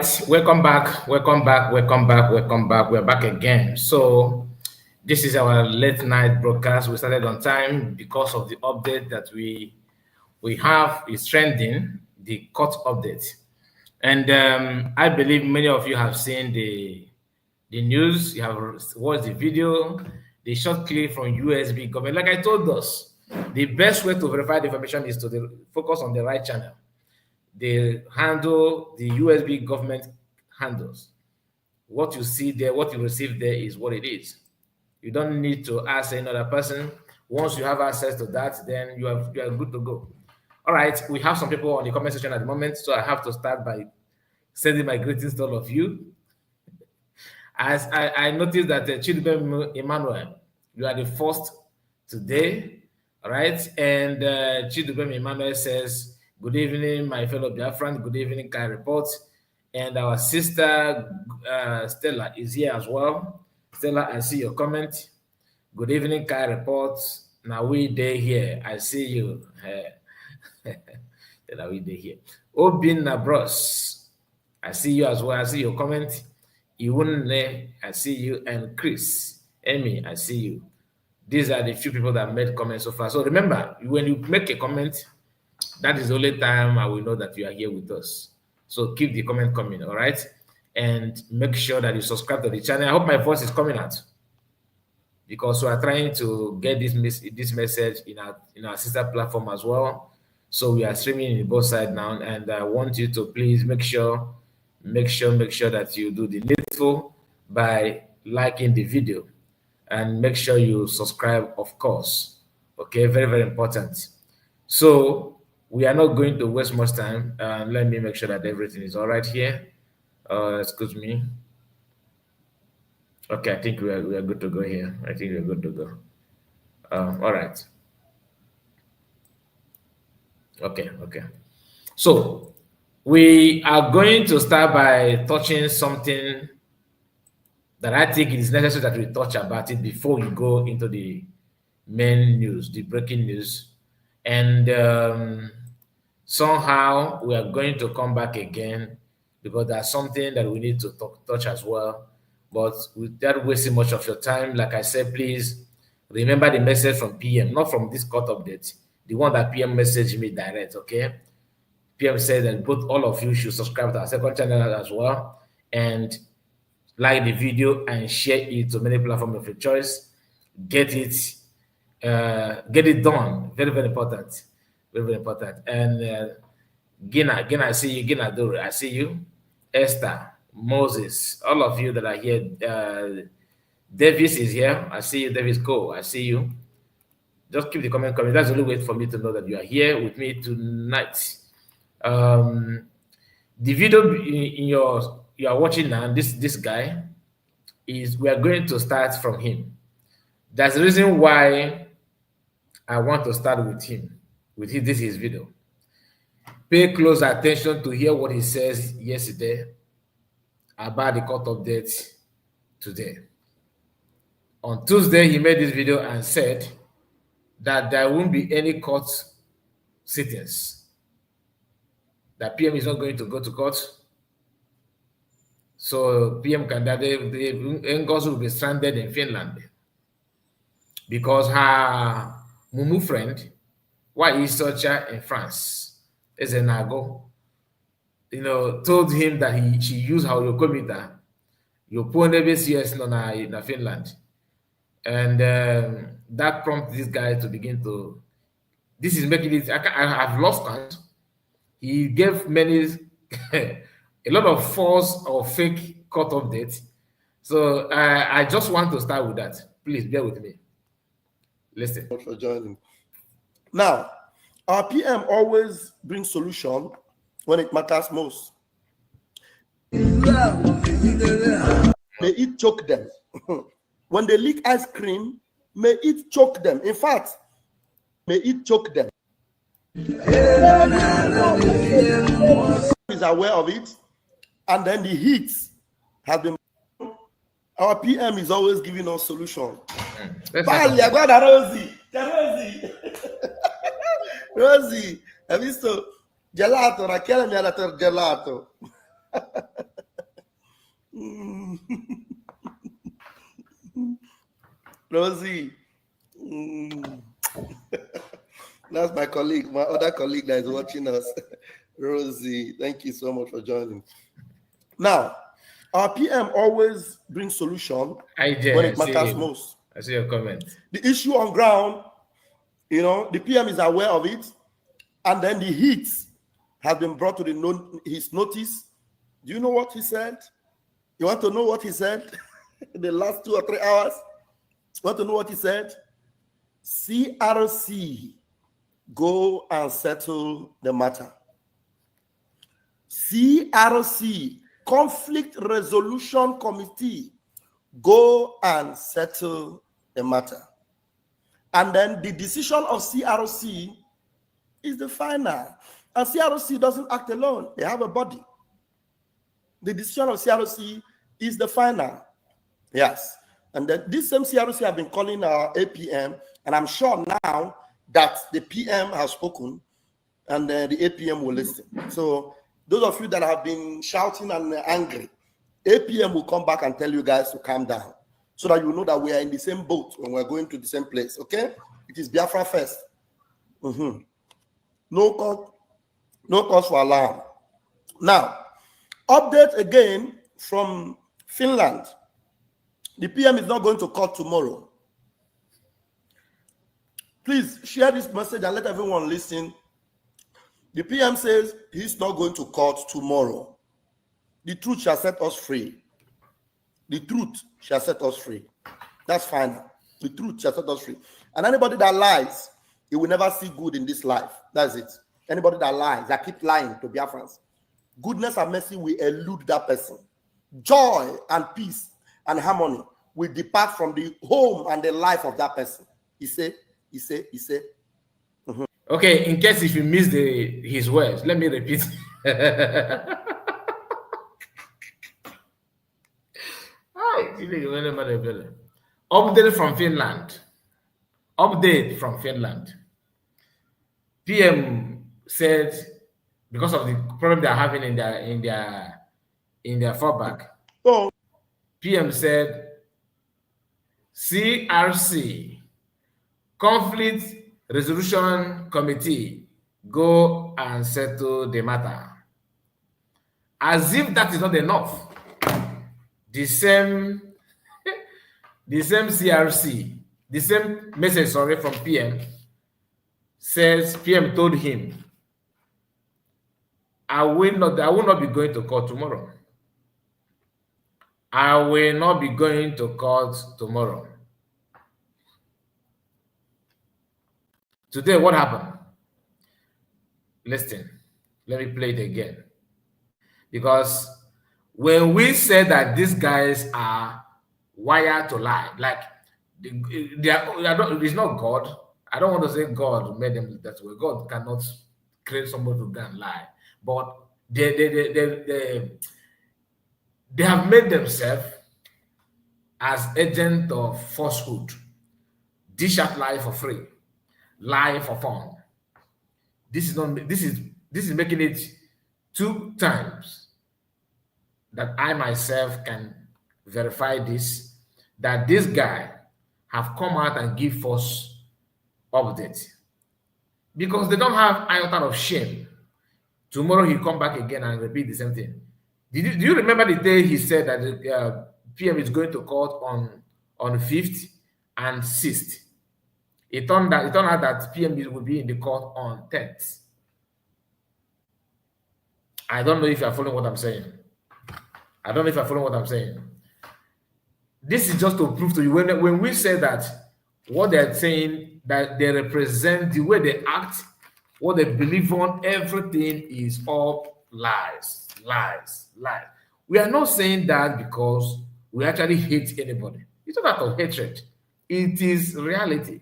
right, welcome back, welcome back, welcome back, welcome back. We're back again. So, this is our late night broadcast. We started on time because of the update that we have is trending, the court update. And I believe many of you have seen the news, you have watched the video, the short clip from USB government. Like I told us, the best way to verify the information is to focus on the right channel. They handle the USB government handles. What you see there, what you receive there is what it is. You don't need to ask another person. Once you have access to that, then you are good to go. All right, we have some people on the comment section at the moment, so I have to start by sending my greetings to all of you. As I noticed that Chidubem Emmanuel, you are the first today, all right? And Chidubem Emmanuel says, good evening, my fellow Biafran. Good evening, Kai Report. And our sister Stella is here as well. Stella, I see your comment. Good evening, Kai Report. Now we day here. I see you. Now we day here. Obin Nabros, I see you as well. I see your comment. Iwunne, I see you. And Chris, Amy, I see you. These are the few people that made comments so far. So remember, when you make a comment, that is the only time I will know that you are here with us. So keep the comment coming, all right? And make sure that you subscribe to the channel. I hope my voice is coming out, because we are trying to get this message in our sister platform as well. So we are streaming in both sides now, and I want you to please make sure that you do the needful by liking the video, and make sure you subscribe, of course. Okay, very, very important. So we are not going to waste much time. Let me make sure that everything is all right here. Excuse me. Okay, I think we are good to go here. I think we're good to go. All right. Okay. So we are going to start by touching something that I think it is necessary that we touch about it before we go into the main news, the breaking news. And somehow we are going to come back again, because there's something that we need to touch as well. But without wasting much of your time, like I said, please remember the message from PM, not from this court update, the one that PM messaged me direct, okay? PM said that all of you should subscribe to our second channel as well, and like the video and share it to many platforms of your choice. Get it done. Very, very important. Very, very important. And Gina, I see you. Gina Dore, I see you. Esther, Moses, all of you that are here. Davis is here. I see you. Davis Cole, I see you. Just keep the comment coming. That's the only way for me to know that you are here with me tonight. The video you are watching now, this guy, we are going to start from him. That's the reason why I want to start with him. This is his video. Pay close attention to hear what he says yesterday about the court update today. On Tuesday, he made this video and said that there won't be any court sittings. That PM is not going to go to court. So PM Ngozi will be stranded in Finland, because her Mumu friend, why is Socha in France, Ezenago, told him that she used her Yokomita, BCS in Finland. And that prompted this guy to begin to, this is making it, I've lost count. He gave many, a lot of false or fake court updates. So I just want to start with that. Please bear with me. Listen. Thanks for joining. Now, our PM always brings solution when it matters most. May it choke them. When they leak ice cream, may it choke them. In fact, may it choke them. Is aware of it, and then the heat has been. Our PM is always giving us solution. Rosie, hai visto? Gelato, Rachele mi ha dato il gelato. Mm. Rosie. Mm. That's my colleague, my other colleague that is watching us. Rosie, thank you so much for joining. Now, our PM always brings solution when it matters most. I see your comment. The issue on ground, the PM is aware of it, and then the heat has been brought to his notice. Do you know what he said? You want to know what he said in the last 2 or 3 hours? You want to know what he said? CRC, go and settle the matter. CRC, Conflict Resolution Committee, go and settle the matter. And then the decision of CRC is the final. And CRC doesn't act alone. They have a body. The decision of CRC is the final. Yes. And then this same CRC have been calling our APM, and I'm sure now that the PM has spoken, and the APM will listen. So those of you that have been shouting and angry, APM will come back and tell you guys to calm down, so that you know that we are in the same boat when we're going to the same place. Okay? It is Biafra first. No cause for alarm. Now, update again from Finland. The PM is not going to court tomorrow. Please share this message and let everyone listen. The PM says he's not going to court tomorrow. The truth shall set us free. The truth shall set us free. That's fine. The truth shall set us free. And anybody that lies, he will never see good in this life. That's it. Anybody that lies, that keep lying to Biafrans, goodness and mercy will elude that person. Joy and peace and harmony will depart from the home and the life of that person. He said. Okay, in case if you missed his words, let me repeat. Update from Finland. Update from Finland. PM said because of the problem they're having in their fallback. Oh. PM said CRC, Conflict Resolution Committee, go and settle the matter. As if that is not enough, the same CRC, the same message, from PM says PM told him, I will not be going to court tomorrow. I will not be going to court tomorrow. Today, what happened? Listen, let me play it again. Because when we said that these guys are wired to lie, like it's not God. I don't want to say God made them that way. God cannot create somebody to go and lie. But they have made themselves as agent of falsehood. Dish out lie for free, lie for fun. This is making it 2 times that I myself can verify this, that this guy have come out and give false updates because they don't have iota of shame. Tomorrow he come back again and repeat the same thing. Do you remember the day he said that the PM is going to court on 5th and 6th? It turned out that PM will be in the court on 10th. I don't know if you're following what I'm saying. This is just to prove to you when we say that what they're saying, that they represent the way they act, what they believe on, everything is all lies. We are not saying that because we actually hate anybody. It's not out of hatred. It is reality.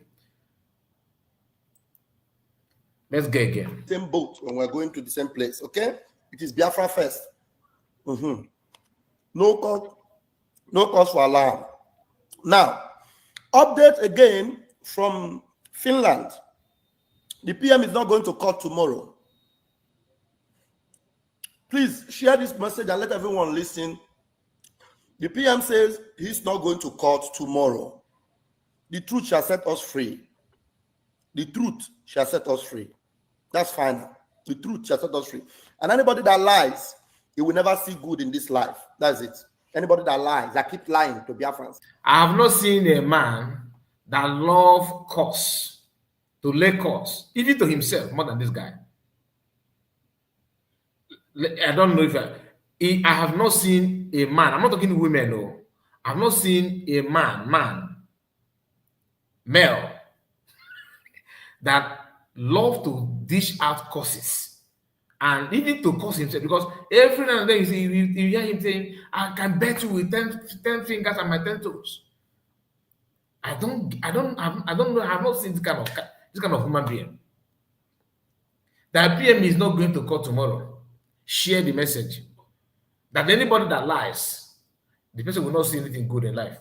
Let's go again. Same boat when we're going to the same place, okay? It is Biafra first. No cause for alarm. Now, update again from Finland. The PM is not going to court tomorrow. Please share this message and let everyone listen. The PM says he's not going to court tomorrow. The truth shall set us free. The truth shall set us free. That's final. The truth shall set us free. And anybody that lies, he will never see good in this life. That's it. Anybody that lies, that keep lying to Biafrans. I have not seen a man that love cause, to lay cause, even to himself, more than this guy. I don't know if I have not seen a man. I'm not talking women, no. I've not seen a male, that love to dish out causes, and even to cause himself, because every now and then you hear him saying, I can bet you with 10 fingers and my 10 toes. I don't know. I have not seen this kind of human being. That PM is not going to court tomorrow. Share the message that anybody that lies, the person will not see anything good in life.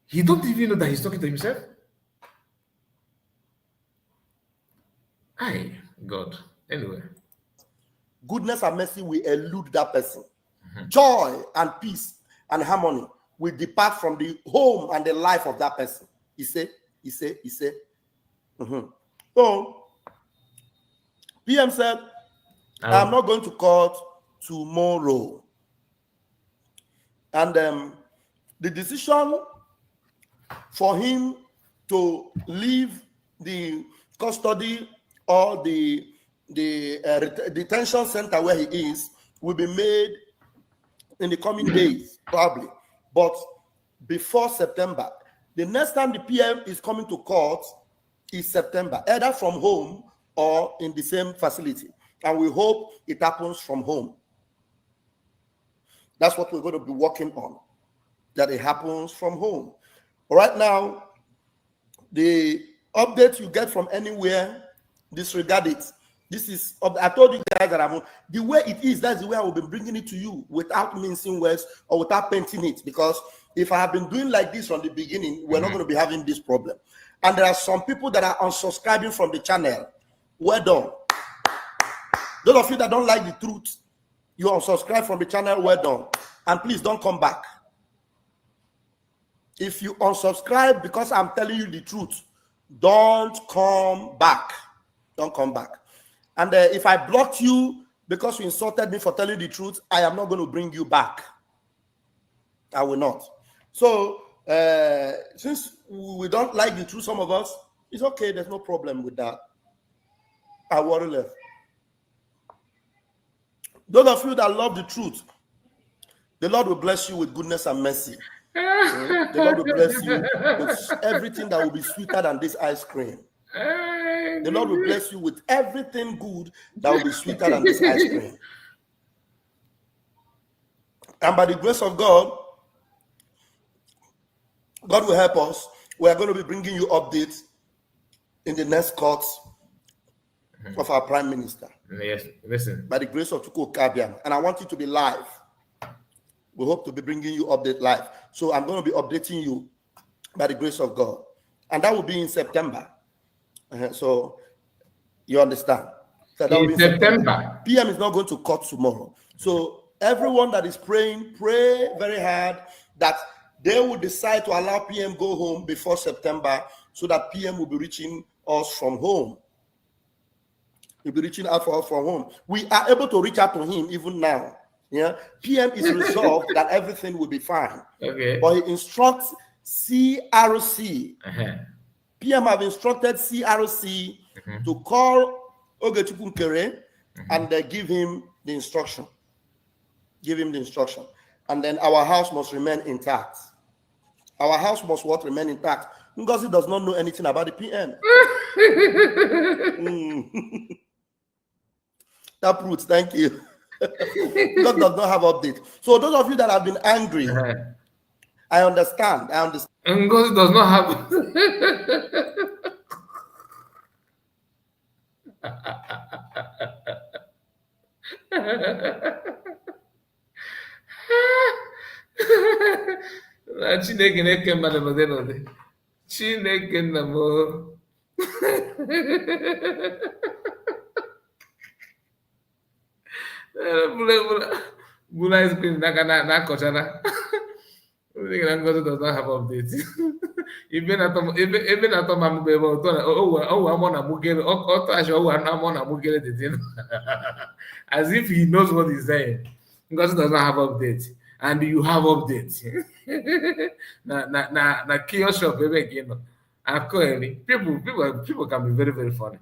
He don't even know that he's talking to himself. Hi, God. Anyway. Goodness and mercy will elude that person. Joy and peace and harmony will depart from the home and the life of that person. He said. So, PM said, I'm not going to court tomorrow. And the decision for him to leave the custody or the detention center where he is will be made in the coming days, probably. But before September, the next time the PM is coming to court is September, either from home or in the same facility. And we hope it happens from home. That's what we're going to be working on, that it happens from home. Right now, the update you get from anywhere, disregard it. This is, I told you guys that the way it is, that's the way I will be bringing it to you, without mincing words or without painting it. Because if I have been doing like this from the beginning, we're not going to be having this problem. And there are some people that are unsubscribing from the channel. Well done. Those of you that don't like the truth, you unsubscribe from the channel, well done. And please don't come back. If you unsubscribe because I'm telling you the truth, don't come back. Don't come back. And if I blocked you because you insulted me for telling the truth, I am not going to bring you back. I will not. So, since we don't like the truth, some of us, it's okay. There's no problem with that. I worry less. Those of you that love the truth, the Lord will bless you with goodness and mercy. The Lord will bless you with everything that will be sweeter than this ice cream. The Lord will bless you with everything good that will be sweeter than this ice cream. And by the grace of God, God will help us. We are going to be bringing you updates in the next court of our Prime Minister. Yes, listen. By the grace of Chukwuka Abiam. And I want it to be live. We hope to be bringing you update live. So I'm going to be updating you by the grace of God. And that will be in September. So you understand? So that will be in September. PM is not going to court tomorrow. So everyone that is praying, pray very hard that they will decide to allow PM go home before September, so that PM will be reaching us from home. He'll be reaching out for us from home. We are able to reach out to him even now. Yeah, PM is resolved that everything will be fine. Okay. But he instructs CRC. PM have instructed CRC to call Ogechukwu Nkere and give him the instruction. Give him the instruction. And then our house must remain intact. Our house must what? Remain intact. Ngozi does not know anything about the PM. That proves, thank you. God does not have update. So those of you that have been angry, I understand. Ngozi does not have. Chineke na-eke mmadụ n'ụdị. Chineke nna m. Blue ice cream, na kochana. Ngozi does not have updates. Even at Tom Bebo, I'm on a mugere, I'm on a mugere the thing. As if he knows what he's saying. Ngozi does not have updates. And you have updates. Na kiosk shop, baby, you know. People can be very, very funny.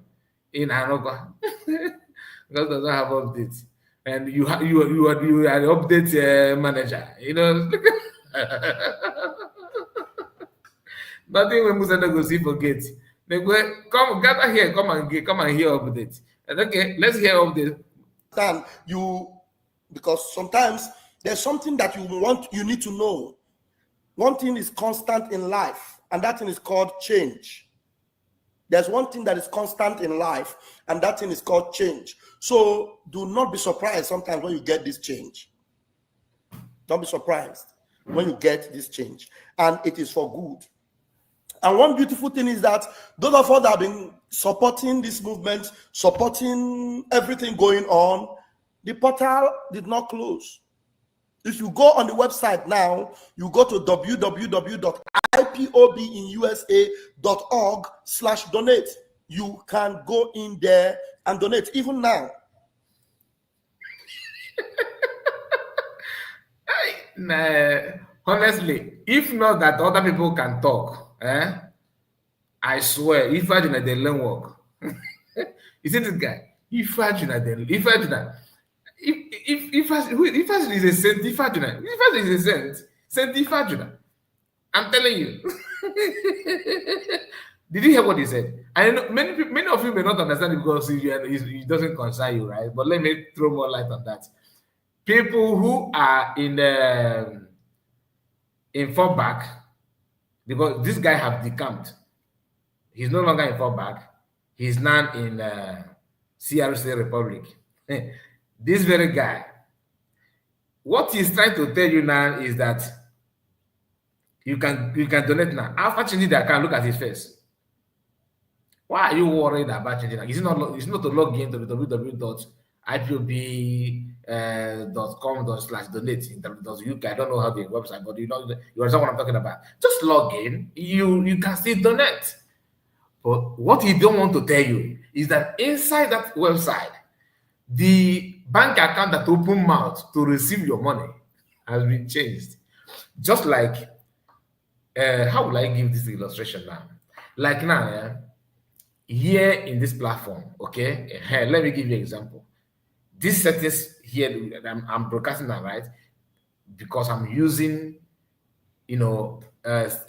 In Anoka. Ngozi does not have updates. And you are the update manager. You know. Nothing when Musa go see forget. They go come gather here, come and hear update. And okay, let's hear update. Time you, because sometimes there's something that you need to know. One thing is constant in life, and that thing is called change. There's one thing that is constant in life, and that thing is called change. So do not be surprised sometimes when you get this change. Don't be surprised when you get this change, and it is for good. And one beautiful thing is that those of us that have been supporting this movement, supporting everything going on, the portal did not close. If you go on the website now, you go to www.ipobinusa.org/donate. You can go in there and donate even now. Nah, honestly, if not that other people can talk, I swear, if I do not, they learn work. You see this guy? If I do not, if I is a saint, if I is a saint, if I do not, I'm telling you. Did you hear what he said? I know many of you may not understand it because it doesn't concern you, right? But let me throw more light on that. People who are in fallback, because this guy have decamped. He's no longer in fallback. He's now in CRC Republic. This very guy, what he's trying to tell you now is that you can donate now. After changing the account, look at his face. Why are you worried about changing that? It's not to log in to www.ipob.com/donate in .uk. I don't know how the website, but you understand what I'm talking about. Just log in. You can still donate. But what he don't want to tell you is that inside that website, the bank account that open mouth to receive your money has been changed. Just like, how will I give this illustration now? Like now, here in this platform, okay? Let me give you an example. This settings here, I'm broadcasting now, right? Because I'm using, what is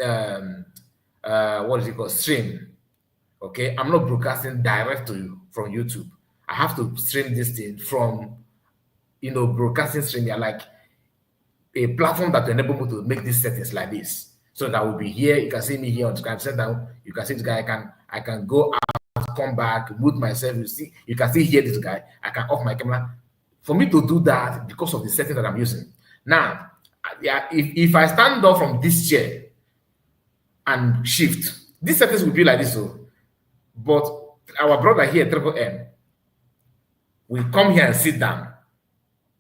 it called? Stream. Okay, I'm not broadcasting direct to you from YouTube. I have to stream this thing from, broadcasting stream. Yeah, like a platform that enable me to make these settings like this. So that will be here. You can see me here on screen. Sit down. You can see this guy. I can go out, come back, mute myself. You can see here this guy. I can off my camera. For me to do that, because of the setting that I'm using. Now, yeah, if I stand up from this chair and shift, these settings will be like this. So, but our brother here, Triple M, will come here and sit down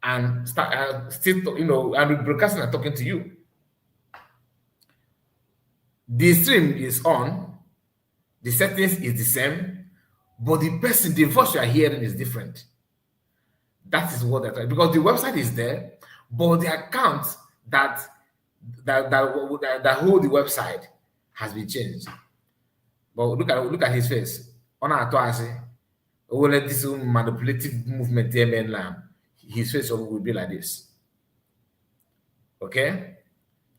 and start and be broadcasting and talking to you. The stream is on, the settings is the same, but the voice you are hearing is different. That is what they're because the website is there, but the account that hold the website has been changed. But look at his face. On our let this manipulative movement his face will be like this. Okay?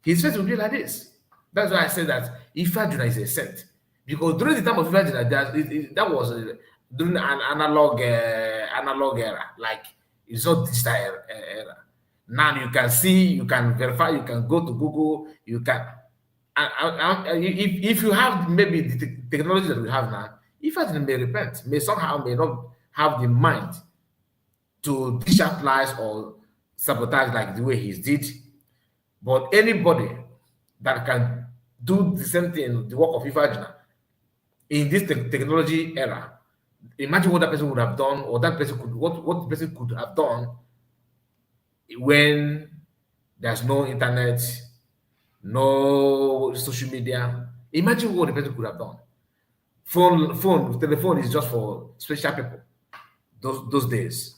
His face will be like this. That's why I said that Ifajuna is a saint. Because during the time of Ifajuna, that was during an analog era. Like, it's not digital era. Now you can see, you can verify, you can go to Google, you can... if you have maybe the technology that we have now, Ifajuna may repent, may not have the mind to digitalize or sabotage like the way he did. But anybody that can do the same thing, the work of Ifajuna, in this technology era, imagine what that person would have done, or that person what the person could have done when there's no internet, no social media. Imagine what the person could have done. Telephone is just for special people. Those days.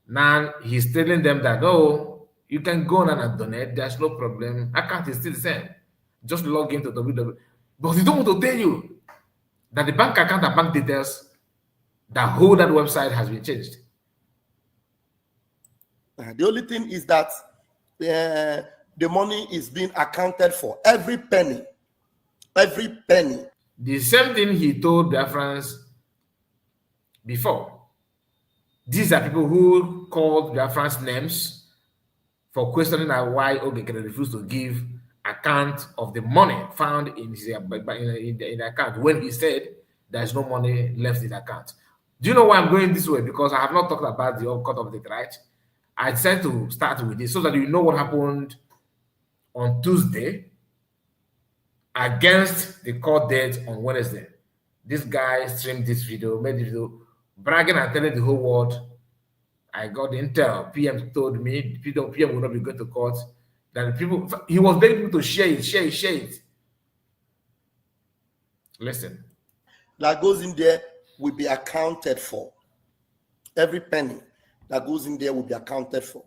Now he's telling them that oh, you can go on and donate. There's no problem. Account is still the same. Just log into www. But they don't want to tell you that the bank account and bank details that hold that website has been changed. The only thing is that the money is being accounted for. Every penny. Every penny. The same thing he told Biafrans before. These are people who called Biafrans names for questioning why Ogekere refused to give account of the money found in his in the account when he said there's no money left in the account. Do you know why I'm going this way? Because I have not talked about the court of the right. I decided to start with this so that you know what happened on Tuesday against the court date on Wednesday. This guy streamed this video, made this video, bragging and telling the whole world, I got the intel. PM told me PM will not be going to court. That people, he was begging people to share it. Listen. That goes in there will be accounted for. Every penny that goes in there will be accounted for.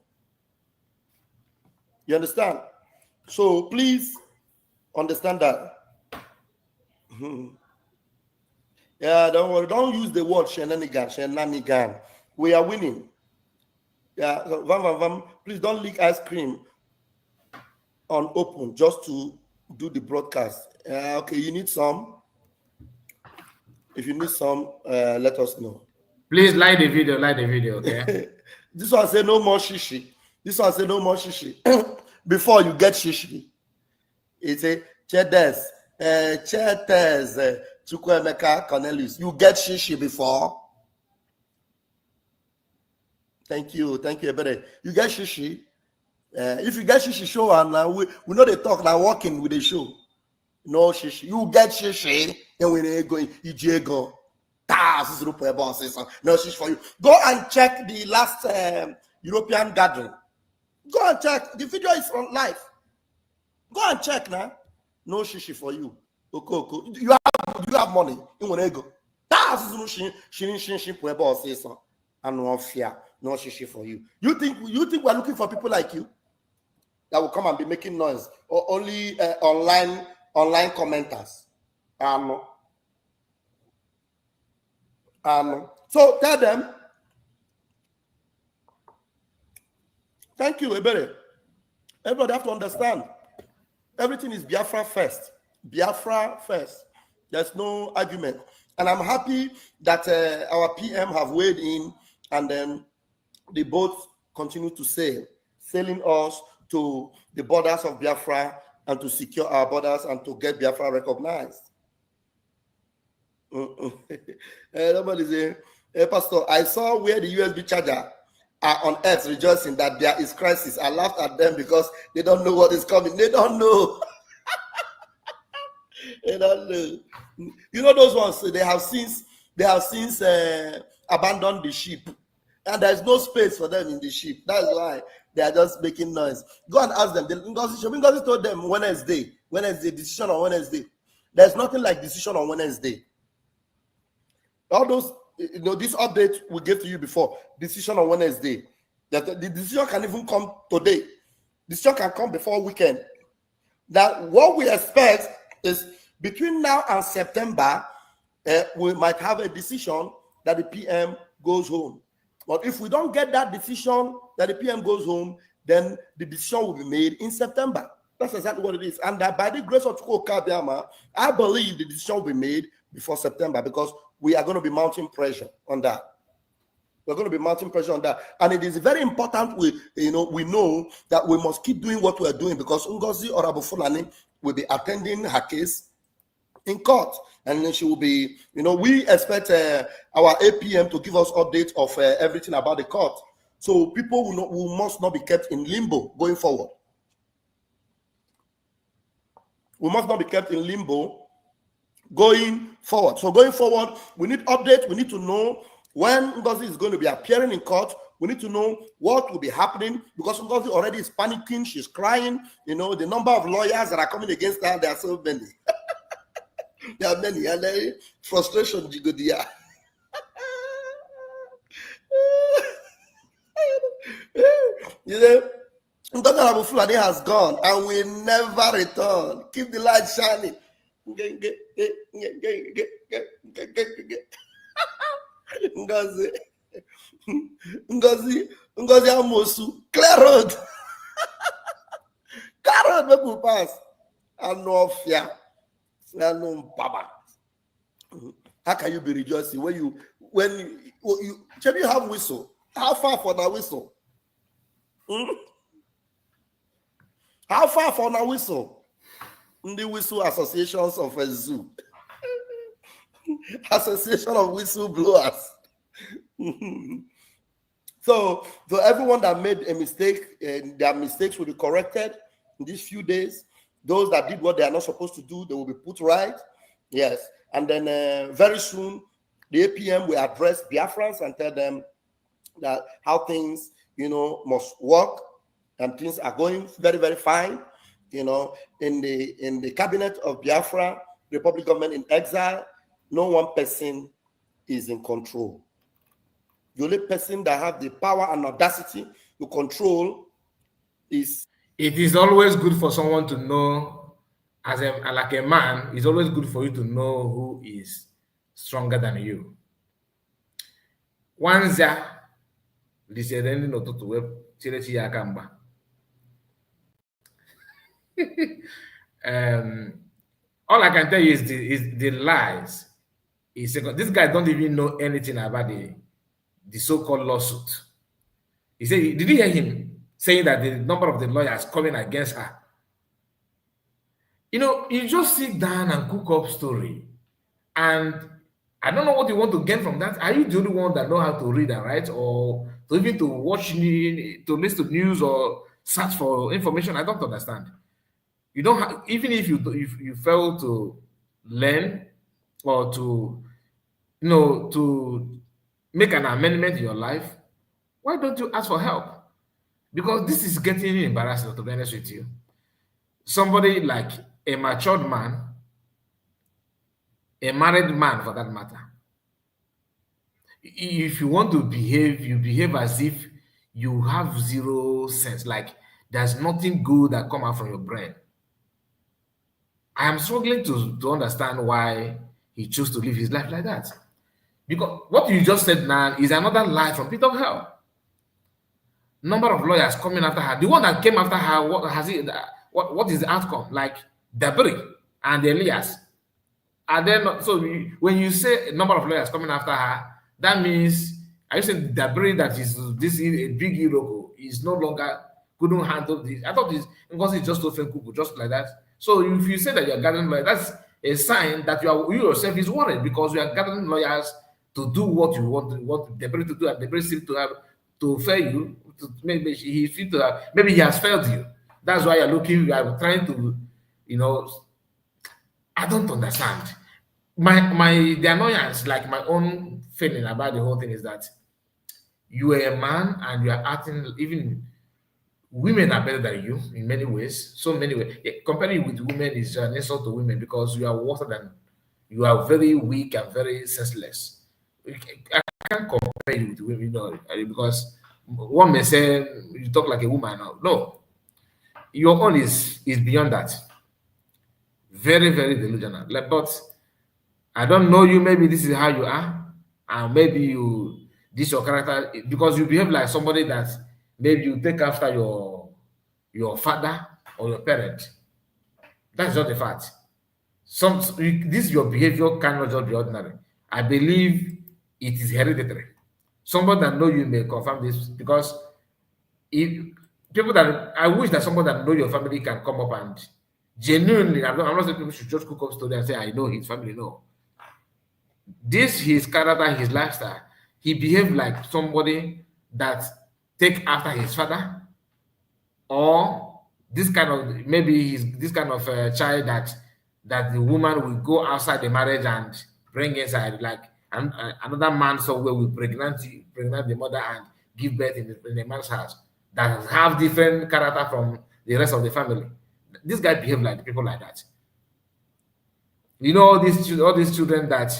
You understand? So please understand that. Yeah, don't worry. Don't use the word shenanigan. We are winning. Yeah, please don't leak ice cream on open just to do the broadcast. Okay, you need some. If you need some, let us know. Please like the video, okay? This one say no more shishi. This one say no more shishi. Before you get shishi, it's a Chedes, Chukwemeka Cornelius. You get shishi before. Thank you, everybody. You get shishi. If you get shishi, show and we know they talk now. Walking with the show. No shishi. You get shishi, and when they go, you go. No shishi for you. Go and check the last European gathering. Go and check. The video is on live. Go and check now. No shishi for you. Okay. You have money. You want to go. And no fear. No shishi for you. You think we're looking for people like you that will come and be making noise, or only online commenters? So tell them, thank you, everybody. Everybody have to understand, everything is Biafra first. Biafra first. There's no argument. And I'm happy that our PM have weighed in, and then the boats continue to sail, sailing us to the borders of Biafra and to secure our borders and to get Biafra recognized. Somebody say, hey, Pastor, I saw where the USB charger are on earth rejoicing that there is crisis. I laughed at them because they don't know what is coming. They don't know. They don't know. You know those ones, they have since abandoned the ship. And there's no space for them in the ship. That's why they are just making noise. Go and ask them. Ngozi told them Wednesday, decision on Wednesday. There's nothing like decision on Wednesday. All those, this update we gave to you before, decision on Wednesday. That the decision can even come today. Decision can come before weekend. That what we expect is between now and September, we might have a decision that the PM goes home. But if we don't get that decision that the PM goes home, then the decision will be made in September. That's exactly what it is. And that by the grace of Chukwuka, I believe the decision will be made before September, because we are going to be mounting pressure on that. We're going to be mounting pressure on that. And it is very important we know that we must keep doing what we're doing, because Ngozi Orabufulani will be attending her case in court, and then she will be, we expect our APM to give us updates of everything about the court. So people will must not be kept in limbo going forward. We must not be kept in limbo going forward. So going forward, we need updates. We need to know when Ngozi is going to be appearing in court. We need to know what will be happening because Ngozi already is panicking. She's crying. You know, the number of lawyers that are coming against her, there are so many. There are many. And then frustration, Jigodia. You know, Ngozi Fulani has gone and will never return. Keep the light shining. Ngozi. Ngozi Amosu, clear road. Clear road, people pass. And no fear. And no baba. How can you be rejoicing when you have whistle? How far for the whistle? How far for the whistle? The whistle associations of a zoo. Association of whistleblowers. So everyone that made a mistake, their mistakes will be corrected in these few days. Those that did what they are not supposed to do, they will be put right. Yes. And then very soon, the APM will address Biafrans and tell them that how things, must work, and things are going very, very fine. In the cabinet of Biafra, Republic government in exile, no one person is in control. The only person that have the power and audacity to control is. It is always good for someone to know, like a man, it's always good for you to know who is stronger than you. Wanza, all I can tell you is the lies. This guy don't even know anything about the so-called lawsuit. He said, did you hear him saying that the number of the lawyers coming against her? You just sit down and cook up story. And I don't know what you want to gain from that. Are you the only one that know how to read and write, or to even to watch, to listen to news or search for information? I don't understand. You don't have, even if you fail to learn or to to make an amendment in your life, why don't you ask for help? Because this is getting embarrassing, to be honest with you. Somebody like a matured man, a married man for that matter, if you want to behave, you behave as if you have zero sense, like there's nothing good that come out from your brain. I am struggling to understand why he chose to live his life like that. Because what you just said now is another lie from pit of hell. Number of lawyers coming after her. The one that came after her, what is the outcome? Like Dabri and Elias. And then, so when you say number of lawyers coming after her, that means, are you saying Dabri that is this a big hero is no longer couldn't handle this? I thought this because it's just open cuckoo, just like that. So if you say that you're gathering lawyers, that's a sign that you yourself is worried because you are gathering lawyers to do what you want Dabri to do, and Dabri seems to have to fail you. Maybe he feel to have, maybe he has failed you. That's why you are trying to, I don't understand. The annoyance, like my own feeling about the whole thing is that you are a man and you are acting, even women are better than you in many ways. So many ways. Comparing with women is an insult to women because you are worse than, you are very weak and very senseless. I can't compare you with women, because one may say you talk like a woman. No, your own is beyond that. Very, very delusional. But I don't know you. Maybe this is how you are, and maybe this your character, because you behave like somebody that maybe you take after your father or your parent. That's not the fact. This your behavior cannot just be ordinary. I believe it is hereditary. Somebody that know you may confirm this, because if people that I wish that somebody that know your family can come up and genuinely, I'm not saying people should just cook up story and say I know his family. No, this his character, his lifestyle. He behaved like somebody that take after his father, or this kind of, maybe he's this kind of child that the woman will go outside the marriage and bring inside, like another man somewhere will pregnant the mother and give birth in a man's house that have different character from the rest of the family. This guy behave like people like that. You know, all these children that,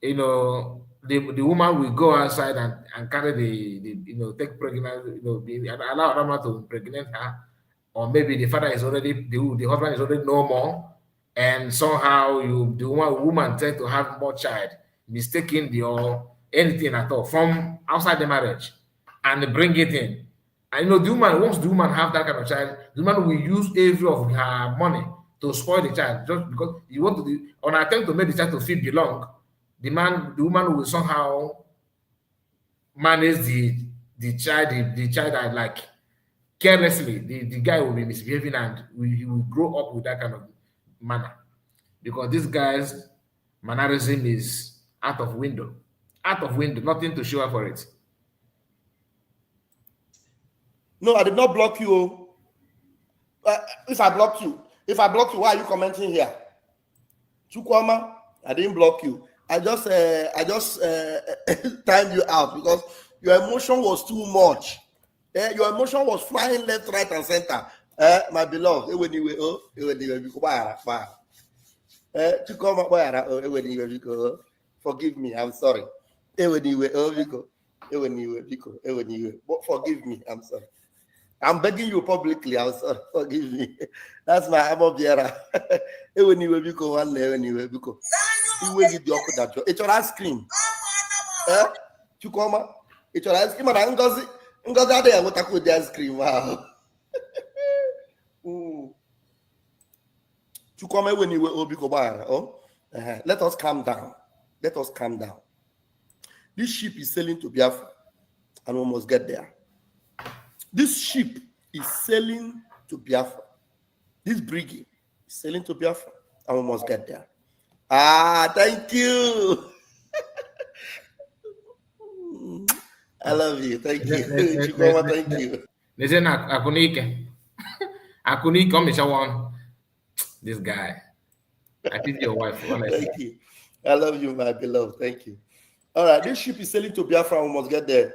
you know, the woman will go outside and carry the take pregnant, allow another man to impregnate her, or maybe the father is already the husband is already no more, and somehow the woman tend to have more child mistakenly or anything at all from outside the marriage and bring it in. And the woman, once the woman have that kind of child, the woman will use every of her money to spoil the child just because you want to on attempt to make the child to feel belong. The woman will somehow manage the child, the child that like carelessly. The guy will be misbehaving and he will grow up with that kind of manner because this guy's mannerism is out of window, nothing to show up for it. No, I did not block you. If I block you, why are you commenting here? Chukwama, I didn't block you. I just timed you out because your emotion was too much. Your emotion was flying left, right, and center. My beloved, forgive me, I'm sorry. Forgive me, I'm sorry. I'm begging you publicly, I'm sorry, forgive me. That's my Amobiera. It's your ice cream. Chukoma, it's your ice cream, and Ngozi there what I could ice cream. Wow. Chukoma, when you were Obiko, let us calm down. Let us calm down. This ship is sailing to Biafra, and we must get there. This ship is sailing to Biafra. This brigade is sailing to Biafra, and we must get there. Thank you. I love you. Thank you. Chukoma, thank you. Listen, Akunike, this guy. I think your wife. Honestly. Thank you. I love you, my beloved. Thank you. All right, this ship is sailing to Biafra. We must get there.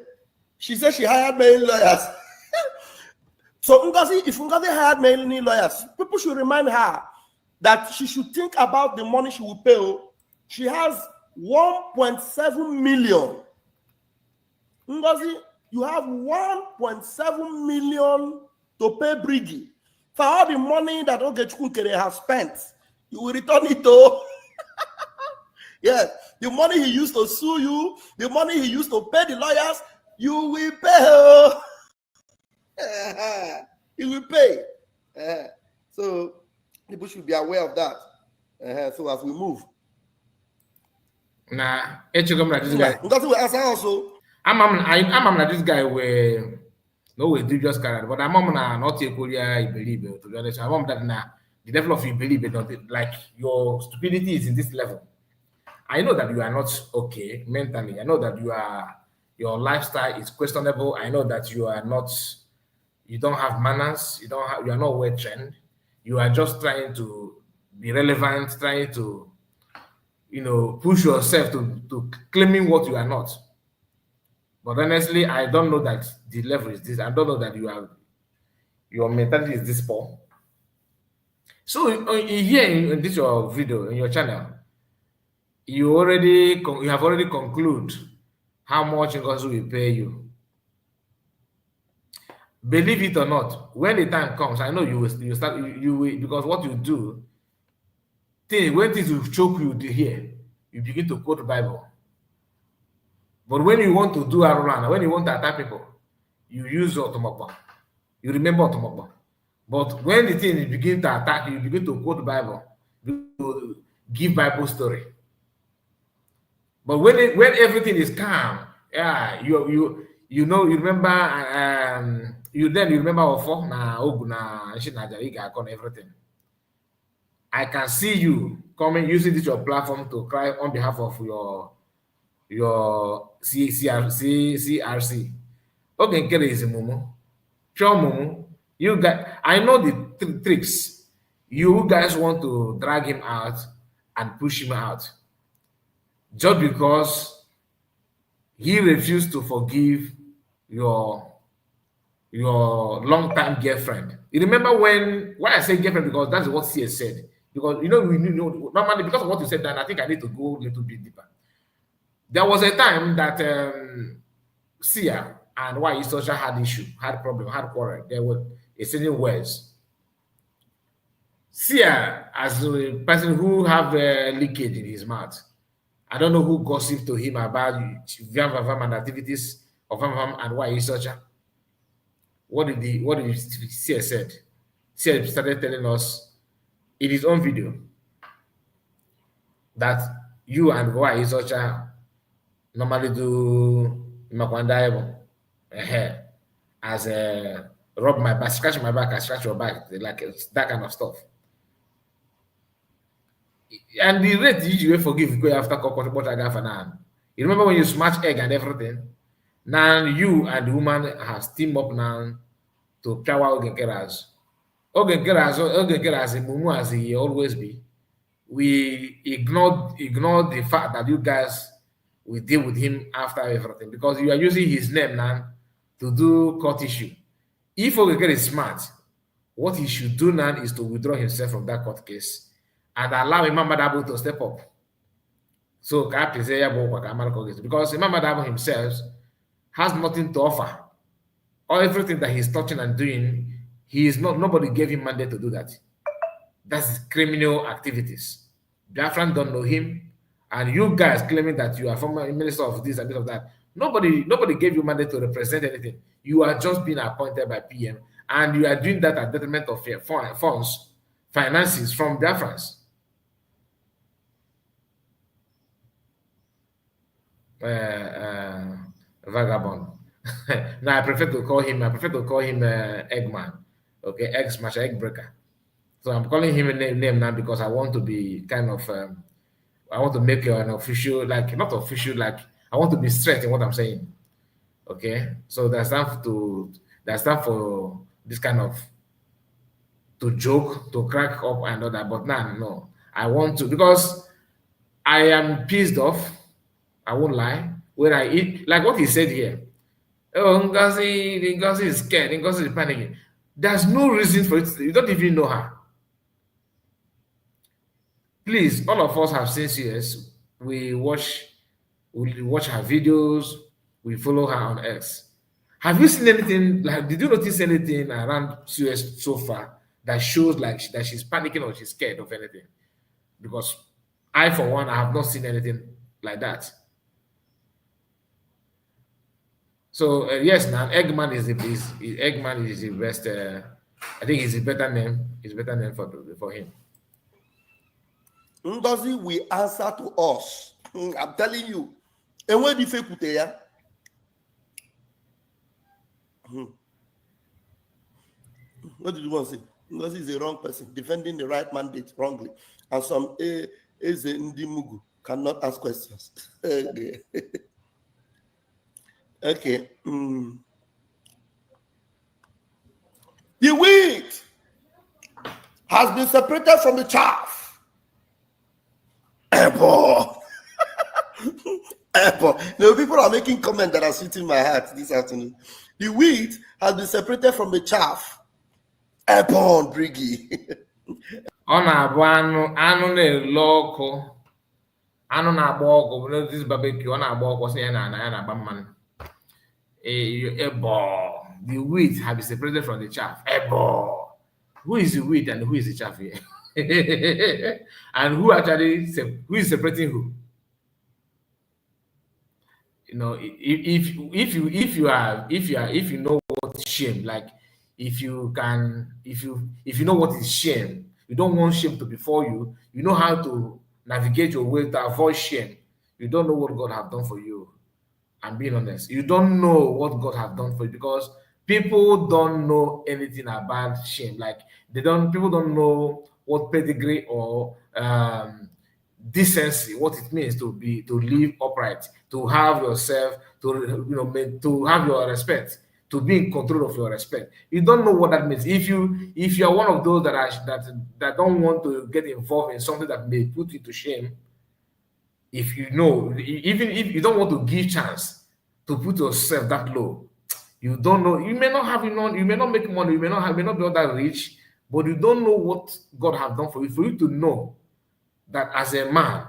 She said she hired many lawyers. So if Ngozi hired many lawyers, people should remind her that she should think about the money she will pay. She has 1.7 million. Ngozi, you have 1.7 million to pay Brigi. For all the money that Ogechukwu has spent, you will return it to. Yes, the money he used to sue you, the money he used to pay the lawyers, you will pay. You will pay. So people should be aware of that. So as we move. Nah, this guy. That's what I also. I'm this guy where no way do just carry, but I'm not a Korea believe to be honest. I'm that now the level of you believe it not like your stupidity is in this level. I know that you are not okay mentally. I know that your lifestyle is questionable. I know that you don't have manners. You are not well trained. You are just trying to be relevant, trying to, push yourself to claiming what you are not. But honestly, I don't know that the level is this. I don't know that your mentality is this poor. So here in this your video, in your channel, you have already concluded how much Ngozi will pay you. Believe it or not, when the time comes, I know you will because what you do, when things will choke you here, you begin to quote the Bible. But when you want to do Arulana, when you want to attack people, you use Otomokba. You remember Otomokba. But when the thing begin to attack you begin to quote the Bible, you give Bible story. But when everything is calm, yeah, you remember you remember Ofo na Oguna and everything. I can see you coming using this your platform to cry on behalf of your CRC. Okay, get is Mumu. Show Mumu. You guys, I know the tricks. You guys want to drag him out and push him out. Just because he refused to forgive your long-time girlfriend. You remember why I say girlfriend, because that's what CS said. Because we know normally, because of what you said, then I think I need to go a little bit deeper. There was a time that Sia and why Social had problem, had quarrel. There were exchanging words. Sia, as a person who have leakage in his mouth, I don't know who gossiped to him about Vam Vam and activities of Vam Vam and why Social. What did Sia said? Sia started telling us in his own video that you and why Social normally do Makwanda as a rub my back, scratch my back, I scratch your back, like that kind of stuff. And the rate you forgive go after now. You remember when you smash egg and everything? Now you and the woman has teamed up now to power Ogenkeras. Ogenkeras, Mumu as he always be. We ignored the fact that you guys will deal with him after everything, because you are using his name now to do court issue. If Ogekere is smart, what he should do now is to withdraw himself from that court case and allow Imam Madabo to step up. So because Imam Madabo himself has nothing to offer. Or everything that he's touching and doing, nobody gave him mandate to do that. That's criminal activities. Biafran don't know him, and you guys claiming that you are former minister of this and bit of that. Nobody gave you mandate to represent anything. You are just being appointed by PM, and you are doing that at detriment of funds, finances from Biafrans. Vagabond. Now I prefer to call him Eggman. Okay, egg smasher, egg breaker. So I'm calling him a name now because I want to be kind of I want to make an official, like not official, like I want to be straight in what I'm saying. Okay, so that's time for this kind of to joke, to crack up and all that. But now, no, I want to, because I am pissed off. I won't lie. When I eat, like what he said here, oh, Ngozi is scared, Ngozi is panicking. There's no reason for it. You don't even know her. Please, all of us have seen CS. We watch her videos. We follow her on X. Have you seen anything? Like, did you notice anything around CS so far that shows like that she's panicking or she's scared of anything? Because I, for one, I have not seen anything like that. So yes, now Eggman is the best. I think it's a better name. It's a better name for him. Ngozi will answer to us. I'm telling you. And when the fake what did you want to say? Ngozi is a wrong person, defending the right mandate wrongly. And some Eze Ndimugu cannot ask questions. Okay. Okay. The wheat has been separated from the chaff. Apple. Apple. No, people are making comments that are sweeting my heart this afternoon. The wheat has been separated from the chaff. Apple, Briggy. Ọ na-abụ anụ na-elu ọkụ, anụ na-agba ọkụ, this barbecue, ọ na-agba ọkụ sị ya na-agba mmanụ. The wheat have been separated from the chaff. Who is the wheat and who is the chaff here? And who is separating who? You know, if you know what shame, like if you know what is shame, you don't want shame to befall you. You know how to navigate your way to avoid shame. You don't know what God have done for you. I'm being honest. You don't know what God have done for you because people don't know anything about shame. Like people don't know what pedigree or decency, what it means to live upright, to have yourself, to have your respect, to be in control of your respect. You don't know what that means. If you're one of those that don't want to get involved in something that may put you to shame, if you know, even if you don't want to give chance to put yourself that low, You don't know. You may not have enough. You may not make money. You may not be all that rich, but you don't know what God have done for you. For you to know that as a man,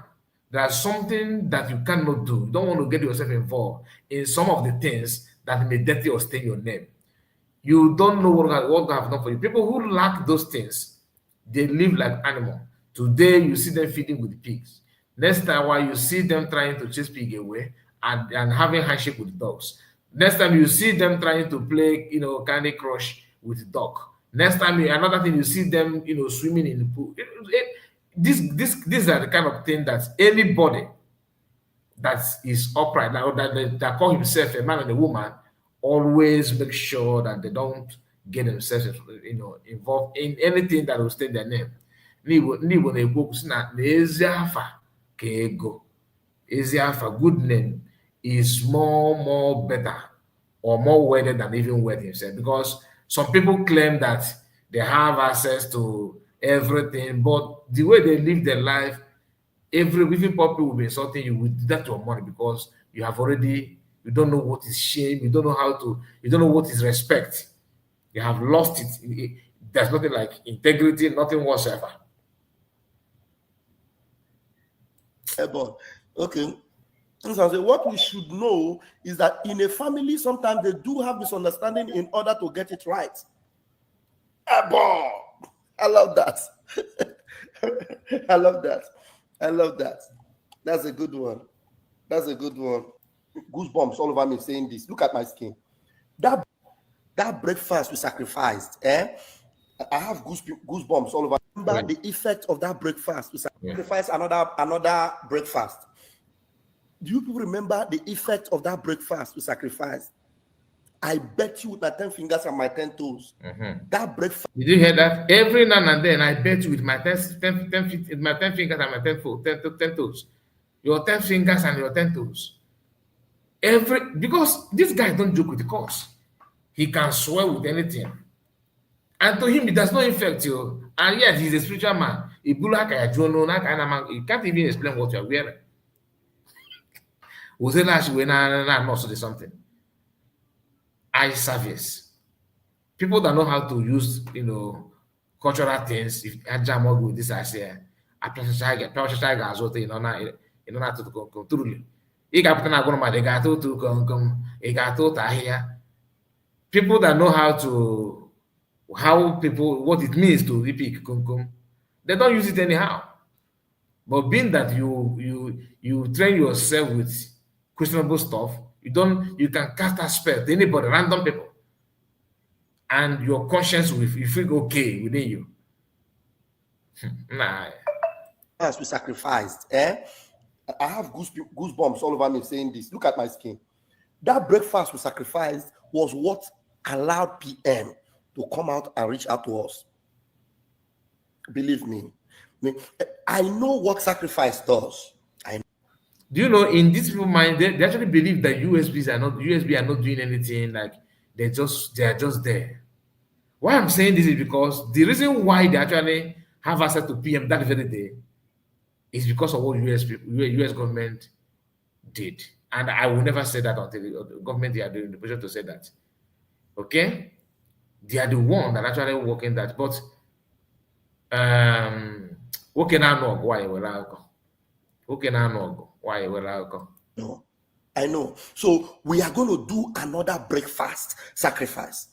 there's something that you cannot do. You don't want to get yourself involved in some of the things that may dirty or stain your name. You don't know what God have done for you. People who lack those things, they live like animal. Today you see them feeding with pigs. Next time while you see them trying to chase pig away and having handshake with dogs. Next time you see them trying to play, Candy Crush with dog. Next time another thing you see them, swimming in the pool. These are the kind of thing that anybody that is upright, that call himself a man and a woman, always make sure that they don't get themselves, involved in anything that will stain their name. N'Igbo na-ekwu okwu sị na ezi afa ka ego. Ezi afa, good name, is more better or more worthy than even worth himself, because some people claim that they have access to everything, but the way they live their life, every even people will be insulting you with that your money, because you don't know what is shame, you don't know you don't know what is respect. You have lost it. There's nothing like integrity, nothing whatsoever. Okay. So what we should know is that in a family, sometimes they do have misunderstanding in order to get it right. I love that. I love that. I love that. That's a good one. That's a good one. Goosebumps all over me saying this. Look at my skin. That breakfast we sacrificed, I have goosebumps all over. Remember the effect of that breakfast. We sacrificed another breakfast. Do you people remember the effect of that breakfast we sacrificed? I bet you with my 10 fingers and my 10 toes. That breakfast. Did you hear that? Every now and then, I bet you with my 10 fingers and my 10 toes. Your 10 fingers and your 10 toes. Because this guy don't joke with the cause. He can swear with anything. And to him, it does not affect you. And yet, he's a spiritual man. He can't even explain what you're wearing. Something. Eye service. People that know how to use, cultural things. If with this, I say, people that know what it means to repeat they don't use it anyhow. But being that you train yourself with questionable stuff, you can cast a spell to anybody, random people, and your conscience will feel okay within you. Nah. As we sacrificed, I have goosebumps all over me saying this. Look at my skin. That breakfast we sacrificed was what allowed PM to come out and reach out to us. Believe me. I know what sacrifice does. Do you know, in these people's mind, they actually believe that USB are not doing anything, like they are just there. Why I'm saying this is because the reason why they actually have access to PM that very day is because of what US government did. And I will never say that until the government they are doing the position to say that. Okay? They are the one that actually working that. But working on why No, I know. So we are going to do another breakfast sacrifice.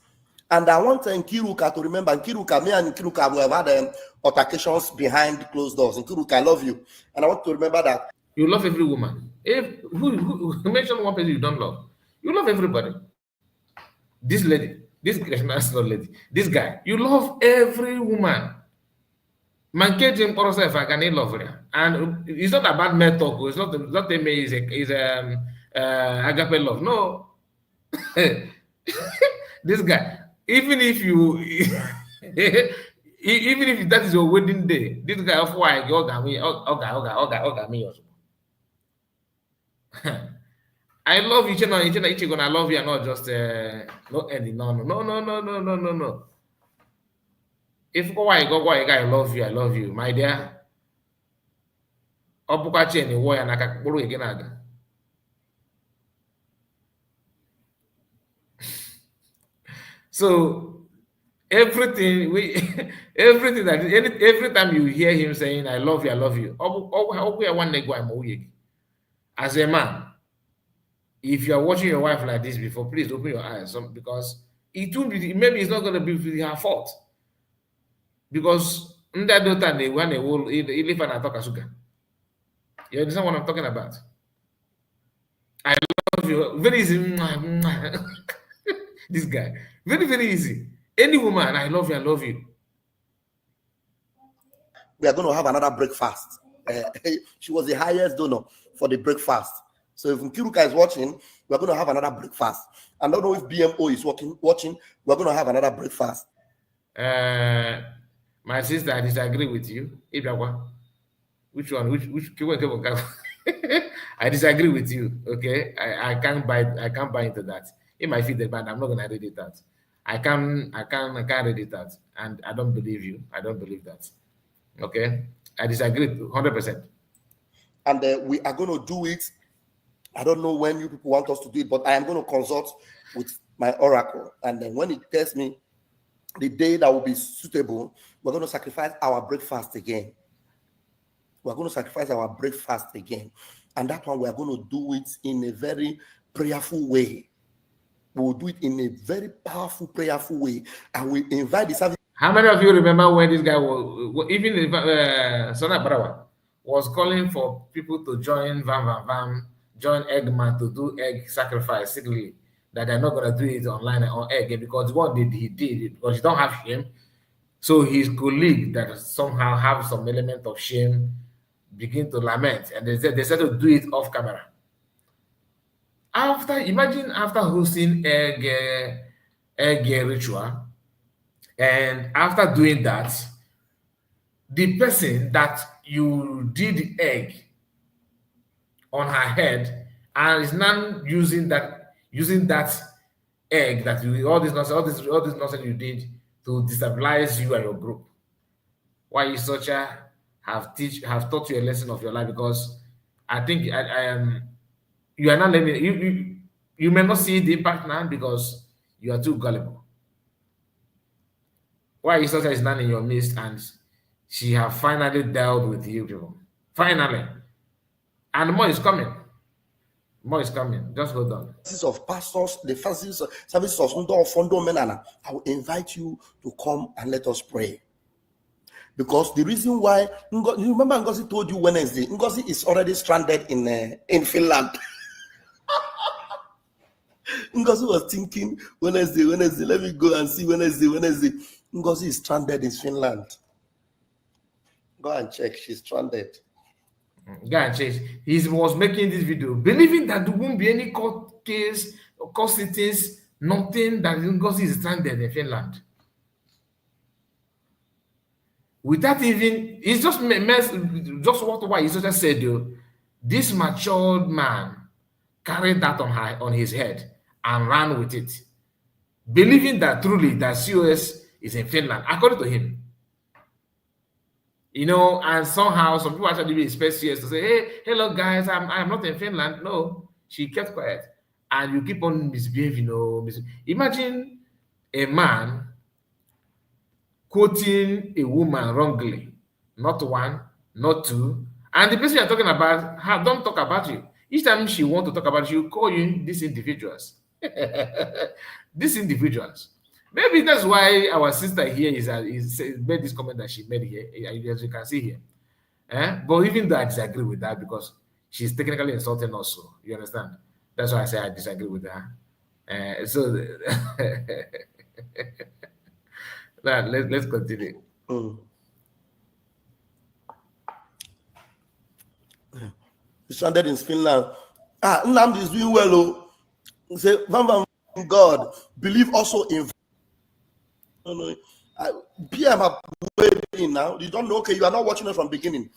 And I want Nkiruka to remember, Nkiruka, me and Nkiruka, we have had altercations behind closed doors. Nkiruka, I love you. And I want to remember that. You love every woman. If who mention one person you don't love, you love everybody. This lady, this not lady, this guy, you love every woman. Man can't if I can love her. And it's not about male talk. It's not a me is agape love. No. This guy, even if you even if that is your wedding day, this guy of why me also. I love each other, each gonna love you and not just no ending. No. If why guy love you, I love you, my dear. Obukachi and warrior and I again. So everything we everything that every time you hear him saying I love you, as a man, if you are watching your wife like this before, please open your eyes because it will be maybe it's not going to be her fault because when they will live and talk asuka. You understand what I'm talking about? I love you. Very easy. This guy. Very, very easy. Any woman, I love you, I love you. We are going to have another breakfast. She was the highest donor for the breakfast. So if Nkiruka is watching, we're going to have another breakfast. I don't know if BMO is watching. We're going to have another breakfast. My sister, I disagree with you. Which one? Which I disagree with you. Okay, I can't buy into that. It might fit the band. I'm not gonna read it out. I can't read it out, and I don't believe you. I don't believe that. Okay, I disagree 100%. And we are going to do it. I don't know when you people want us to do it, but I am going to consult with my oracle, and then when it tells me the day that will be suitable, we're going to sacrifice our breakfast again. We're going to sacrifice our breakfast again. And that one, we're going to do it in a very prayerful way. We'll do it in a very powerful, prayerful way. And we invite the service. How many of you remember when this guy was, even Sona Barawa, was calling for people to join join Eggman to do egg sacrifice secretly? That they're not going to do it online on egg because what he did, because you don't have shame. So his colleague that somehow have some element of shame begin to lament, and they said to do it off camera. Imagine after hosting egg ritual, and after doing that, the person that you did the egg on her head and is now using that egg that you all this nonsense you did to destabilize you and your group. Why is such a have taught you a lesson of your life? Because I think I am you are not learning. You may not see the impact now because you are too gullible. Why is such is not in your midst and she have finally dealt with you people? Finally, and more is coming. More is coming. Just hold on. Of pastors, the services of Fondo Menana, I will invite you to come and let us pray. Because the reason why, you remember Ngozi told you Wednesday, Ngozi is already stranded in Finland. Ngozi was thinking Wednesday, let me go and see Wednesday. Ngozi is stranded in Finland. Go and check, she's stranded. Go and check. He was making this video, believing that there won't be any court case, court sittings, nothing, that Ngozi is stranded in Finland. Without even, it's just what he just said, though. This matured man carried that on his head and ran with it, believing that truly that COS is in Finland, according to him. You know, and somehow some people actually expect CS to say, hey, hello guys, I'm not in Finland. No, she kept quiet. And you keep on misbehaving, imagine a man quoting a woman wrongly, not one, not two, and the person you're talking about don't talk about you. Each time she wants to talk about you, call you these individuals. These individuals. Maybe that's why our sister here is made this comment that she made here, as you can see here. But even though I disagree with that because she's technically insulting also, you understand? That's why I say I disagree with her. Let's continue. Stranded in Finland. Nnamdi is doing well. Say, God, believe also in. PM have weighed in now. You don't know, okay, you are not watching it from beginning.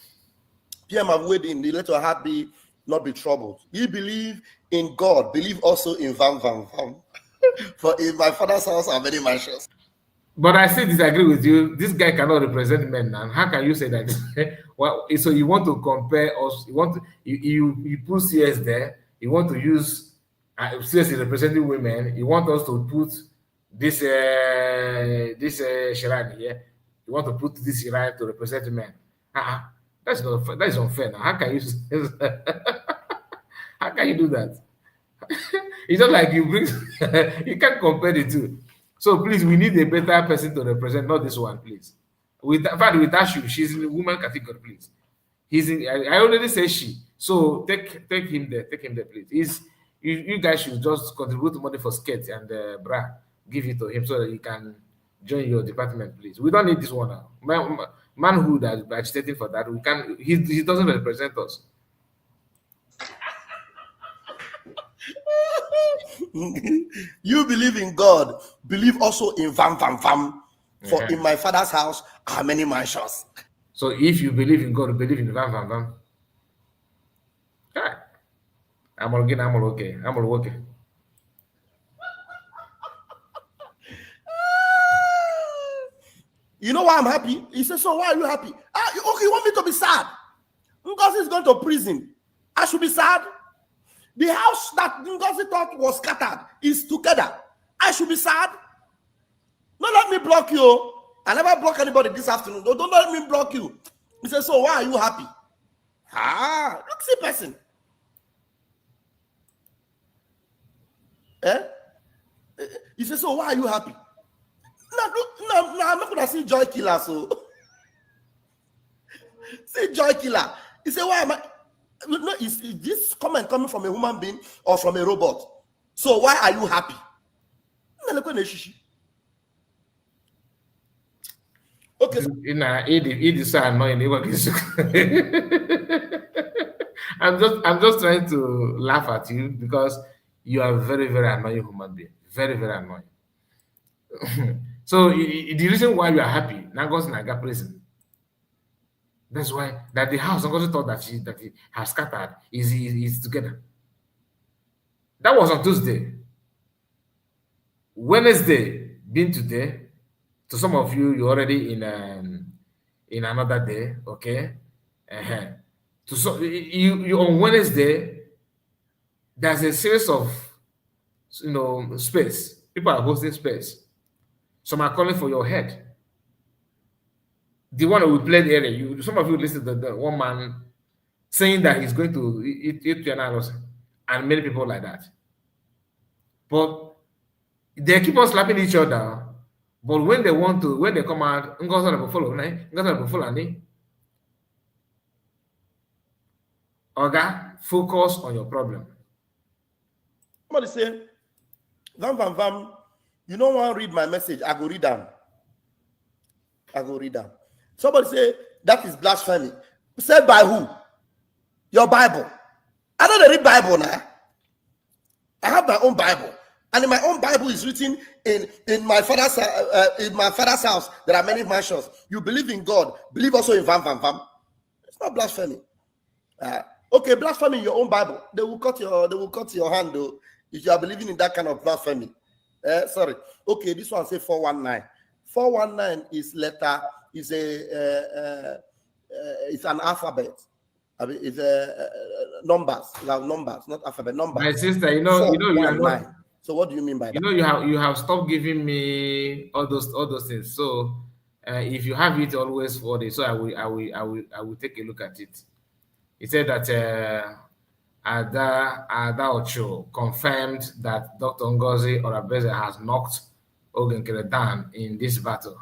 PM have weighed in. Let your heart not be troubled. You believe in God, believe also in Vam. For in my father's house are many mansions. But I still disagree with you. This guy cannot represent men now. How can you say that? Well, so you want to compare us? You put CS there. You want to use CS representing women. You want us to put this Shrine here. You want to put this Shrine to represent men. That's not that is unfair now. How can you how can you do that? It's not like you bring you can't compare the two. So please, we need a better person to represent, not this one, please. With in fact, with Ashu, she's in the woman category, please. He's in. I already say she. So take him there. Take him there, please. You guys should just contribute money for skate and bra. Give it to him so that he can join your department, please. We don't need this one now. Man who that is agitating for that, we can. He doesn't represent us. You believe in God, believe also in vam. For in my father's house are many mansions. So if you believe in God, believe in vam. I'm okay. You know why I'm happy? He said, so why are you happy? Okay, you want me to be sad? Ngozi is going to prison. I should be sad. The house that Ngozi thought was scattered is together. I should be sad. Don't let me block you. I never block anybody this afternoon. Don't let me block you. He said, so why are you happy? Look, see person. He said, so why are you happy? No, I'm not gonna see joy killer. So see joy killer. He said, why am I? No, is this comment coming from a human being or from a robot? So why are you happy? Okay. It is so annoying. I'm just trying to laugh at you because you are a very, very annoying human being. Very, very annoying. So the reason why you are happy, Nagos Naga prison. That's why that the house Nagos thought that he has scattered is together. That was on Tuesday. Wednesday, being today. To some of you, you're already in another day, okay? To so you on Wednesday, there's a series of space. People are hosting space. Some are calling for your head. The one that we played earlier, some of you listened to the one man saying that he's going to eat and many people like that. But they keep on slapping each other. But when they come out, Oga, focus on your problem. Somebody say, Vam, you don't want to read my message. I go read them. Somebody say, that is blasphemy. Said by who? Your Bible. I don't read Bible now. I have my own Bible. And in my own Bible is written in my father's house, there are many mansions. You believe in God, believe also in vam. It's not blasphemy. Okay, blasphemy in your own Bible. They will cut your hand though if you are believing in that kind of blasphemy. Sorry. Okay, this one say 419. 419 is letter, is it's an alphabet. I mean, it's numbers, not alphabet, numbers. My sister, you are not. So what do you mean by that? You have stopped giving me all those things. So if you have it, always forward it. So I will take a look at it. He said that Ada Ocho confirmed that Dr. Ngozi Orabeze has knocked Ogenkere down in this battle.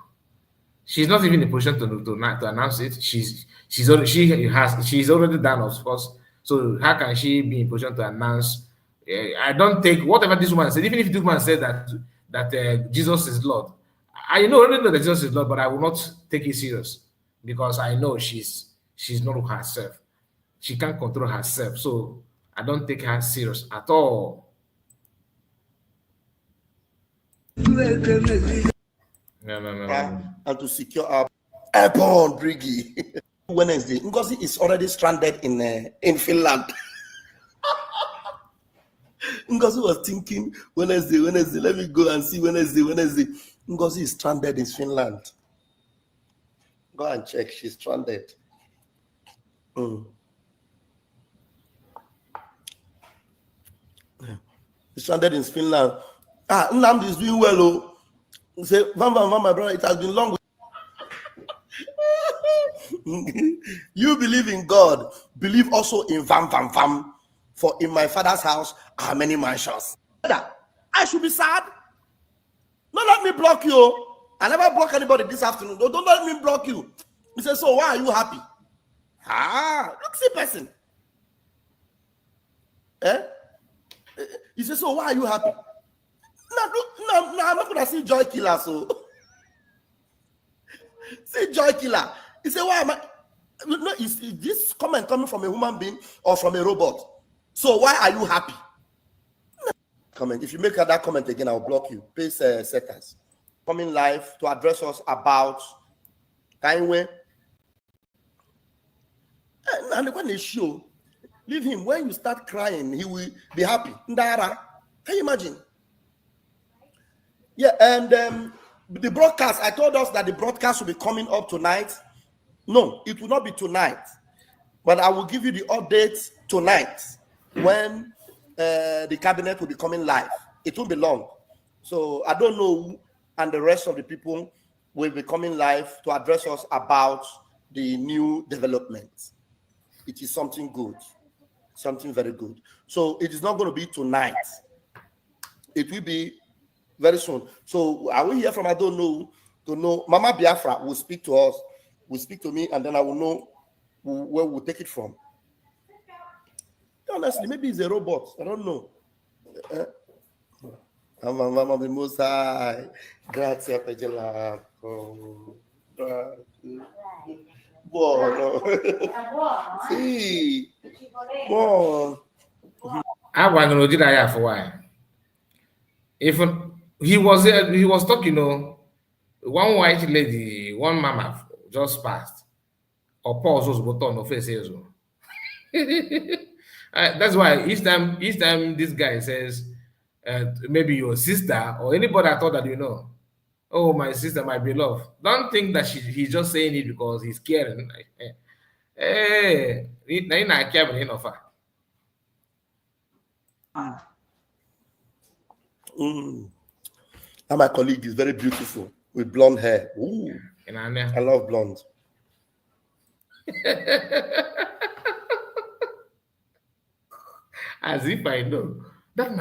She's not even in a position to announce it. She's already done, of course. So how can she be in position to announce? I don't take whatever this woman said. Even if this woman said that Jesus is Lord, I already know that Jesus is Lord, but I will not take it serious because I know she's not herself. She can't control herself, so I don't take her serious at all. No. And to secure our airborne brigade. Wednesday, Ngozi is already stranded in Finland. Ngozi was thinking Wednesday, let me go and see Wednesday. Ngozi is stranded in Finland. Go and check, she's stranded. She's stranded in Finland. Nnamdi is doing well. Say, Vam, my brother, it has been long. You believe in God, believe also in Vam. For in my father's house are many mansions. I should be sad. Don't let me block you. I never block anybody this afternoon. Don't let me block you. He says, so why are you happy? Look, see person. He says, so why are you happy? No, I'm not gonna see joy killer. So see joy killer. He said, why am I? No, is this comment coming from a human being or from a robot? So why are you happy? Comment. If you make that comment again, I'll block you. Please, seconds. Coming live to address us about Kaiwe. And when they show, leave him. When you start crying, he will be happy. Ndara. Can you imagine? Yeah, and the broadcast, I told us that the broadcast will be coming up tonight. No, it will not be tonight. But I will give you the updates tonight when the cabinet will be coming live. It won't be long. So I don't know who and the rest of the people will be coming live to address us about the new developments. It is something good, something very good. So it is not going to be tonight. It will be very soon. So I will hear from, I don't know, to know. Mama Biafra will speak to us, will speak to me, and then I will know where we'll take it from. Honestly, maybe it's a robot. I don't know. Mama Mimosa, grazie per gelato. Buono. Sì. Buono. I was going to do that for a while. If he was talking, one white lady, one mama just passed. Or pause those button of face. That's why each time this guy says, maybe your sister or anybody I thought that oh, my sister, my beloved. Don't think that he's just saying it because he's caring. Hey, I care enough. And my colleague is very beautiful with blonde hair. Ooh, I love blonde. As if I know that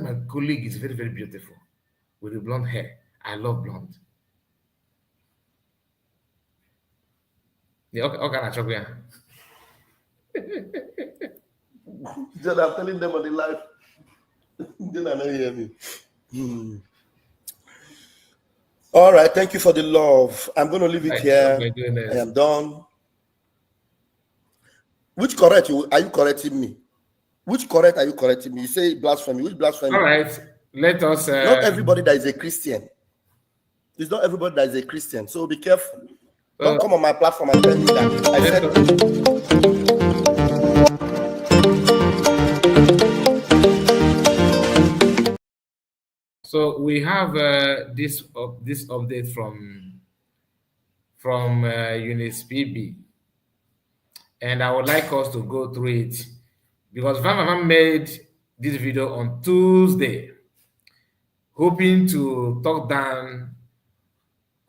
my colleague is very, very beautiful with the blonde hair. I love blonde. Yeah, okay, I'm telling them on the live. Then I don't hear me. All right, thank you for the love. I'm going to leave it here. I am done. Which correct are you correcting me? Which correct are you correcting me? You say blasphemy. Which blasphemy? All right, let us. Not everybody that is a Christian. It's not everybody that is a Christian. So be careful. Don't come on my platform and tell me that. I said. So we have this update from Eunice PB, and I would like us to go through it because Van made this video on Tuesday, hoping to talk down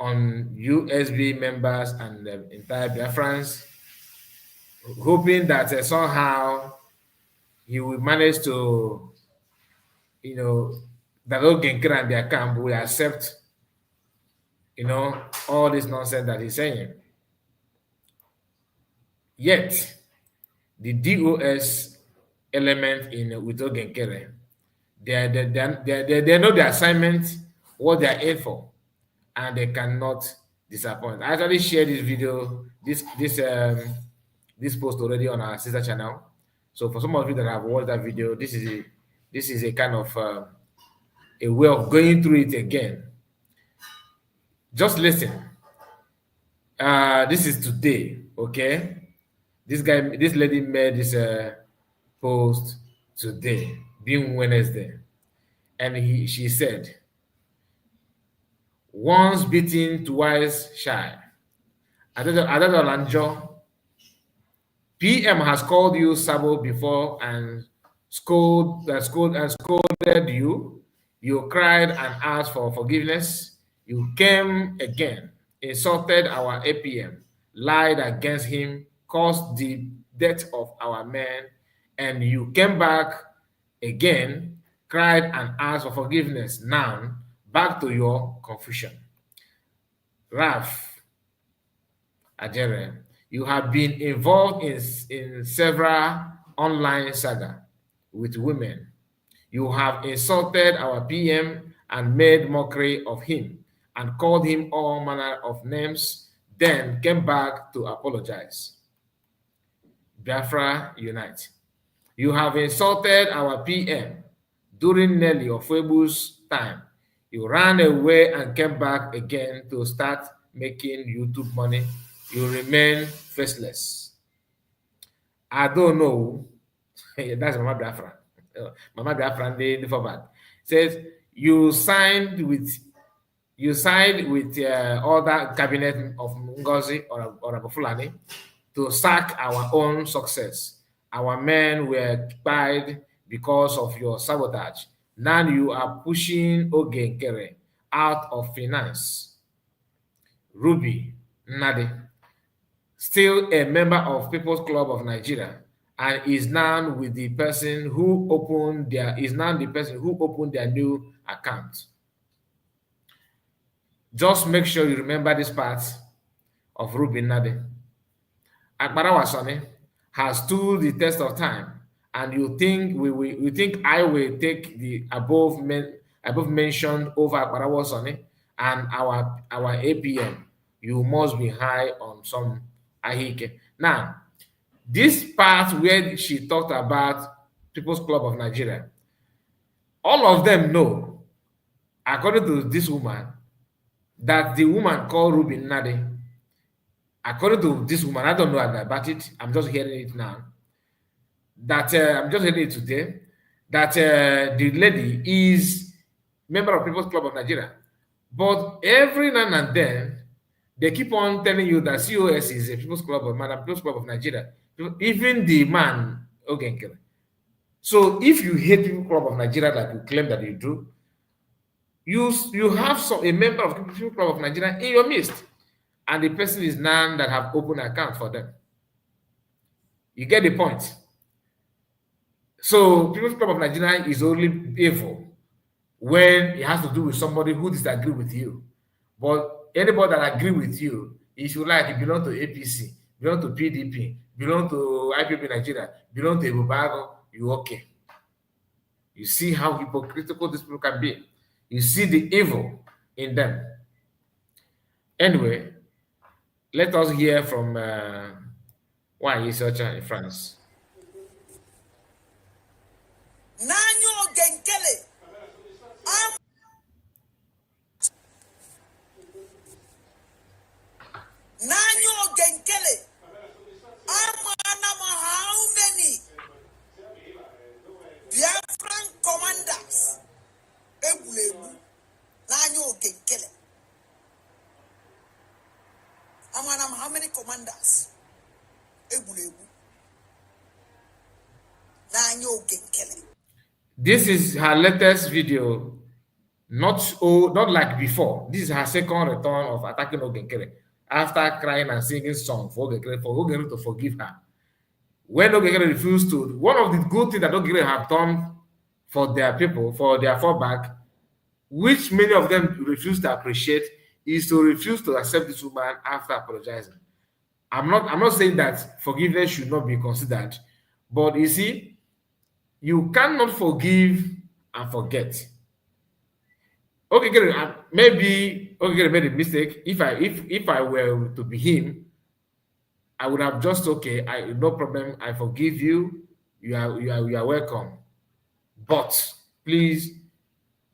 on USB members and the entire Biafrans, hoping that somehow he will manage to, that Ogenkere and their camp will accept, all this nonsense that he's saying. Yet, the DOS element with Ogenkere, they know the assignment, what they are in for, and they cannot disappoint. I actually shared this video, this post already on our sister channel. So for some of you that have watched that video, this is a kind of a way of going through it again. Just listen. This is today, okay? This lady made this post today, being Wednesday, and she said, "Once beaten, twice shy. Adado Lanjo, PM has called you Sabo before and scolded you. You cried and asked for forgiveness. You came again, insulted our APM, lied against him, caused the death of our men, and you came back again, cried and asked for forgiveness. Now, back to your confusion. Raf Ajere, you have been involved in several online saga with women. You have insulted our PM and made mockery of him and called him all manner of names, then came back to apologize. Biafra unite. You have insulted our PM during Nelly Ofebu's time. You ran away and came back again to start making YouTube money. You remain faceless. I don't know. That's Mama Biafra. Mama Biafra, the forward says you signed with other cabinet of Ngozi or Abufulani to sack our own success. Our men were killed because of your sabotage. Now you are pushing Ogenkere out of finance. Ruby Nade, still a member of People's Club of Nigeria, and is now with the person who opened their new account. Just make sure you remember this part of Ruby Nade. Akbarawa Sane has stood the test of time, and you think I will take the above mentioned over Akbarawa Sane and our APM. You must be high on some ahike. Now, this part where she talked about People's Club of Nigeria, all of them know, according to this woman, that the woman called Ruby Nade, according to this woman, I don't know about it, I'm just hearing it now, that I'm just hearing it today, that the lady is member of People's Club of Nigeria. But every now and then, they keep on telling you that COS is a People's Club of Madam People's Club of Nigeria. Even the man, okay. So if you hate People's Club of Nigeria like you claim that you do, you have a member of People's Club of Nigeria in your midst, and the person is none that have opened an account for them. You get the point. So People's Club of Nigeria is only evil when it has to do with somebody who disagree with you. But anybody that agree with you, if you like, you belong to APC, belong to PDP, belong to IPP Nigeria, belong to Ebubago, you okay. You see how hypocritical these people can be. You see the evil in them. Anyway, let us hear from one researcher in France. Nanyo Genkele. Nanyo Genkele. How many Biafran commanders? Ebulebu. Nanyo Genkele. How many commanders? Ebulebu. Nanyo Genkele. This is her latest video, not like before. This is her second return of attacking Ogenkere after crying and singing song for Ogenkere to forgive her. When Ogenkere refused to, one of the good things that Ogenkere have done for their people, for their fallback, which many of them refuse to appreciate, is to refuse to accept this woman after apologizing. I'm not saying that forgiveness should not be considered, but you see, you cannot forgive and forget. Okay, maybe made a mistake. If I were to be him, I would have just no problem. I forgive you. You are welcome. But please,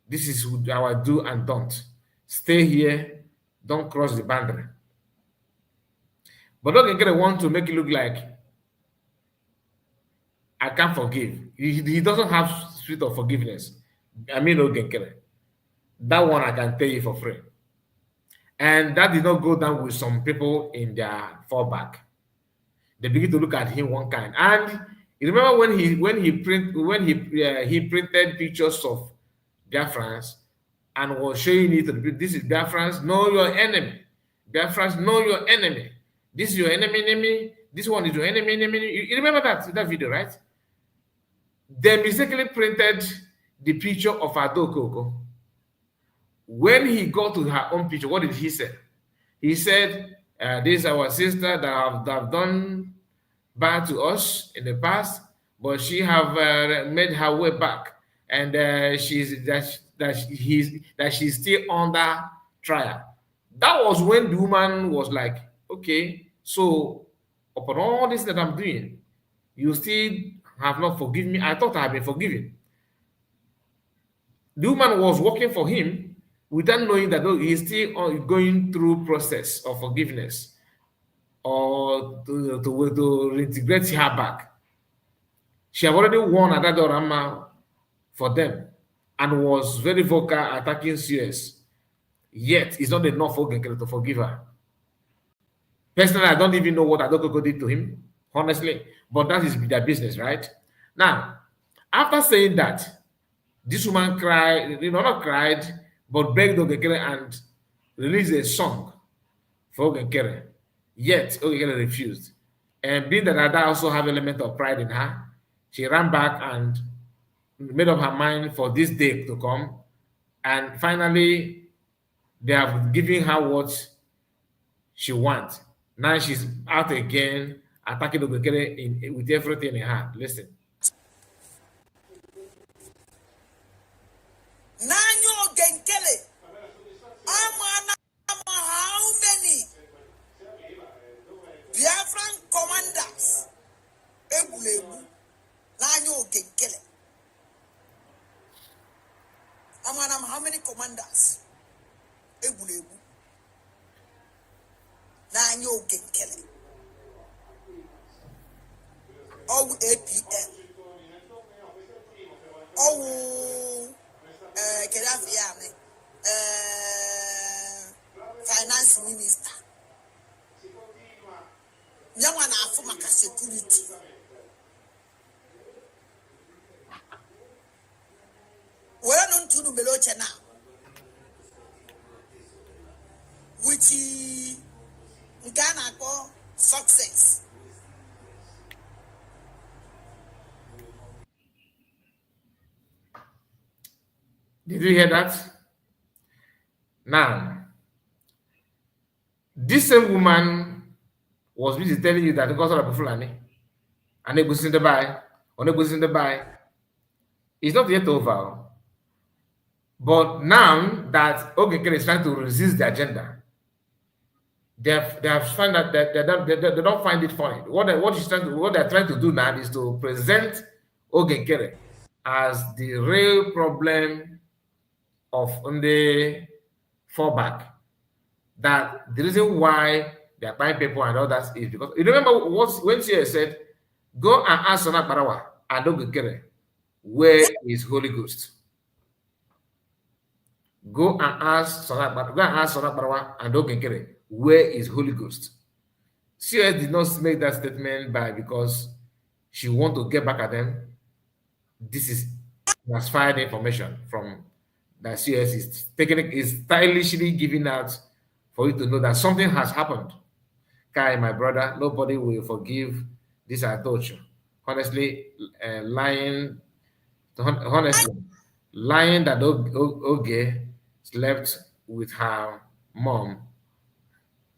this is our do and don't. Stay here. Don't cross the boundary. But Ogenkere want to make it look like I can't forgive. He doesn't have spirit of forgiveness. I mean, Ogenkere. That one I can tell you for free. And that did not go down with some people in their fallback. They begin to look at him one kind. And you remember when he printed pictures of Biafrans and was showing it to the people. This is Biafrans, know your enemy. Biafrans, know your enemy. This is your enemy. This one is your enemy. You remember that video, right? They mistakenly printed the picture of Adokoko. When he got to her own picture, what did he say? He said, this is our sister that have done bad to us in the past, but she have made her way back, and she's still under trial. That was when the woman was like, okay, so upon all this that I'm doing, you still have not forgiven me. I thought I had been forgiven. The woman was working for him without knowing that he's still going through process of forgiveness or to reintegrate her back. She had already won Adadorama for them and was very vocal attacking CS. Yet, it's not enough for Genkele to forgive her. Personally, I don't even know what Adokoko did to him, honestly, but that is their business, right? Now, after saying that, this woman cried, not cried, but begged Ogekere and released a song for Ogekere. Yet, Ogekere refused. And being that Ada also have element of pride in her, she ran back and made up her mind for this day to come. And finally, they have given her what she wants. Now she's out again, attacking Ogekere with everything in her. Listen. Nanyo Genkele. How many Biafran commanders? Ebulebu. Nanyo Genkele. How many commanders? Ebulebu. Nanyo Genkele. All APM. All Kedafiame. Finance minister. Nyamana afumaka security. Where non tunu meloche now? Which Ghana call success. Did you hear that? Now, this same woman was busy telling you that because of the Fulani, and they in the buy, on the buy, it's not yet over. But now that Ogekere is trying to resist the agenda, they have found that they don't find it funny. What they're trying to do now is to present Ogekere as the real problem of the fallback. That the reason why they are buying people and all that is because you remember when she said, "Go and ask Sonat Barawa and Ogekere, where is Holy Ghost?" Go and ask Sonat Barawa and Ogekere, where is Holy Ghost? CS did not make that statement because she want to get back at them. This is classified information from that CS is taking is stylishly giving out for you to know that something has happened. Kai, my brother, nobody will forgive this adultery. Honestly, lying that Oge slept with her mom.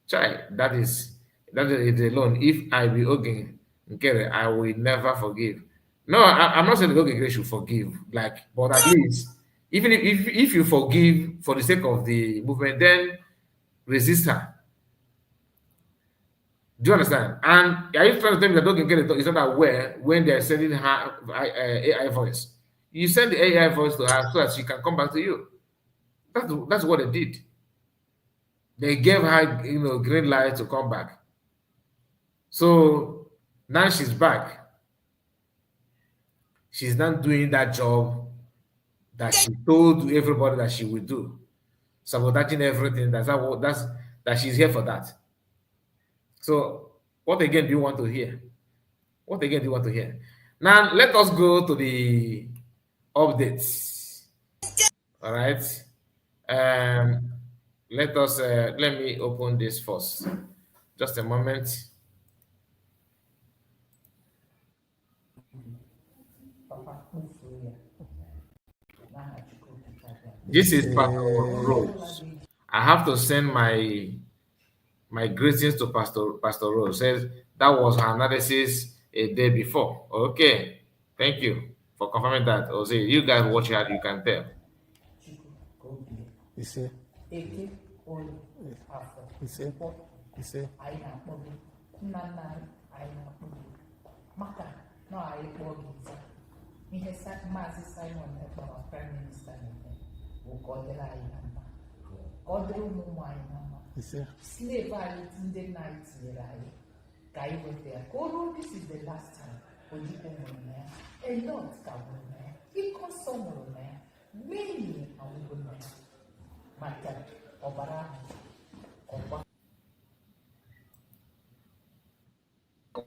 Child, that is alone. If I be Oge Nkere, I will never forgive. No, I'm not saying that Oge should forgive, but at least even if you forgive for the sake of the movement, then resist her. Do you understand? And are you trying to tell me that Oge is not aware when they're sending her AI voice? You send the AI voice to her so that she can come back to you. That's what they did. They gave her, green light to come back. So now she's back. She's not doing that job that she told everybody that she would do, sabotaging everything. That she's here for that. So what again do you want to hear? What again do you want to hear? Now let us go to the updates. All right. Let me open this first. Just a moment. This is Pastor Rose. I have to send my greetings to Pastor Rose. Says that was her analysis a day before. Okay, thank you for confirming that. Jose, you guys watch it, you can tell. You see? You see? You see? Maka no anyị kpọọ gị taa ihe Maazị Simon Ekpa Prime Minister na-eme bụ ka ọ dịrị anyị na mma ka ọ dịrị ụmụ nwaanyị na mma slave anyị ndị nna anyị tinyere anyị ka anyị weta ya ka o ruo this is the last time ojikwu nwụrụ na ya elot ka nwụrụ na ya ịkọ nsọ nwụrụ na ya mmehie anwụgo na ya maka ọbara ahụ ọkwa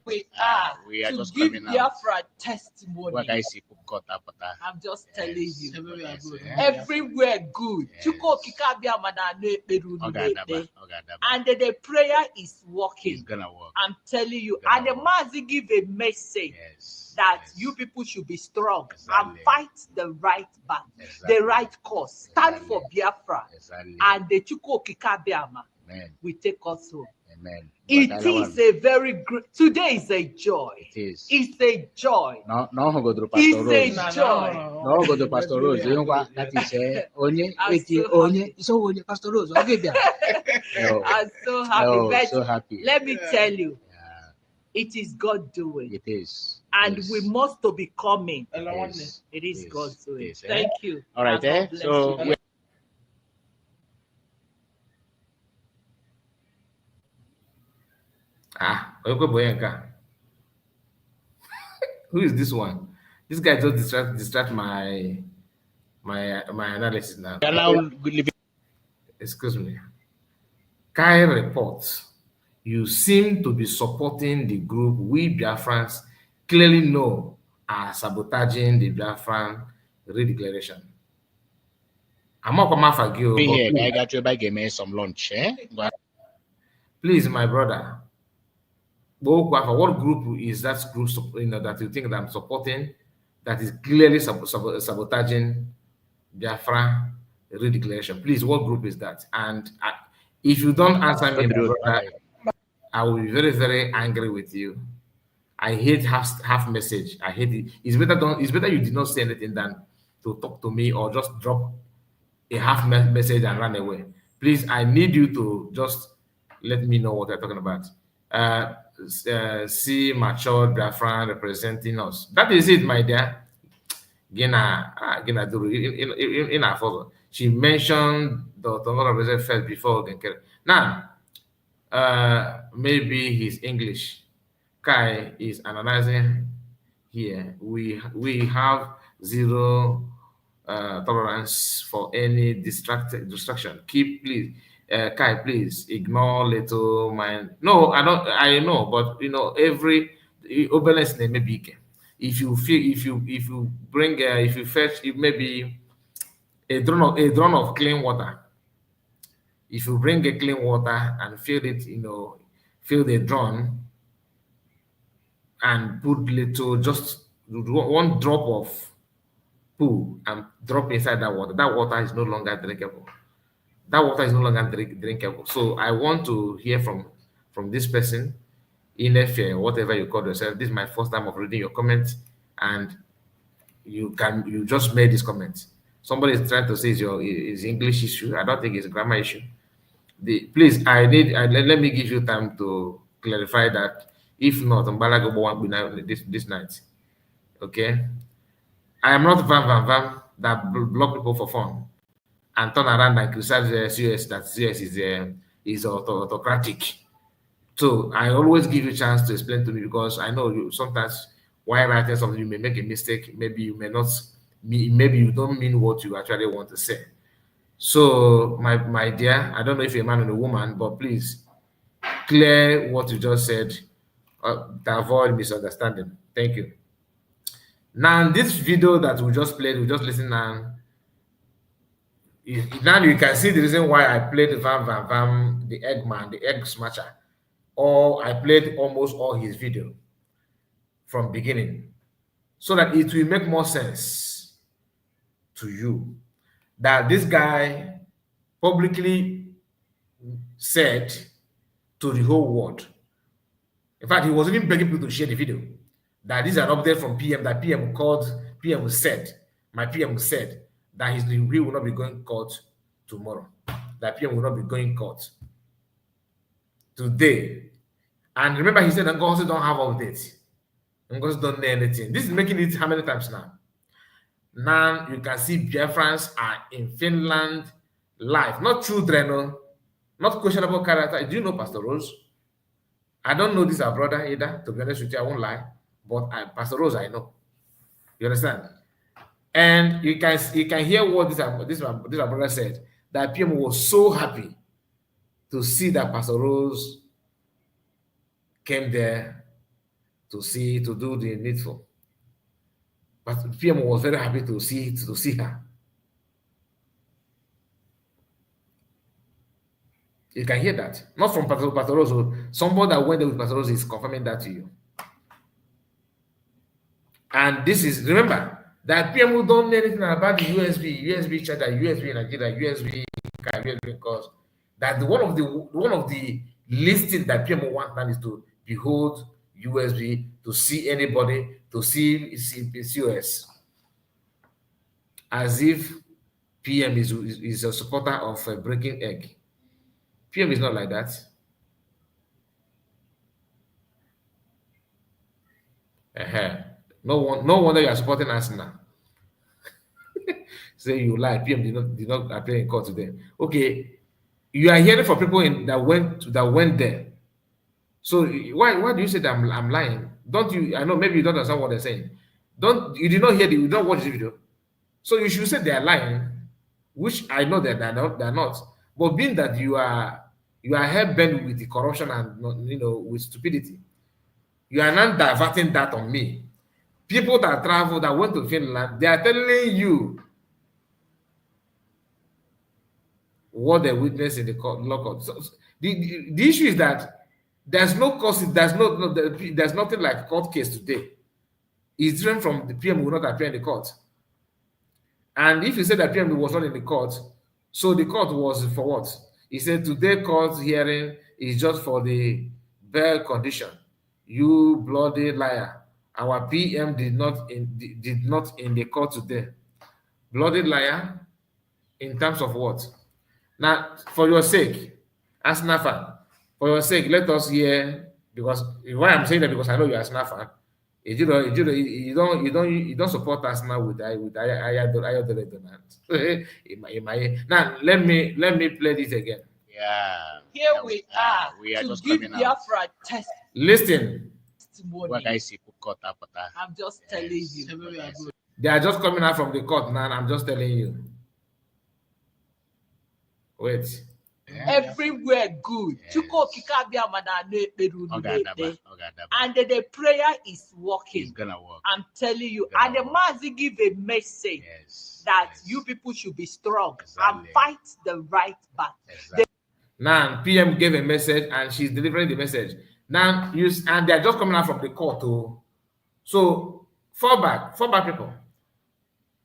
we are We are to just give coming out. Biafra testimony. What I see, cut up, I'm just telling you. Everywhere good. Everywhere good. Yes. Chuko kikabia madane peru Ogadaba. and the prayer is working. It's gonna work. I'm telling you. Gonna And the work. Mazi give a message Yes. that yes. you people should be strong Exactly. and fight the right battle, Exactly. the right cause. Stand Exactly. for Biafra. Exactly. And the Chuko kikabiama Amen. will take us home. Amen. It But I is a very great. Today is a joy. It is. It's a joy. No, go to Pastor It's Rose. a joy. No, go to Pastor Rose. You know what? That is onye. I'm Wait, so onye. So onye Pastor Rose. Okay, there. No. I'm so happy. No, But so happy. let me tell you, Yeah, it is God doing. it is. And Yes. we must to be coming. Yes. It is Yes. God doing. Yes, eh? Thank you. All right, And God bless So you. Who is this one? This guy just distract my analysis now. we are now living. Excuse me. Kai reports, you seem to be supporting the group we Biafrans clearly know are sabotaging the Biafran redeclaration. I'm not coming for you. Be but here. please- I got you by game some lunch. But Please, my brother, what group is that group that you think that I'm supporting that is clearly sabotaging Biafra redeclaration? Please, what group is that? And if you don't answer me, my brother, I will be very, very angry with you. I hate half message. I hate it. It's better you did not say anything than to talk to me or just drop a half message and run away. Please, I need you to just let me know what you're talking about. See mature Biafran representing us. That is it, my dear. Gina Duru in our photo. She mentioned the represent first before Genkere. Now, maybe his English. Kai is analyzing here. We have zero tolerance for any distraction. Please, Kai, please ignore little mind. No, I don't. I know, but every obedience may be. If you bring, if you fetch, it may be a drum of clean water. If you bring a clean water and fill it, fill the drum and put just one drop of poo and drop inside that water is no longer drinkable. That water is no longer drinkable. So I want to hear from this person, Inefe, whatever you call yourself. This is my first time of reading your comments, and you just made this comment. Somebody is trying to say it's English issue. I don't think it's a grammar issue. Please, let me give you time to clarify that. If not, Mbalago won't be this night. Okay? I am not Van that block people for fun and turn around and criticize the CS that CS is autocratic. So I always give you a chance to explain to me, because I know you sometimes while writing something you may make a mistake. Maybe you may not maybe you don't mean what you actually want to say. So my dear, I don't know if you're a man or a woman, but please clear what you just said to avoid misunderstanding. Thank you. Now, this video that we just played, we just listened, and Now you can see the reason why I played Van Van Van, the Eggman, the Egg Smasher, or I played almost all his video from beginning, so that it will make more sense to you that this guy publicly said to the whole world. In fact, he was even begging people to share the video. That this is an update from PM, that PM called, PM said, my PM said that he will not be going court tomorrow. That PM will not be going court today. And remember, he said Ngozi don't have updates. Ngozi don't know anything. This is making it how many times now? Now you can see Biafrans are in Finland live. Not children, no, not questionable character. Do you know Pastor Rose? I don't know this our brother either, to be honest with you, I won't lie. But Pastor Rose, I know. You understand? And you can hear what this our brother said. That PM was so happy to see that Pastor Rose came there to do the needful. But PM was very happy to see her. You can hear that. Not from Pastor Rose. Somebody that went there with Pastor Rose is confirming that to you. And this is, remember, that PM don't know anything about the USB charger, USB Nigeria, USB because that one of the listings that PM wants now is to behold USB, to see anybody, to see COS. As if PM is a supporter of a breaking egg. PM is not like that. No wonder you are supporting us now. Say you lie. PM did not appear in court today. Okay, you are hearing from people that went there. So why do you say that I'm lying? Don't you? I know maybe you don't understand what they're saying. You did not hear you don't watch the video. So you should say they are lying, which I know that they're not. But being that you are hell bent with the corruption and with stupidity, you are not diverting that on me. People that travel, that went to Finland, they are telling you what they witnessed in the court. So the issue is that there's no cause, there's nothing like court case today. It's different from the PM will not appear in the court. And if you say that PM was not in the court, so the court was for what? He said today court hearing is just for the bail condition. You bloody liar. Our PM did not in the court today. Bloody liar in terms of what? Now, for your sake, as Nafa, for your sake, let us hear, because why I'm saying that, because I know you are Nafa. You don't support us now with Ayodele Donald. Now let me play this again. Yeah. Here we are to just give coming out. Biafra Listen, What testimony. I see put cut up. I'm just telling you. they are just coming out from the court now. I'm just telling you. Wait. Everywhere good. Yes. And the prayer is working. It's gonna work. I'm telling you. It's gonna And the work. Mazi give a message Yes. that yes. you people should be strong Exactly. and fight the right battle. Exactly. Now PM gave a message and she's delivering the message. Now and they're just coming out from the court too. So fall back people.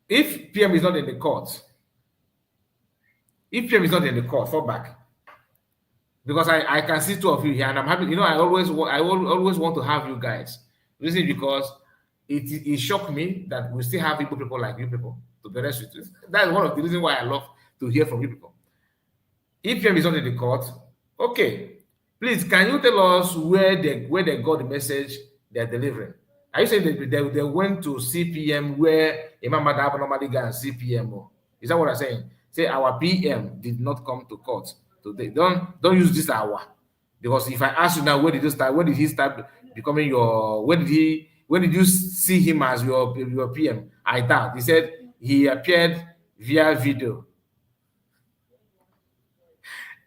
If PM is not in the court, fall back. Because I can see two of you here and I'm happy. I always want to have you guys. Reason because it shocked me that we still have people like you people, to be honest with you. That's one of the reasons why I love to hear from you people. If PM is not in the court, okay, please, can you tell us where they got the message they're delivering? Are you saying they went to CPM where Imam Madhab normally go and CPM? Is that what I'm saying? Say our PM did not come to court today. Don't use this hour. Because if I ask you now, where did he start becoming your, when did you see him as your PM? I doubt. He said he appeared via video.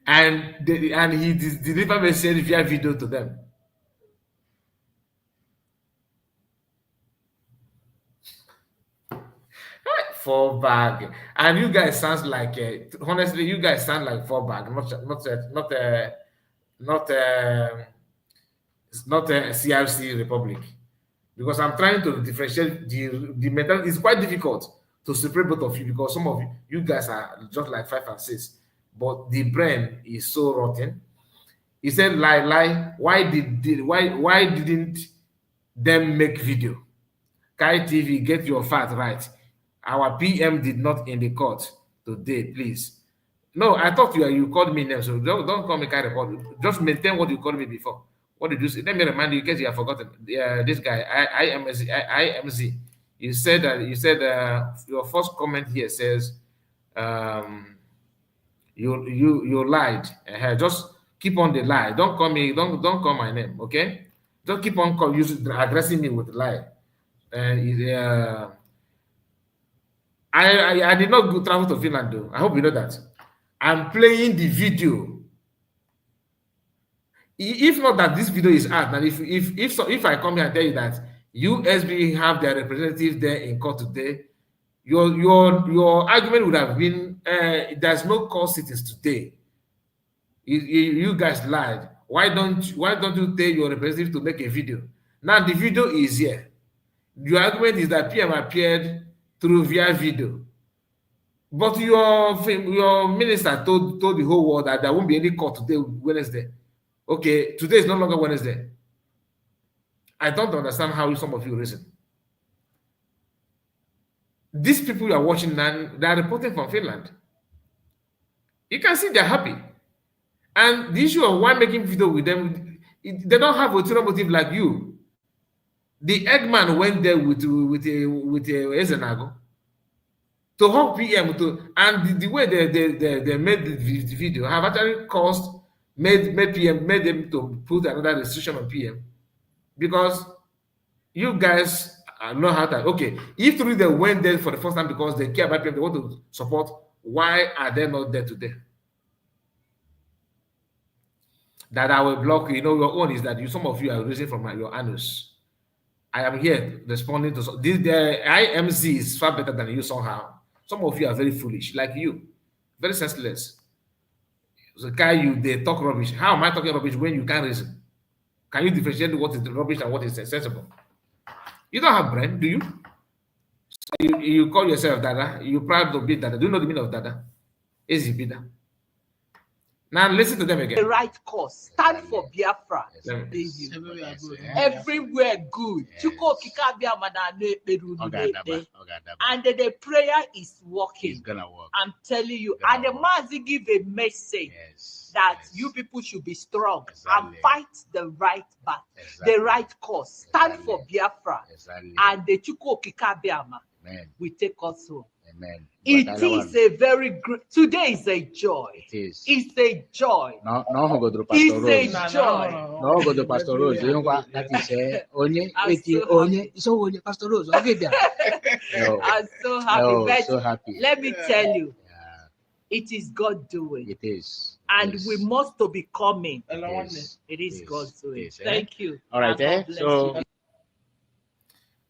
And he delivered message via video to them. Fallback. And you guys sounds like honestly, you guys sound like Fallback, not a CRC Republic. Because I'm trying to differentiate the mentality. It's quite difficult to separate both of you because some of you guys are just like 5 and 6, but the brain is so rotten. He said, lie. Why didn't them make video? Kai TV, get your fact right. Our PM did not in the court today, please. No, I thought you called me name, so don't call me Kai report. Just maintain what you called me before. What did you say? Let me remind you, in case you have forgotten. This guy, IMZ. You said your first comment here says you lied. Just keep on the lie. Don't call me. Don't call my name. Okay. Just keep on addressing me with lie. I did not go travel to Finland though. I hope you know that. I'm playing the video. If not that this video is out, and if I come here and tell you that USB have their representative there in court today, your argument would have been there's no court sittings today. You guys lied. Why don't you tell your representative to make a video? Now the video is here. Your argument is that PM appeared via video, but your minister told the whole world that there won't be any court today, Wednesday. Okay, today is no longer Wednesday. I don't understand how some of you reason. These people you are watching now, they are reporting from Finland. You can see they're happy. And the issue of why making video with them, they don't have ulterior motive like you. The Eggman went there with Ezenago to help PM and the way they made the video have actually made them to put another restriction on PM because you guys know how to. Okay, if truly they went there for the first time because they care about PM, they want to support, why are they not there today? That I will block you. Your own is that some of you are raising from your anus. I am here responding to this. The IMZ is far better than you somehow. Some of you are very foolish, like you, very senseless. So, they talk rubbish. How am I talking rubbish when you can't reason? Can you differentiate what is the rubbish and what is sensible? You don't have brain, do you? So you call yourself Dada. You're proud to be Dada. Do you know the meaning of Dada? Easy, Bida. Now listen to them again. The right cause. Stand for Biafra. Everywhere good. And the prayer is working. It's gonna work. I'm telling you. And the Mazi give a message that you people should be strong and fight the right battle, the right cause. Stand for Biafra. And the Chuko Kikabiama will take us home. Amen. It is a very great. Today is a joy. It is. It's a joy. No, go to It's Pastor a Rose. joy. No, go to Pastor Rose. You know what? That is Onye. So Onye, Pastor Rose. Okay, there. No. I'm so happy. No, But so happy. let me tell you, it is God doing. It is. And Yes. we must to be coming. Yes. It is Yes. God doing. Yes, Thank you. All right, And God bless so you.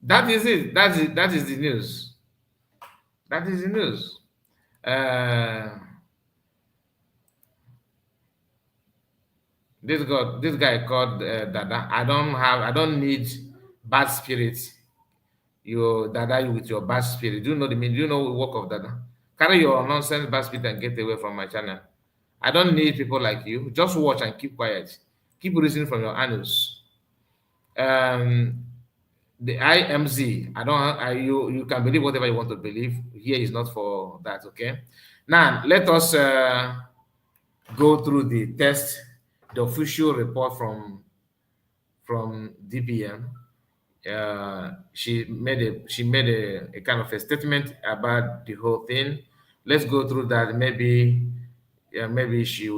That is it. That is the news. That is the news. This guy called Dada. I don't need bad spirits. You Dada, you with your bad spirit. Do you know the meaning? Do you know the work of Dada? Carry your nonsense bad spirit and get away from my channel. I don't need people like you. Just watch and keep quiet. Keep listening from your anus. The IMZ, you can believe whatever you want to believe. Here is not for that, okay? Now let us go through the test, the official report from DPM. She made a kind of a statement about the whole thing. Let's go through that. Maybe she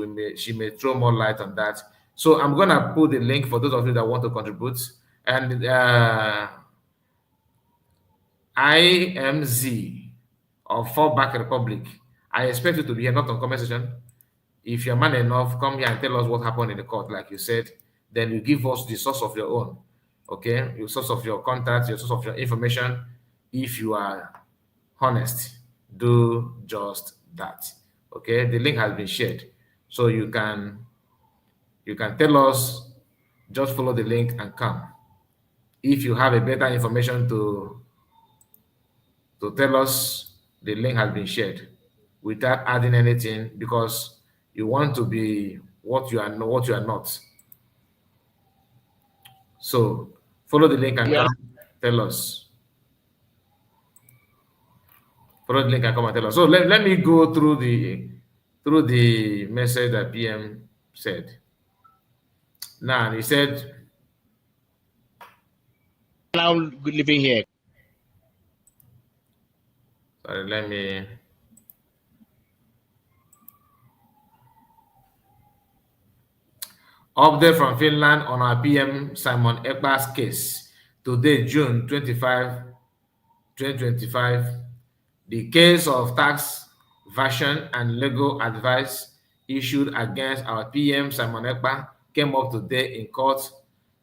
may throw more light on that. So I'm gonna put the link for those of you that want to contribute. And IMZ of Fallback Republic, I expect you to be here, not on comment section. If you're man enough, come here and tell us what happened in the court, like you said. Then you give us the source of your own, okay? Your source of your contacts, your source of your information, if you are honest, do just that. Okay, the link has been shared, so you can tell us, just follow the link and come. If you have a better information to tell us, the link has been shared without adding anything, because you want to be what you are not. So follow the link and come tell us. Follow the link and come and tell us. So let me go through the message that PM said. Now he said, now living here. Sorry, let me. Update from Finland on our PM Simon Ekpa's case. Today, June 25, 2025. The case of tax version and legal advice issued against our PM Simon Ekpa came up today in court.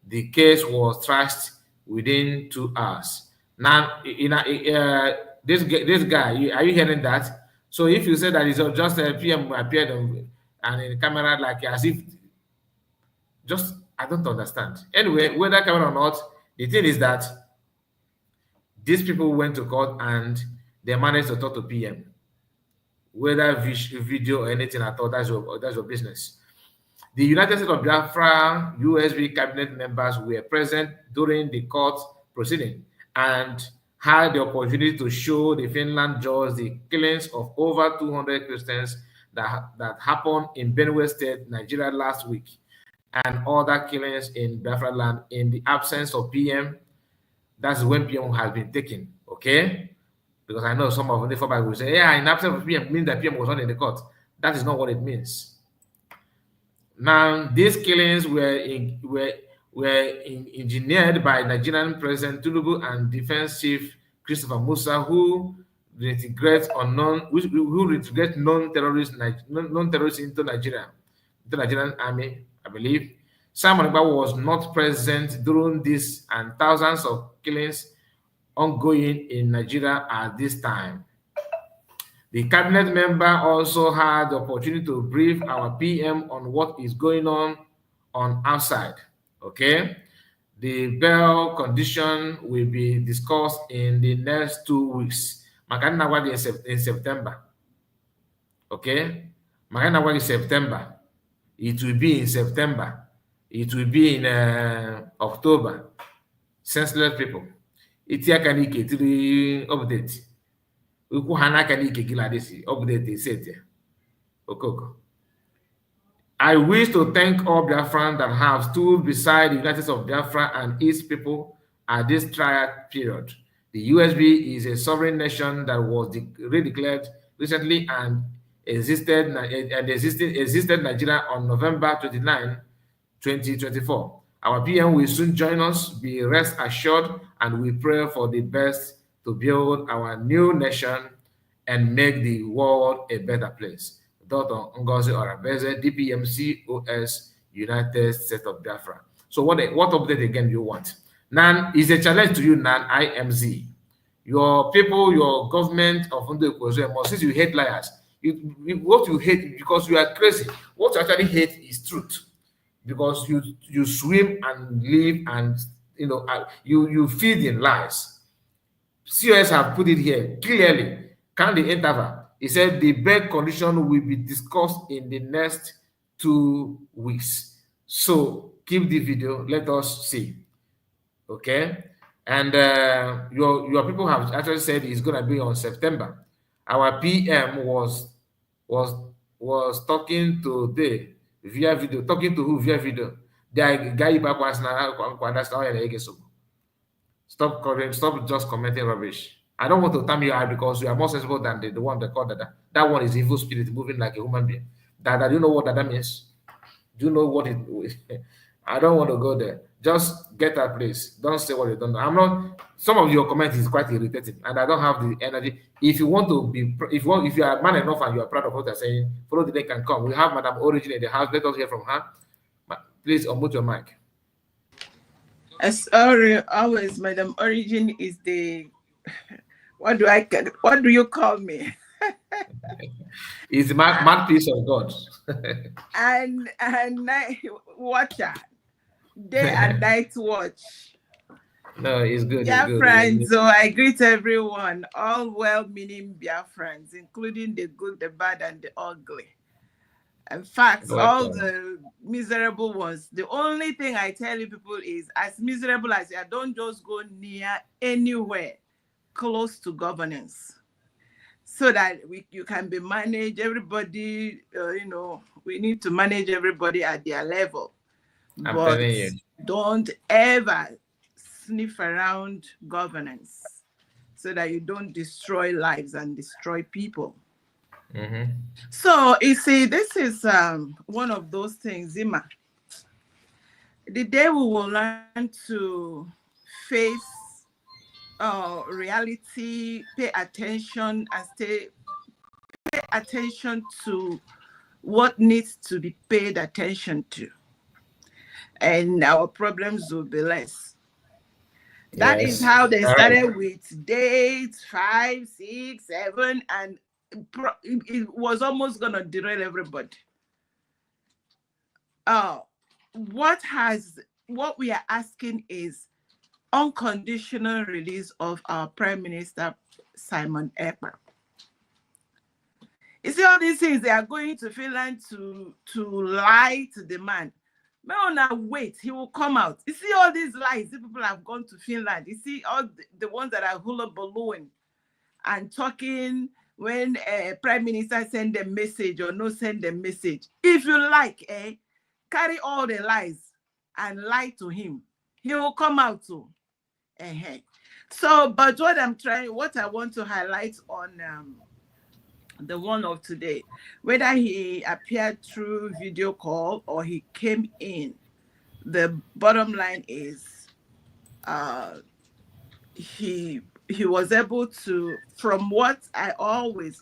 The case was trashed within 2 hours. Now, this guy, are you hearing that? So if you say that it's just a PM appeared and in camera, like as if, just, I don't understand. Anyway, whether camera or not, the thing is that these people went to court and they managed to talk to PM. Whether video or anything at all, that's your business. The United States of Biafra USB cabinet members were present during the court proceeding and had the opportunity to show the Finland judge the killings of over 200 Christians that happened in Benue State, Nigeria last week, and other killings in Biafra land in the absence of PM. That's when PM has been taken, okay? Because I know some of the fallback will say, yeah, in absence of PM means that PM was not in the court. That is not what it means. Now, these killings were engineered by Nigerian President Tinubu and Defense Chief Christopher Musa, who reintegrate non-terrorists into the Nigerian army, I believe. Simon Ekpa was not present during this, and thousands of killings ongoing in Nigeria at this time. The cabinet member also had the opportunity to brief our PM on what is going on outside. Okay, the bail condition will be discussed in the next 2 weeks. Makana in September. Okay, Makana in September. It will be in September. It will be in October. Senseless people. It's a update. I wish to thank all Biafrans that have stood beside the United States of Biafra and its people at this trial period. The USB is a sovereign nation that was redeclared recently and existed Nigeria on November 29, 2024. Our PM will soon join us. Be rest assured, and we pray for the best to build our new nation and make the world a better place. Dr. Ngozi Orabeze, DPMCOS, United States of Biafra. So what update again you want? Nan is a challenge to you, Nan IMZ. Your people, your government of Ndo Ekwozo, since you hate liars, what you hate because you are crazy. What you actually hate is truth, because you swim and live and you feed in lies. COS have put it here clearly. Can the interval? He said the bail condition will be discussed in the next 2 weeks. So keep the video. Let us see. Okay, and your people have actually said it's gonna be on September. Our PM was talking today via video. Talking to who via video? The guy back was now. Stop just commenting rubbish. I don't want to tell you out because you are more sensible than the one that called that. That one is evil spirit moving like a human being. That you know what that means? Do you know what it? I don't want to go there. Just get that place. Don't say what you don't know. I'm not. Some of your comments is quite irritating, and I don't have the energy. If you want to be, if you are man enough and you are proud of what they're saying, follow the link and come. We have Madam Origin in the house. Let us hear from her. Please unmute your mic. As always, Madam Origin is the What do you call me? He's the mouthpiece of God. And night watcher, day and night watch. No, it's good. It's good. Biafrans, so I greet everyone, all well-meaning Biafrans, including the good, the bad, and the ugly. In fact, all Welcome. the miserable ones. The only thing I tell you people is, as miserable as you are, don't just go near anywhere close to governance, so that you can be managed. Everybody, we need to manage everybody at their level. I'm But telling you. don't ever sniff around governance, so that you don't destroy lives and destroy people. Mm-hmm. So you see, this is one of those things, Zima. The day we will learn to face reality, pay attention to what needs to be paid attention to, and our problems will be less. That is Yes. how they All right. started with dates 5, 6, 7, and it was almost gonna derail everybody. What we are asking is unconditional release of our Prime Minister Simon Ekpa. You see all these things, they are going to Finland to lie to the man. Now wait, he will come out. You see all these lies, the people have gone to Finland. You see all the ones that are hula balloon and talking when a prime minister send a message or no send a message. If you like, carry all the lies and lie to him. He will come out too. So, but what I want to highlight on the one of today, whether he appeared through video call or he came in, the bottom line is he was able to, from what I always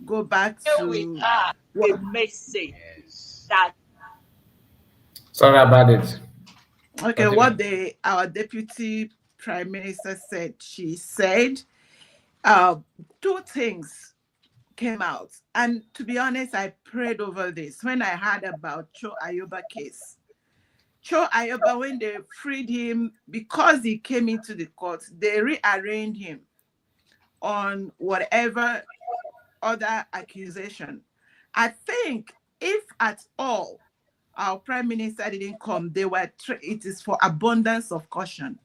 go back to. We are the message that. Sorry about it. Okay, Continue. what our deputy prime minister said. She said two things came out, and to be honest, I prayed over this when I heard about Cho Ayoba case. Cho Ayoba, when they freed him because he came into the court, they rearranged him on whatever other accusation. I think if at all our prime minister didn't come, it is for abundance of caution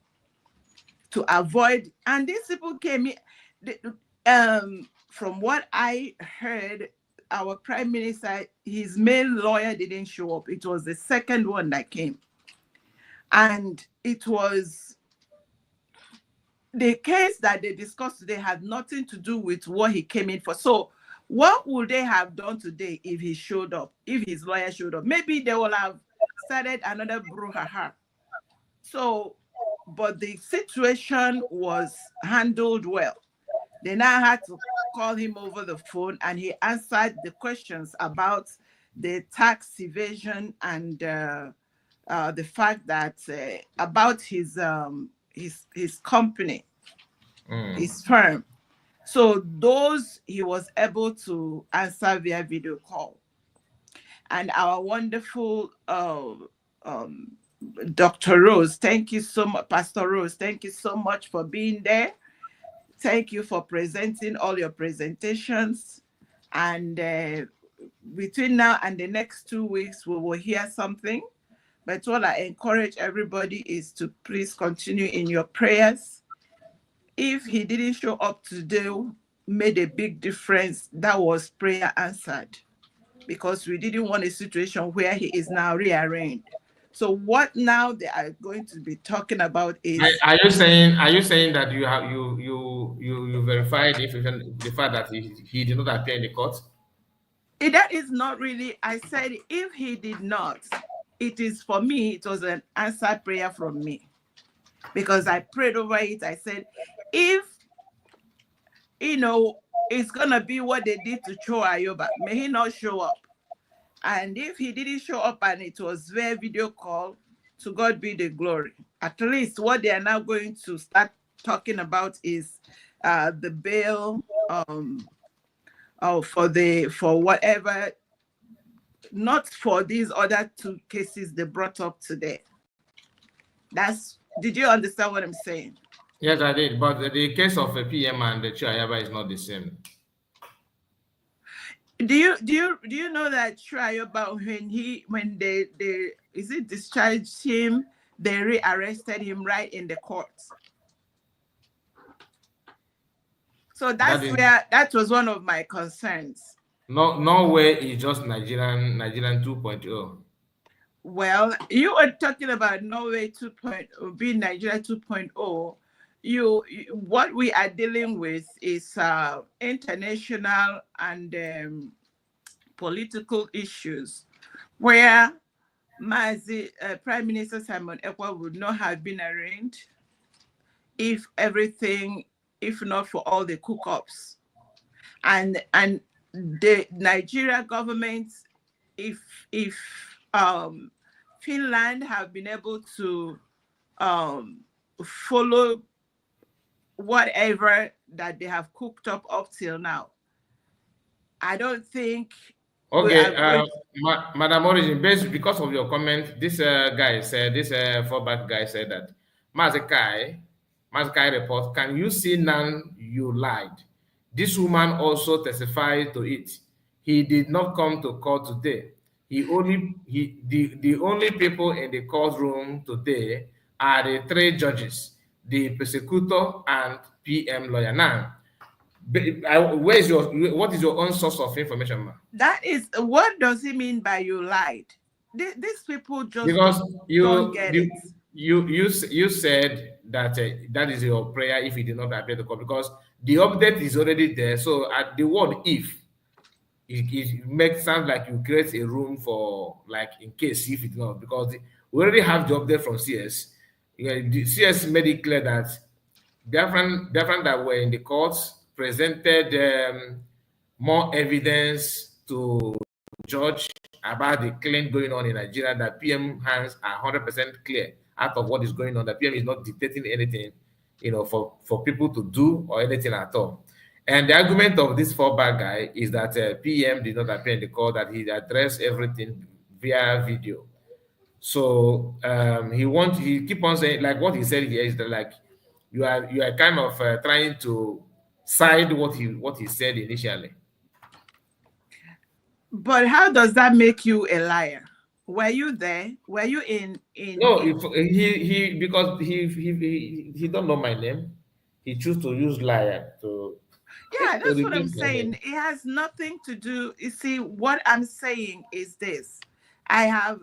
to avoid. And these people came in, from what I heard, our prime minister, his main lawyer didn't show up. It was the second one that came. And it was the case that they discussed today had nothing to do with what he came in for. So what would they have done today if he showed up, if his lawyer showed up? Maybe they will have started another brouhaha. So, but the situation was handled well. They now had to call him over the phone, and he answered the questions about the tax evasion and the fact that about his company, his firm. So those he was able to answer via video call. And our wonderful Dr. Rose, thank you so much, Pastor Rose, thank you so much for being there. Thank you for presenting all your presentations. And between now and the next 2 weeks, we will hear something. But what I encourage everybody is to please continue in your prayers. If he didn't show up today, made a big difference, that was prayer answered, because we didn't want a situation where he is now rearranged. So what now they are going to be talking about is, Are you saying that you have you verified the fact that he did not appear in the court? that is not really, I said, if he did not, it is for me, it was an answered prayer from me, because I prayed over it. I said, if, it's going to be what they did to Cho Ayoba, may he not show up. And if he didn't show up and it was via video call, to God be the glory. At least what they are now going to start talking about is the bail for whatever, not for these other two cases they brought up today. Did you understand what I'm saying? Yes, I did. But the case of a PM and the Chiayaba is not the same. Do you know that Chiayaba, when they discharged him, they rearrested him right in the courts. So that was one of my concerns. Norway is just Nigerian 2.0. Well, you were talking about Norway 2.0 being Nigeria 2.0. What we are dealing with is international and political issues where Prime Minister Simon Ekpa would not have been arraigned if not for all the cook-ups. And the Nigeria government, if Finland have been able to follow whatever that they have cooked up till now, I don't think. Okay, Madam Origin, because of your comment, this fallback guy said that Mazekai report, can you see now you lied? This woman also testified to it. He did not come to court today. The only people in the courtroom today are the three judges, the prosecutor and PM lawyer. Now, what is your own source of information, ma'am? That is, what does he mean by you lied? These people just don't get it. You said that that is your prayer if he did not appear to court, because the update is already there. So at the word if, it makes sound like you create a room for, like, in case if it's not, because we already have the update from CS. The CS made it clear that different that were in the courts presented more evidence to judge about the claim going on in Nigeria, that PM hands are 100% clear out of what is going on. The PM is not dictating anything, for people to do or anything at all. And the argument of this fallback guy is that PM did not appear in the court, that he addressed everything via video. So he keep on saying, like what he said here is that, like, you are kind of trying to side what he said initially. But how does that make you a liar? Were you there? Were you in? No, because he don't know my name. He choose to use liar to. Yeah, that's what I'm saying. It has nothing to do. You see, what I'm saying is this. I have,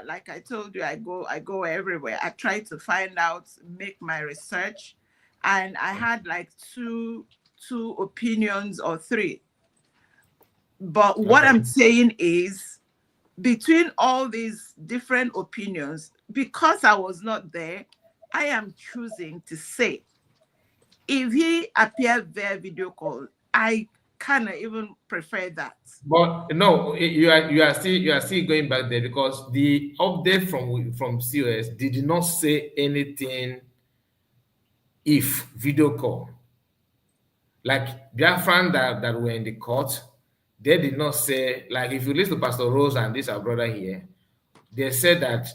like I told you, I go everywhere. I try to find out, make my research, and I had like two opinions or three. But what I'm saying is, between all these different opinions, because I was not there, I am choosing to say, if he appeared via video call, I kind of even prefer that. But no, you are still going back there, because the update from COS did not say anything if video call. Like Biafran that were in the court, they did not say, like, if you listen to Pastor Rose and this our brother here, they said that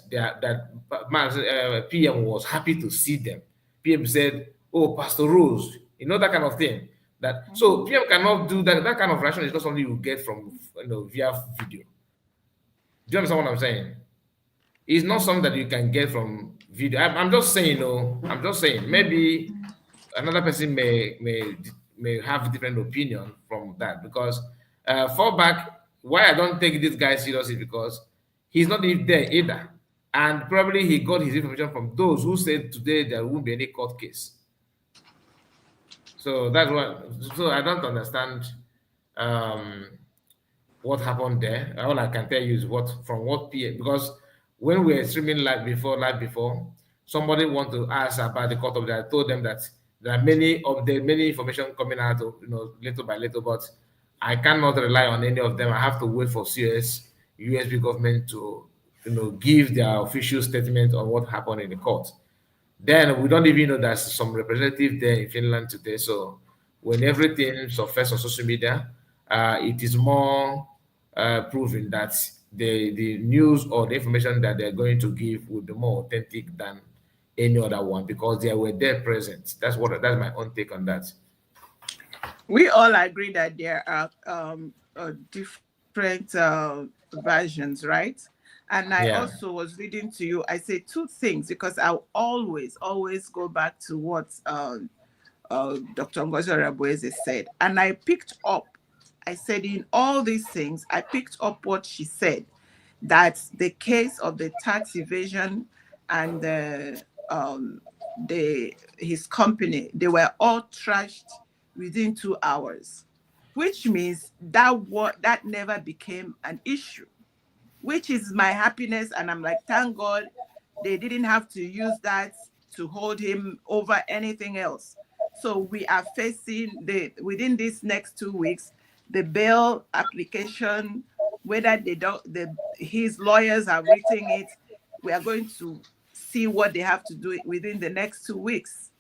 PM was happy to see them. PM said, "Oh, Pastor Rose," that kind of thing. So PM cannot do that. That kind of reaction is not something you get from via video. Do you understand what I'm saying? It's not something that you can get from video. I'm just saying, I'm just saying, maybe another person may have a different opinion from that, because fallback, why I don't take this guy seriously, because he's not there either, and probably he got his information from those who said today there won't be any court case. So that's what. So I don't understand what happened there. All I can tell you is because when we were streaming live before, somebody want to ask about the court update. I told them that there are many information coming out, little by little, but I cannot rely on any of them. I have to wait for USB government to, give their official statement on what happened in the court. Then we don't even know there's some representative there in Finland today. So when everything surfaces on social media, it is more proven that the news or the information that they're going to give will be more authentic than any other one because they were there present. That's my own take on that. We all agree that there are different versions, right? And I Yeah. also was reading to you, I say two things because I'll always go back to what Dr. Ngozi Orabueze said. And I picked up, I said in all these things, I picked up what she said, that the case of the tax evasion and his company, they were all trashed within 2 hours, which means that never became an issue, which is my happiness. And I'm like, thank God they didn't have to use that to hold him over anything else. So we are facing within these next 2 weeks, the bail application, whether his lawyers have written it, we are going to see what they have to do within the next 2 weeks.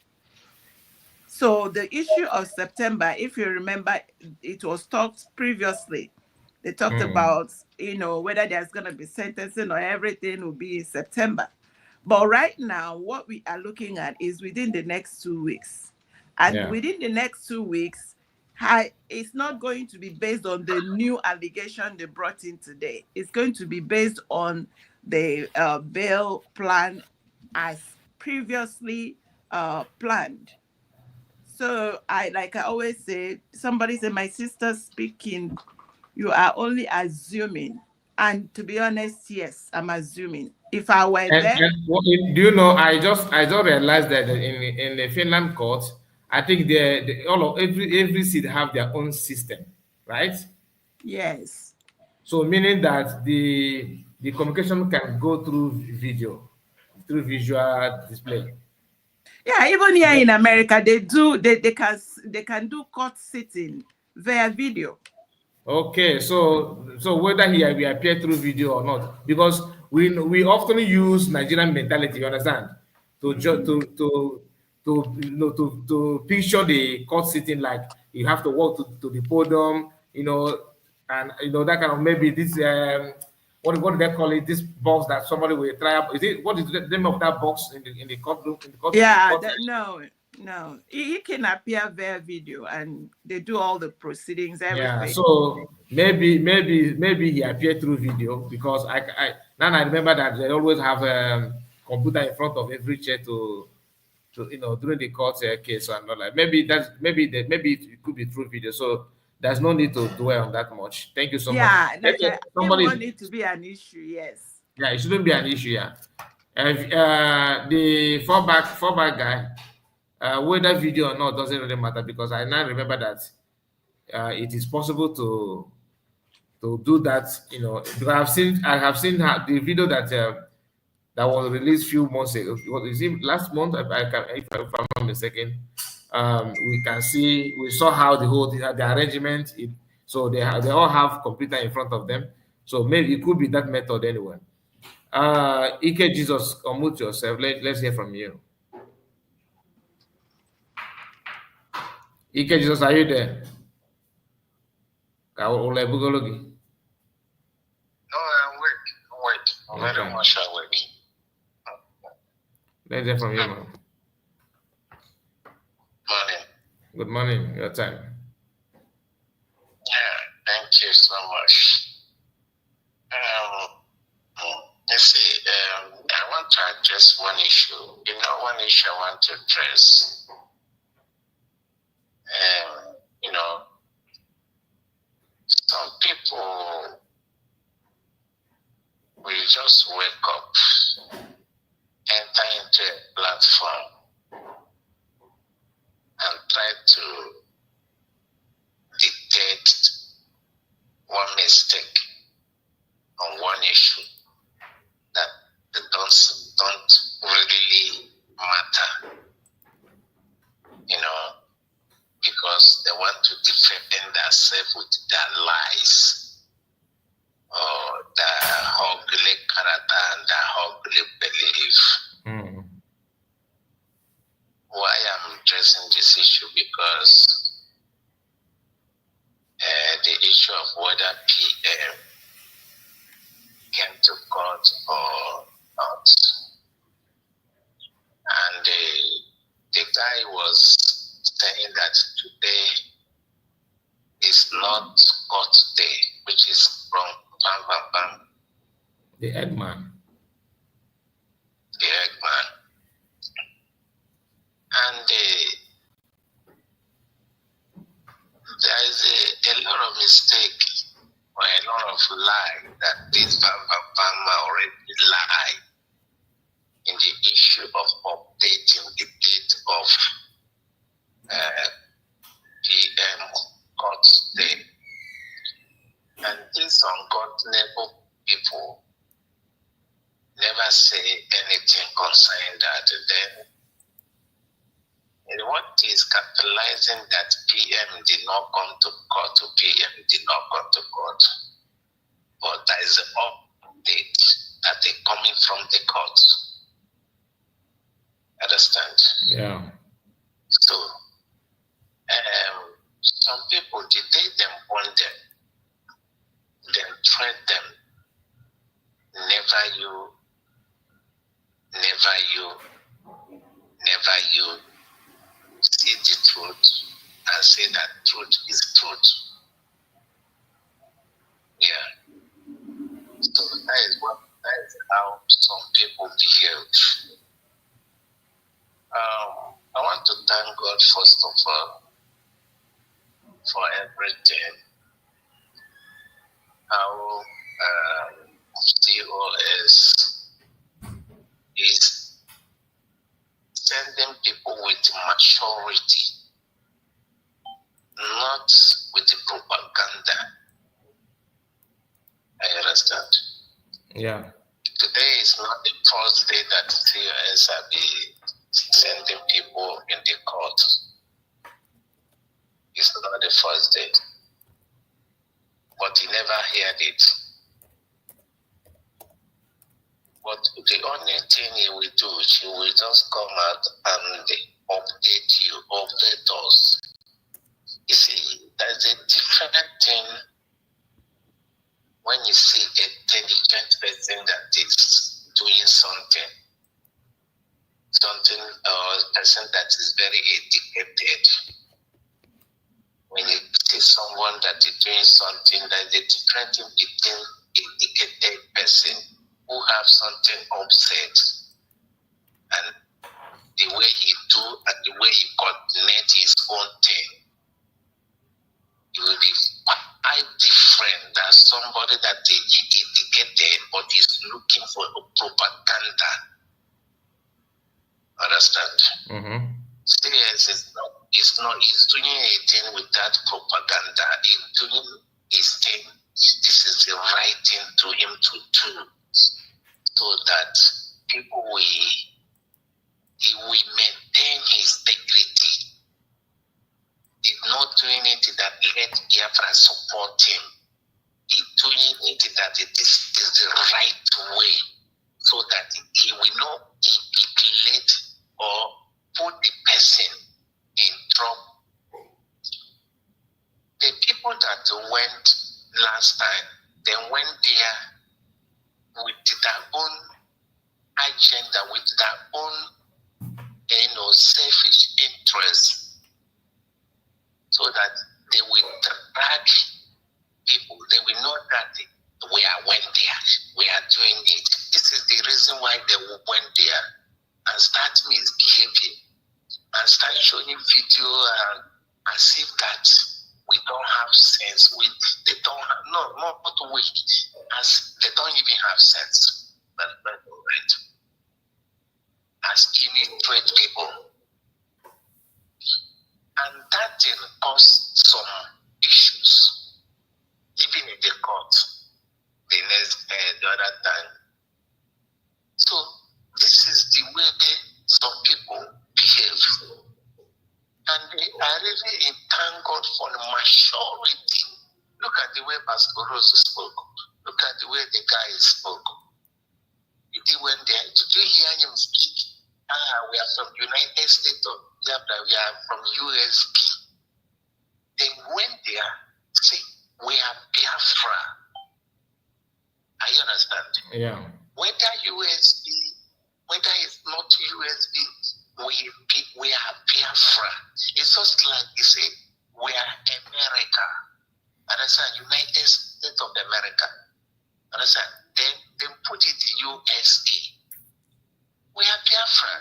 So the issue of September, if you remember, it was talked previously. They talked about, whether there's going to be sentencing or everything will be in September. But right now, what we are looking at is within the next 2 weeks. And within the next 2 weeks, it's not going to be based on the new allegation they brought in today. It's going to be based on the bail plan as previously planned. So I always say, somebody said, my sister speaking, you are only assuming. And to be honest, yes, I'm assuming. If I were there. Do you know, I just realized that in the Finland court, I think every seat have their own system, right? Yes. So meaning that the communication can go through visual display. Yeah, even here in America, they can do court sitting via video. Okay, so whether he will appear through video or not, because we often use Nigerian mentality, you understand, to picture the court sitting like you have to walk to the podium, and that kind of, maybe this what do they call it? This box that somebody will try up. What is the name of that box in the courtroom? Yeah, no, he can appear via video, and they do all the proceedings, everything. Yeah, so maybe he appeared through video because I now I remember that they always have a computer in front of every chair to during the court case and all that. Maybe it could be through video. So there's no need to dwell on that much. Thank you so much. Yeah, I didn't want it to be an issue. Yes. Yeah, it shouldn't be an issue. Yeah. The fallback guy, whether video or not doesn't really matter because I now remember that it is possible to do that. Because I have seen the video that was released few months ago. What is it? Last month, if I'm not mistaken. We saw how the arrangement. So they all have computer in front of them. So maybe it could be that method anyway. Ike Jesus, unmute yourself. Let's hear from you. Ike Jesus, are you there? No, I'm awake. I'm very much awake. Let's hear from you, man. Morning. Good morning. Your time. Yeah, thank you so much. You see, I want to address one issue. One issue I want to address. Some people will just wake up, enter into a platform, and try to detect one mistake on one issue that don't really matter, because they want to defend themselves with their lies or their ugly character and their ugly belief. issue of whether PM came to court or not. And the guy was saying that today is not court day, which is from bam, bam, bam. The Eggman. The Eggman. And there is a lot of mistake or a lot of lie that this Bam already lie in the issue of updating the date of PM court day. And these ungodly people never say anything concerning that. Then what is capitalizing that PM did not come to court, PM did not come to court, but there is an update that they coming from the court. Understand? Yeah. So, some people, the day them want them, then threat them, never you see the truth and say that truth is truth. Yeah. So that is how some people behave. I want to thank God first of all for everything. How COS is sending people with maturity, not with the propaganda. I understand. Yeah. Today is not the first day that COS have been sending people in the court. It's not the first day. But he never heard it. But the only thing he will do, he will just come out and update us. You see, there's a different thing when you see an intelligent person that is doing something or a person that is very educated. When you see someone that is doing something, there's a different thing between an educated person who have something upset and the way he do and the way he coordinate his own thing. It will be quite different than somebody that is educated but is looking for a propaganda. Understand? Mm-hmm. CS is he's doing anything with that propaganda. He's doing his thing. This is the right thing to him to do, so that people he will maintain his integrity. He's not doing it that let Biafra support him. He's doing it that this is the right way, so that he will not manipulate or put the person in trouble. The people that went last time, they went there with their own agenda, with their own selfish interest, so that they will drag people. They will know that we went there, we are doing it. This is the reason why they went there, and start misbehaving and start showing video as if that we don't have sense. They don't have, not we, as they don't even have sense. That's not right. As illiterate people. And that thing caused some issues, even in the court, the other time. So this is the way some people behave. And I really thank God for the maturity. Look at the way Pastor Rose spoke. Look at the way the guy spoke. Did he went there? Did you hear him speak? We are from United States of Biafra. We are from USP. They went there, say, we are Yeah. Whether USB, whether it's not USB, we are Biafra. It's just like you say, we are America. Understand? United States of America. Understand? Then put it USA. We are Biafra.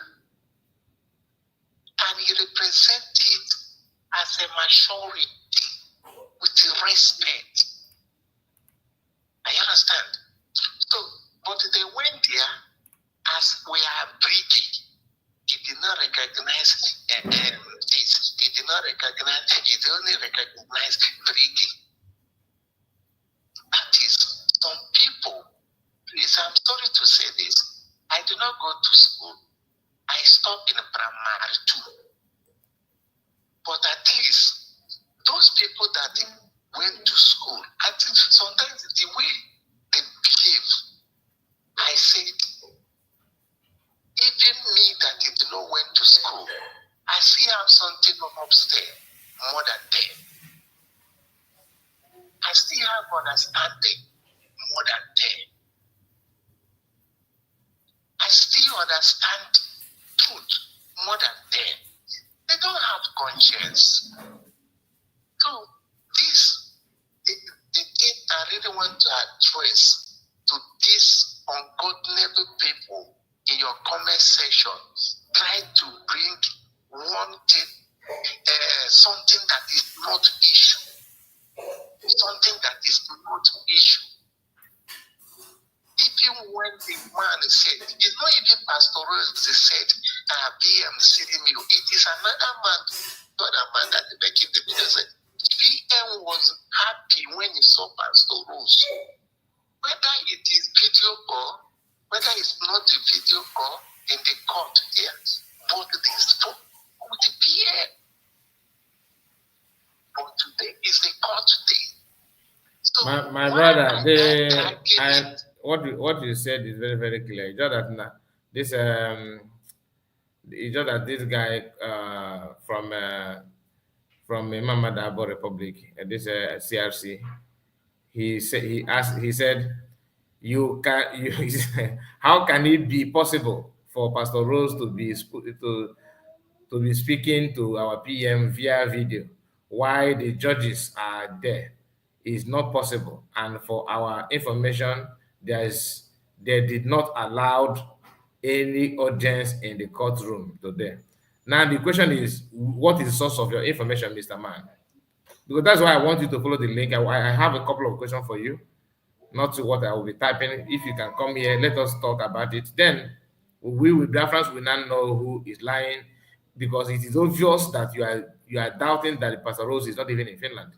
And he represents it as a majority with respect. I understand. So, but they went there as we are British. He did not recognize this. He did not recognize, he only recognized British. That is, some people, please, I'm sorry to say this. I do not go to school. I stopped in primary 2. But at least, those people that went to school, I think sometimes the way they behave, I said, even me that did not went to school, I still have something upstairs more than them. I still have understanding more than them. I still understand truth more than them. They don't have conscience. So this, the thing I really want to address to these ungodly people in your comment section, try to bring one thing, something that is not issue. Something that is not issue. Even when the man said, it's not even Pastor Rose said, PM CDMU, it is another man, other man that making the video said, PM was happy when he saw Pastor Rose. Whether it is video call, whether it's not a video call in the court here, but they spoke with the PM. But today is the court day. So My brother, what you said is very, very clear. It's just that this it's just that this guy from Mama Dabo Republic, this CRC, he said how can it be possible for Pastor Rose to be speaking to our PM via video while the judges are there? Is not possible. And for our information, they did not allow any audience in the courtroom today. Now the question is, what is the source of your information, Mr. Man? Because that's why I want you to follow the link. I have a couple of questions for you, not to what I will be typing. If you can come here, let us talk about it. Then we will Biafrans will not know who is lying, because it is obvious that you are doubting that the Pastor Rose is not even in Finland.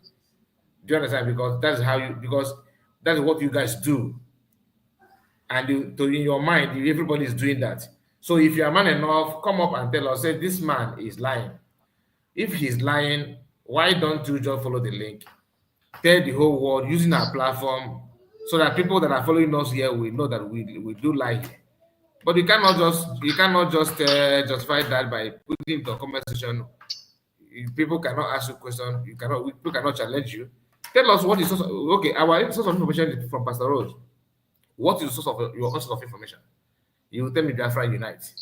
Do you understand? Because that's what you guys do. And in your mind, everybody is doing that. So if you are man enough, come up and tell us, say this man is lying. If he's lying, why don't you just follow the link? Tell the whole world using our platform so that people that are following us here will know that we do lie here. But you cannot just justify that by putting the comment section. People cannot ask you questions. People cannot challenge you. Tell us what is okay. Our source of information is from Pastor Rose. What is the source of your source of information? You will tell me Biafra Unite.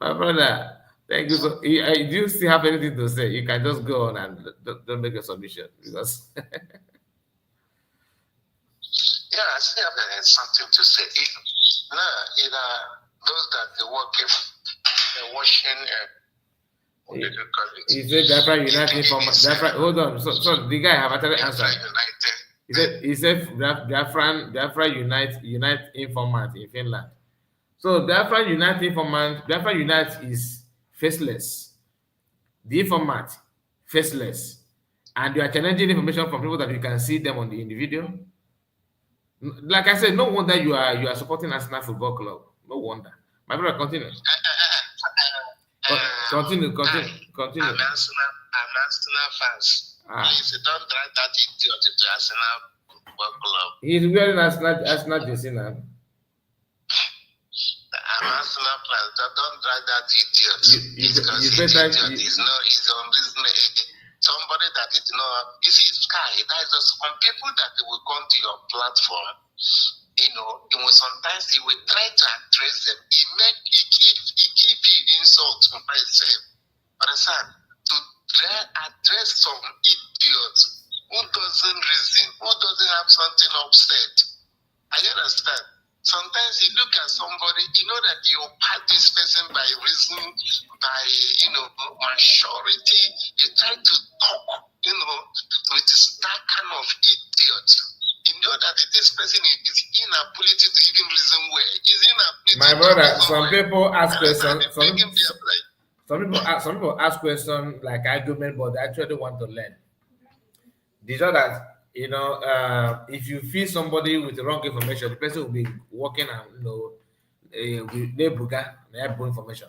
My brother, thank you. So, do you still have anything to say? You can just go on and don't make a submission, because yeah, I still have something to say. Those that they working, they're washing. He said Biafra United from Biafra. Hold on, so the guy have actually answered. He said Biafra Unite informant in Finland. So Biafra Unite is faceless. The informant faceless, and you are challenging information from people that you can see them in the video. Like I said, no wonder you are supporting Arsenal Football Club. No wonder. My brother, continue. Continue. I'm Arsenal fans. Please don't drag that idiot into Arsenal Football Club. He's wearing Arsenal jersey now. national plans. Don't drag that idiot. You Because better. idiot is unreasonable. Somebody that is not. You see, Sky. That is just some people that will come to your platform. You know, sometimes he will try to address them. He keep insult to myself. Understand? To try address some idiots who doesn't reason, who doesn't have something upset. I understand. Sometimes you look at somebody, you know that you pass this person by reason, by maturity. You try to talk, with that kind of idiot. You know that this person is inability to even reason well. Is inability. My brother, some people ask questions. Some people ask questions like argument, but they actually want to learn. These are that if you feed somebody with the wrong information, the person will be working and information.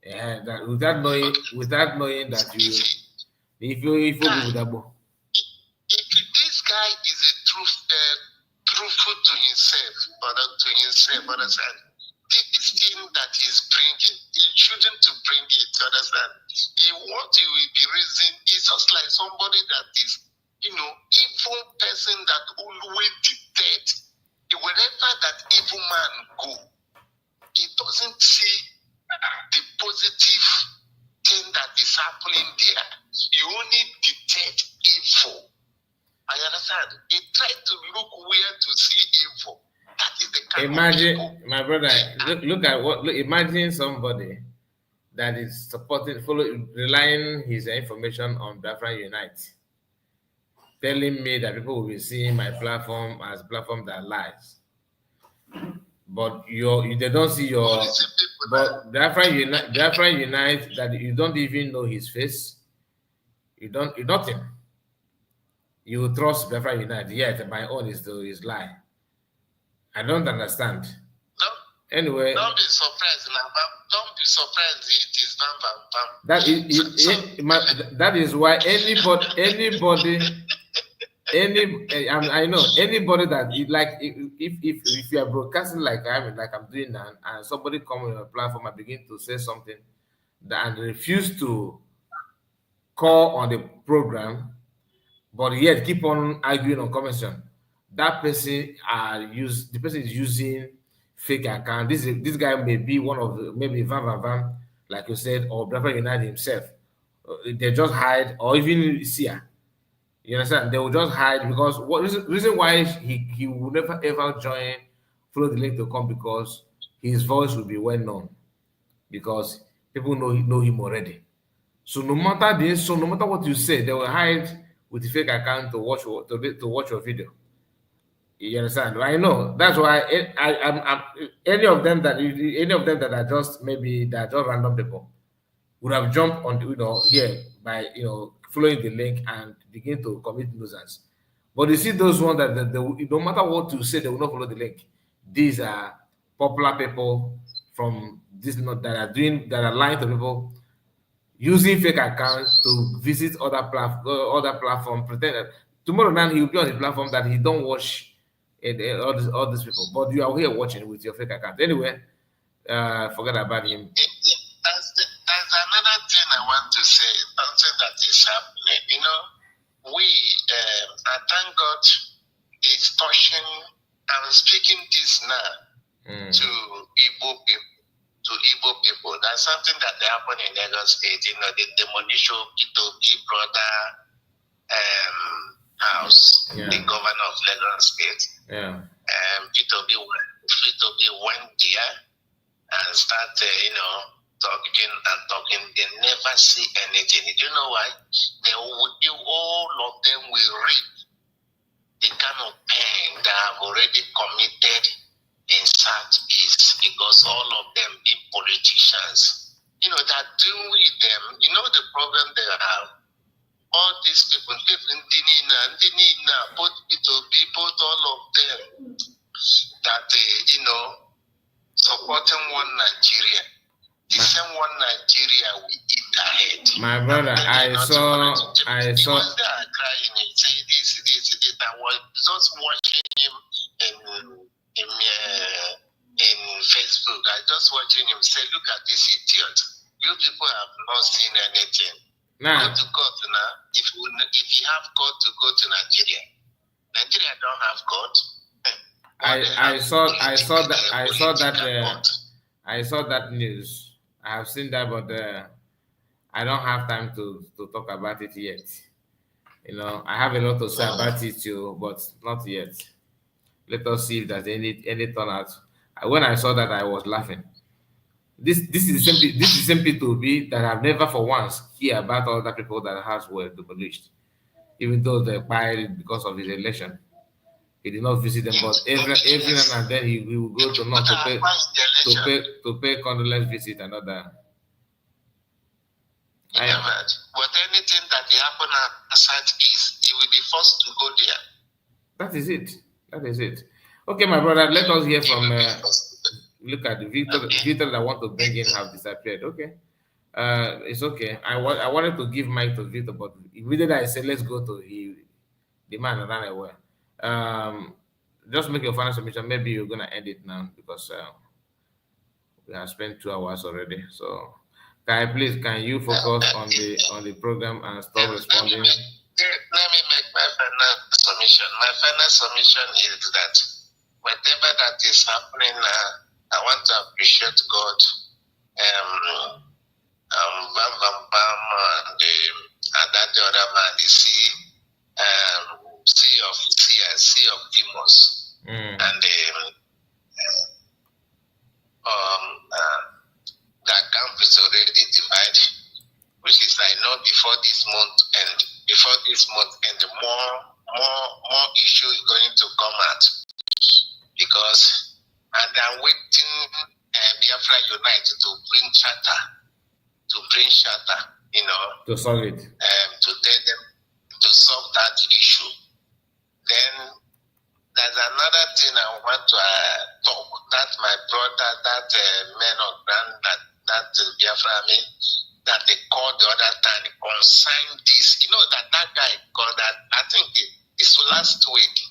And that without knowing that if you this guy is a truthful to himself, understand? This thing that he's bringing, he shouldn't to bring it, understand? What he will be raising is just like somebody that is, evil person that always dictates. Wherever that evil man go, he doesn't see the positive thing that is happening there. You only detect evil. I understand. He tried to look where to see evil. That is the kind imagine, of people. my brother, imagine somebody that is relying his information on Biafra Unite, telling me that people will be seeing my platform as a platform that lies. But they don't see your. But Biafra Unite, that you don't even know his face. You nothing. You trust Biafra Unite, yet my own is lie. I don't understand. Anyway. Don't be surprised now. Don't be surprised it is bam. That is why anybody I know anybody that if you are broadcasting like I'm doing now, and somebody come on your platform and begin to say something and refuse to call on the program, but yet keep on arguing on convention, that person the person is using fake account. This guy may be one of maybe Van, like you said, or Biafra United himself. They just hide, or even Sia. You understand? They will just hide because reason why he will never ever follow the link to come, because his voice will be well known, because people know him already. So no matter what you say, they will hide with the fake account to watch your video. You understand? I know. That's why I'm any of them that are just random people would have jumped on here by following the link and begin to commit nuisance. But you see those ones that no matter what you say, they will not follow the link. These are popular people from that are lying to people, using fake accounts to visit other platform, pretend that tomorrow now he will be on the platform that he don't watch all these people, but you are here watching with your fake account. Anyway, forget about him. There's another thing I want to say, something that is happening. I thank God is touching. I'm speaking this now to Igbo people. That's something that happened in Lagos State. The demolition of Big Brother house, the governor of Lagos State. Yeah. P2B went there and started, talking. They never see anything. Do you know why? All of them will read the kind of pain that have already committed in Southeast, because all of them be politicians. That doing with them, the problem they have. All these people, both P2B, both all of them, that supporting one Nigeria. The same one Nigeria we eat ahead. My brother, I saw. Because they are crying and saying this. I was just watching him in Facebook. I just watching him say, look at this idiot. You people have not seen anything. Nah. Go to court now. If you have court to go to Nigeria. Nigeria don't have court. I saw that news. I have seen that, but I don't have time to talk about it yet. You know, I have a lot to say about it too, but not yet. Let us see if there's any turnout. When I saw that, I was laughing. This is the same P2B that have never for once hear about other people that has were demolished, even though they acquired it because of his election. He did not visit them, but every now and then he will go to North to pay condolence visit and other. But anything that they happen outside East, he will be forced to go there. That is it. That is it. Okay, my brother, let us hear from look at the Victor that I want to bring in have disappeared. Okay. It's okay. I wanted to give mic to Victor, but immediately I said let's go to the man ran away. Just make your final submission. Maybe you're gonna end it now because we have spent 2 hours already. So can you focus on the program and stop responding? Let me make my final submission. My final submission is that whatever that is happening now, I want to appreciate God. Bam Bam Bam and that the other man, the sea of demons, and that camp is already divided, which is I know before this month and more issue is going to come out because and I'm waiting Biafra Unite to bring charter, you know, to solve it, to tell them to solve that issue. Then there's another thing I want to talk. That my brother, that man of grand, that Biafra army, that they called the other time, consigned this. You know that guy called that. I think it's last week.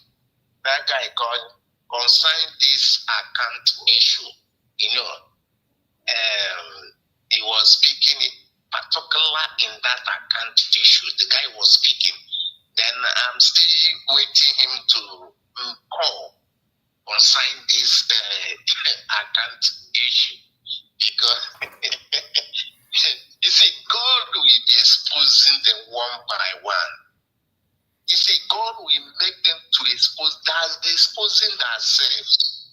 That guy called consigned this account issue. You know, he was speaking particular in that account issue. The guy was speaking. Then I'm still waiting him to call consign this account issue because you see, God will be exposing them one by one. You see, God will make them to expose. They're exposing themselves.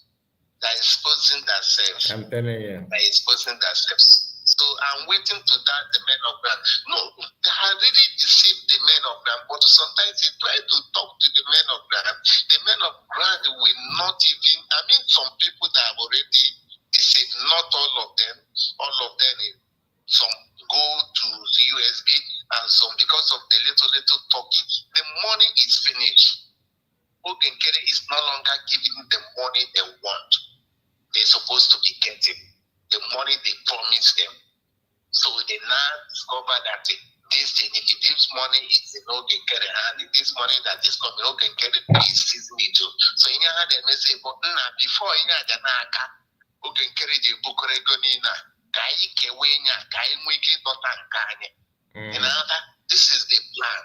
They're exposing themselves. I'm telling you. They're exposing themselves. So I'm waiting to that the men of God. No, they have really deceived the men of God, but sometimes they try to talk to the men of God. The men of God will not even, I mean, some people that have already deceived, not all of them. All of them, some go to the USB and some because of the little talking. The money is finished. Ogenkere is no longer giving the money they want. They're supposed to be getting the money they promised them. So they now discover that this thing, if this money is in Ogenkere hand, this money that is coming, Ogenkere is seizing it too. So in had a message, but before in had an aka, Ogenkere je bukore gonina, kai kewenya, kai mwiki totankanye. And this is the plan.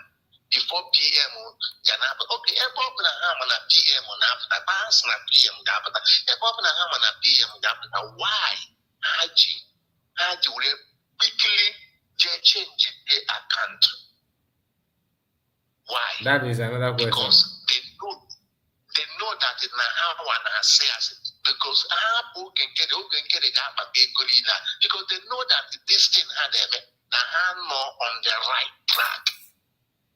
Before PM, okay, a pop na hamana PM on after pass na PM gabata. A pop na hamana PM gabata. Why? Haji will quickly change the account. Why? That is another question. Because they know that it na how one says it. Because because they know that this thing had a more on the right track.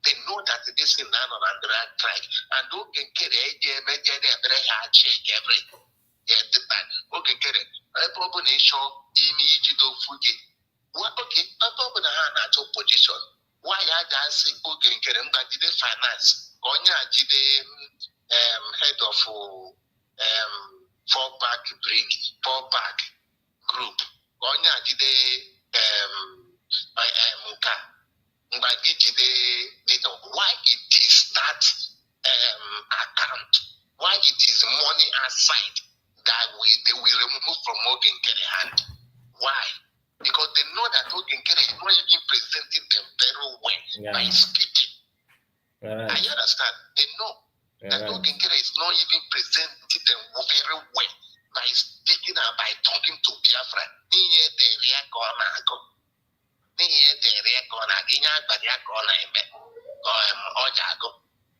They know that this is not on the right track. And who can get every time. Okay, get it. I probably nation in Ichido Fuji. Well, okay, I probably have a position. Why I say okay, get them back to the finance. Onya the head of four back group. Onya the why it is that account, why it is money aside that they will remove from Ogenkere hand. Why? Because they know that Ogenkere is not even presenting them very well by speaking. I understand. They know that Ogenkere is not even presenting them very well by speaking and by talking to Biafra.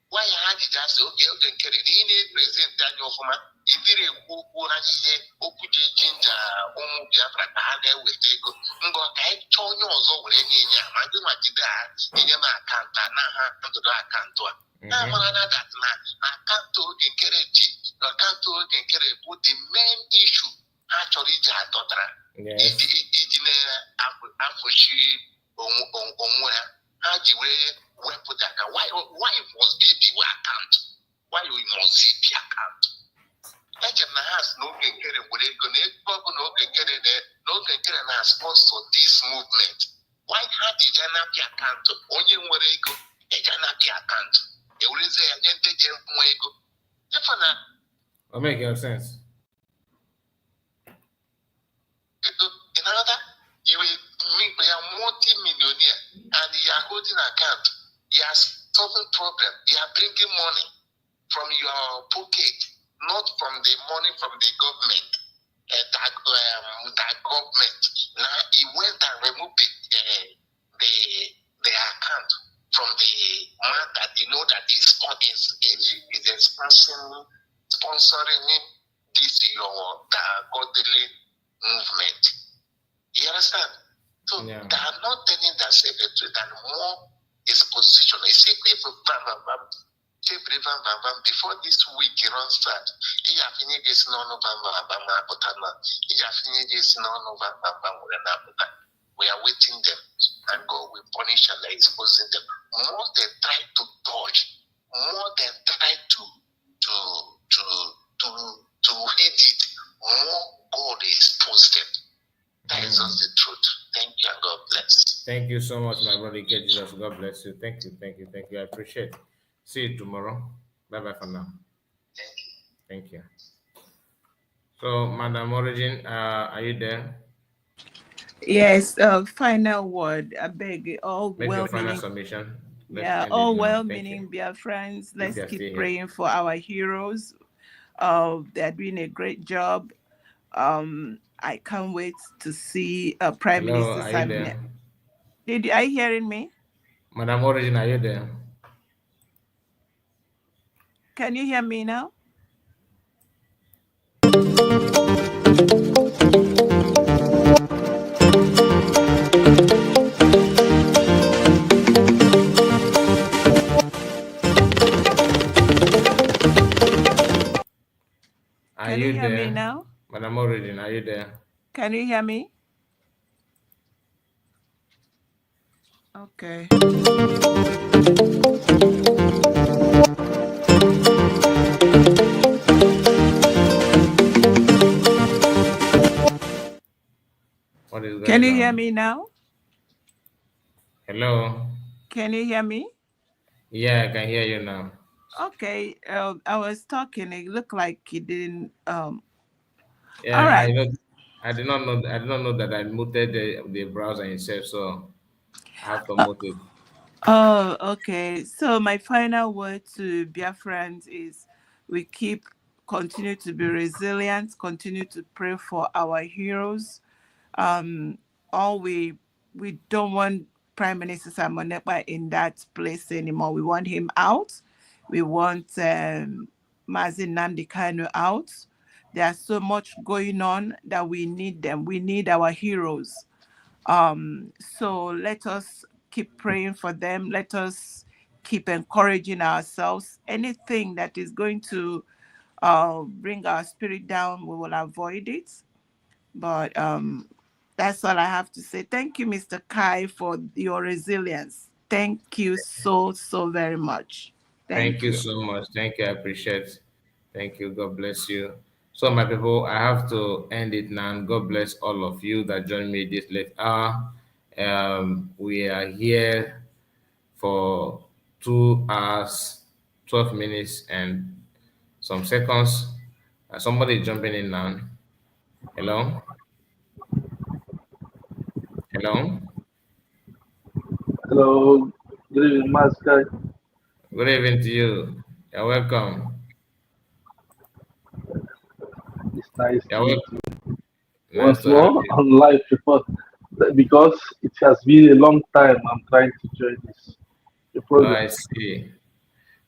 Why had it just okay, Ogenkere in a present Daniel Fuma, if it is who Okuji Jinja, Biafra, with Ego, Ngo Kai Tonyo, any Madumajida, Yama Canta, Naha, to the Cantua. Namana that man, I can't do the Kereji, I can't do the Kere, put the main issue actually Jatotra. It in Afushi Omwea, how do we put that? Why must be the account? Why we must see the account? HM has no Kenkere, would it connect? No Kenkere there, no Kenkere has sponsored this movement. Why had the Janapi account? Only where they go, a Janapi account. It will say, I didn't take them where you go. Will make your sense. In another, you will meet a multi-millionaire and you are holding account. You are solving problem. You are bringing money from your pocket, not from the money from the government. That government. Now he went and removed the account from the man that you know that is sponsoring this your godly movement. You understand? So they are not telling the secretary that more is position. It's before this week runs out. We are waiting them, and God will punish and exposing them. More they try to dodge, more they try to hit it, more God expose them. That is just the truth. Thank you and God bless. Thank you so much, my brother. Jesus, God bless you. Thank you. I appreciate it. See you tomorrow. Bye bye for now. Thank you. So, Madam Origin, are you there? Yes, final word. I beg all Make your final well-meaning. submission. All well-meaning Biafrans. Let's keep praying for our heroes. They're doing a great job. I can't wait to see Prime Minister Simon. Are you hearing me? Madam Origin, are you there? Can you hear me now? Can you hear me now? Madam Origin, are you there? Can you hear me? Okay. What is going on? Can you hear me now? Hello? Can you hear me? Yeah, I can hear you now. Okay. I was talking. It looked like you didn't. Yeah, all right. I did not know that I muted the browser itself, so I have to mute it. Oh, okay. So my final word to Biafrans is we continue to be resilient, continue to pray for our heroes. We don't want Prime Minister Simon Ekpa in that place anymore. We want him out. We want Mazin Nnamdi Kanu out. There's so much going on that we need them. We need our heroes. So let us keep praying for them. Let us keep encouraging ourselves. Anything that is going to bring our spirit down, we will avoid it. But that's all I have to say. Thank you, Mr. Kai, for your resilience. Thank you so very much. Thank you so much. Thank you. I appreciate it. Thank you. God bless you. So, my people, I have to end it now. God bless all of you that joined me this late hour. We are here for 2 hours, 12 minutes, and some seconds. Somebody jumping in now. Hello? Hello? Hello, good evening, Master. Good evening to you. You're welcome. It's nice to You're meet welcome. you Nice once to have more you. on live because it has been a long time I'm trying to join this the Oh, program. I see.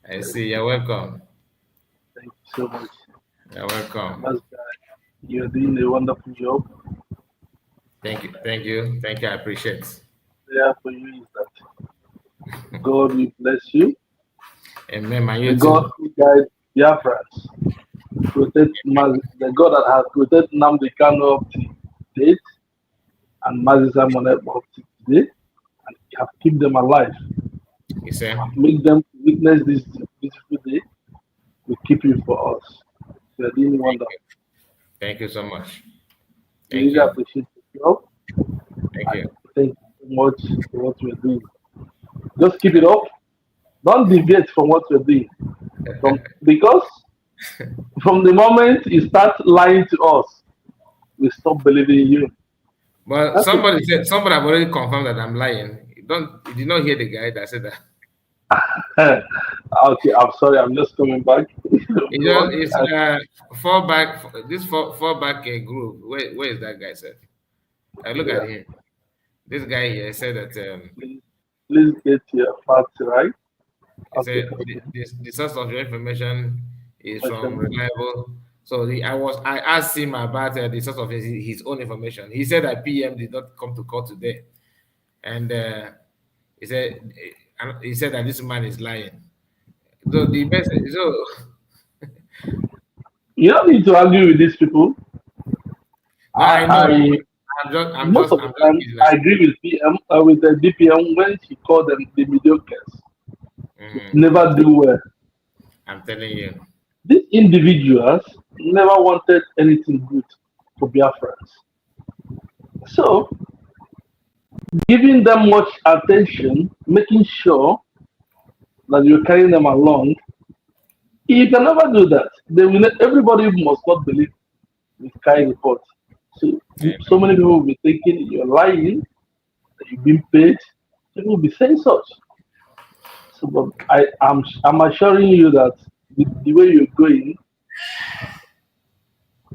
I see. You're welcome. Thank you so much, You're welcome. Master. You're doing a wonderful job. Thank you. Thank you. Thank you. I appreciate it. Prayer for you is that God will bless you. Amen. Man, The you God too. who guides Biafrans, the God that has protected Namdi Kano up to date and Mazi Simon up to today, and have kept them alive. You say? Make them witness this beautiful day. We keep you for us. You are doing Thank wonderful. you. Thank you so much. We Thank really you. appreciate your job. Thank you. Thank you so much for what you're doing. Just keep it up. Don't deviate from what you're doing. Because from the moment you start lying to us, we stop believing in you. But That's it. somebody have already confirmed that I'm lying. You did not hear the guy that said that. Okay, I'm sorry. I'm just coming back. It Go just on. it's fall back. This fall back group. Where is that guy said? I look at Yeah. him. This guy here said that Please get your facts right. he Okay. said Okay. the source of your information is from Question. reliable. So I asked him about the source of his own information. He said that PM did not come to court today, and he said he said that this man is lying. So the message. So You don't need to argue with these people. now I know. I most of I'm the just time kidding. I agree with PM with the DPM when she called them the mediocres. Mhm. Never do well. I'm telling you. These individuals never wanted anything good for Biafrans. So giving them much attention, making sure that you're carrying them along, you can never do that. Everybody must not believe with Kai report. So I so know. many people will be thinking you're lying, that you've been paid. People will be saying such. So, but I'm assuring you that with the way you're going,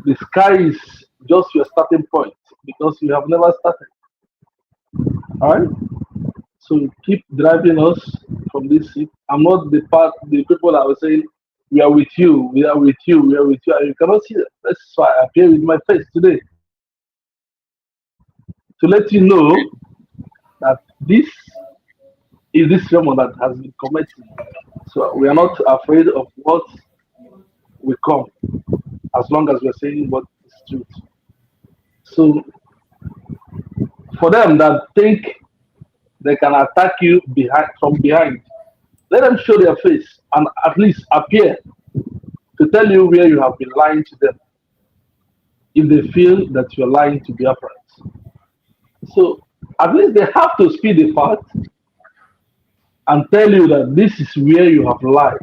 the sky is just your starting point because you have never started. All right. So keep driving us from this seat. I'm not the people that are saying we are with you, we are with you, we are with you. And you cannot see that. That's why I appear with my face today to let you know that this is this sermon that has been committed. So we are not afraid of what will come as long as we're saying what is truth. So for them that think they can attack you behind, let them show their face and at least appear to tell you where you have been lying to them if they feel that you're lying to their friends. So at least they have to speak the fact and tell you that this is where you have lied.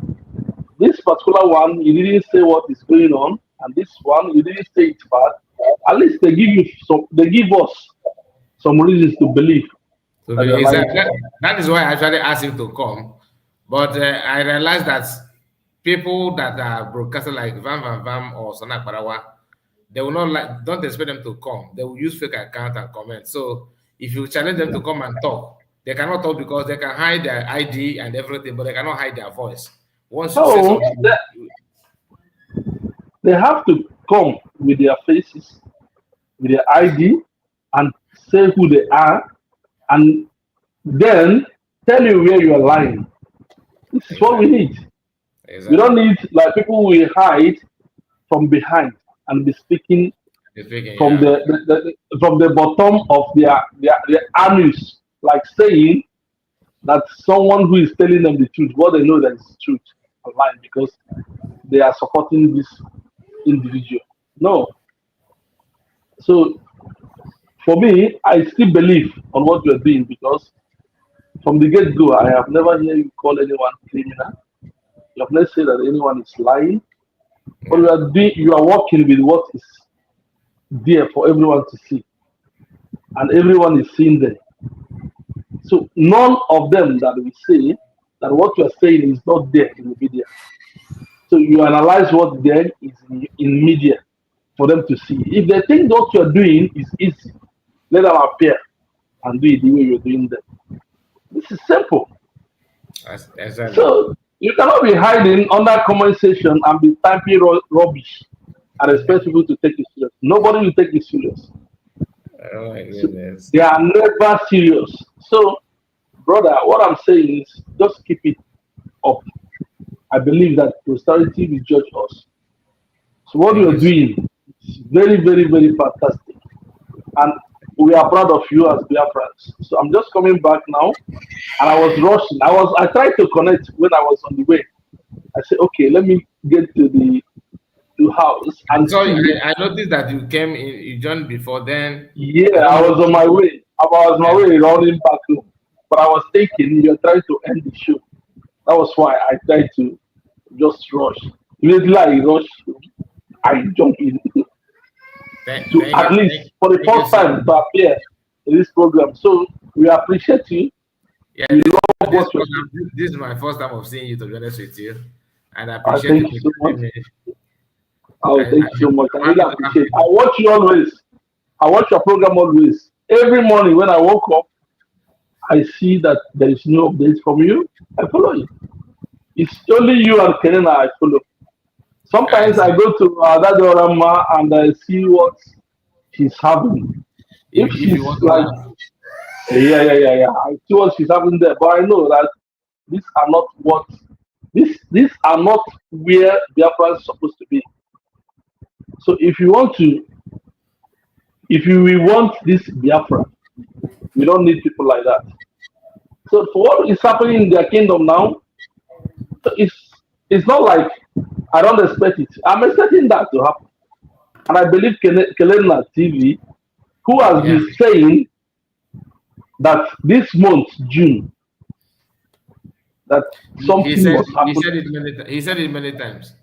This particular one, you didn't say what is going on, and this one, you didn't say it's bad. At least they give us some reasons to believe So that you're lying to us. that is why I actually asked him to come. But I realized that people that are broadcasting like Vam or Sonak Parawa, they will not don't expect them to come. They will use fake account and comment. So if you challenge them to come and talk, they cannot talk because they can hide their ID and everything, but they cannot hide their voice. Once you say So something, they have to come with their faces, with their ID, and say who they are, and then tell you where you are lying. This is what we exactly, need. We don't exactly. need like people will hide from behind and be speaking They're speaking, from yeah. from the bottom of their anus, like saying that someone who is telling them the truth, what they know that is truth, are lying because they are supporting this individual. No. So for me, I still believe on what you're doing because from the get go, I have never heard you call anyone criminal. You have never said that anyone is lying. But you are working with what is there for everyone to see, and everyone is seeing them. So none of them that we say that what you are saying is not there in the media. So you analyze what there is in media for them to see. If they think what you are doing is easy, let them appear and do it the way you're doing them. This is simple. Exactly. So you cannot be hiding under comment section and be typing rubbish and expect people to take it serious. Nobody will take it serious. Oh my So goodness. they are never serious. So, brother, what I'm saying is just keep it up. I believe that posterity will judge us. So what Thank you're you. doing is very, very, very fantastic. And we are proud of you as Biafrans. So I'm just coming back now. And I was rushing. I tried to connect when I was on the way. I said, okay, let me get to the house and Sorry, see. I noticed that you came in, you joined before then. Yeah, I don't I know. was on my way. I was on my Yeah. way running back home. But I was thinking you're trying to end the show. That was why I tried to just rush. Immediately I rush, I jump in to Thank at you. least for the Thank you first so time to much. appear in this program. So we appreciate you. Yeah, We love this what you're program, doing. this is my first time of seeing you, to be honest with you. And I I appreciate you thank you so for much. having me. Oh, thank you so much. I I'm really happy to have appreciate it. you. I watch you always. I watch your program always. Every morning when I woke up, I see that there is no updates from you. I follow you. It's only you and Kenena I follow. I Sometimes I see. go to that Rama and I see what she's having. If If she's you want to like, laugh. yeah, I see what she's having there, but I know that these are not what these are not where Biafra is supposed to be. So if you will want this Biafra, we don't need people like that. So for what is happening in their kingdom now, so it's not like I don't expect it. I'm expecting that to happen. And I believe Kelena TV, who has Yeah. been saying that this month, June, that He something said was happening. he said it many times.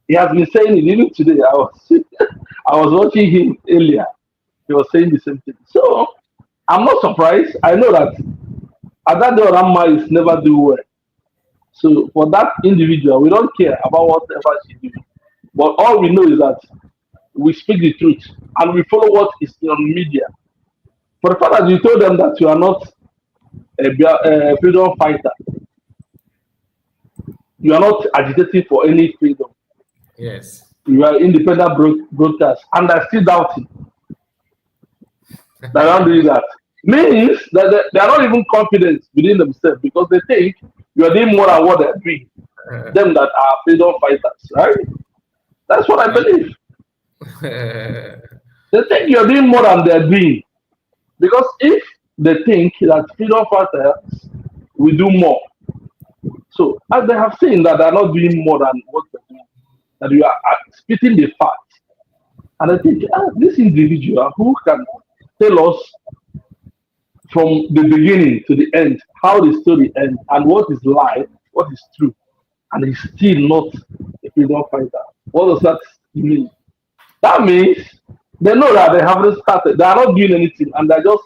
He has been saying it even today. I was watching him earlier. He was saying the same thing. So I'm not surprised. I know that Adade Rama is never do well. So for that individual, we don't care about whatever she do. But all we know is that we speak the truth and we follow what is on media. For the fact that you told them that you are not a freedom fighter, you are not agitating for any freedom. Yes. You are independent broadcast, and I still doubting that I'm doing that. Means that they are not even confident within themselves because they think you are doing more than what they're doing. Them that are freedom fighters, right? That's what I believe. They think you're doing more than they're doing. Because if they think that freedom fighters will do more, so as they have seen that they're not doing more than what they're doing, that you are spitting the fact. And I think this individual who can tell us from the beginning to the end how the story ends and what is lie, what is true, and he's still not a freedom fighter. What does that mean? That means they know that they haven't started, they are not doing anything, and they're just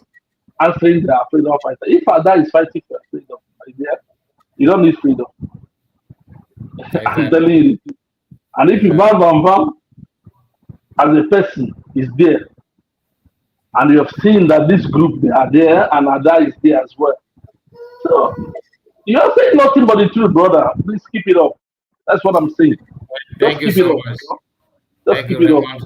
answering their freedom fighter. If Ada is fighting for freedom, my dear, you don't need freedom. I'm Exactly. telling you. And if you Exactly. bam as a person is there, and you have seen that this group they are there and Ada is there as well. So you are saying nothing but the truth, brother. Please keep it up. That's what I'm saying. Just Thank you keep it so up. much. Just Thank keep you it very up. much.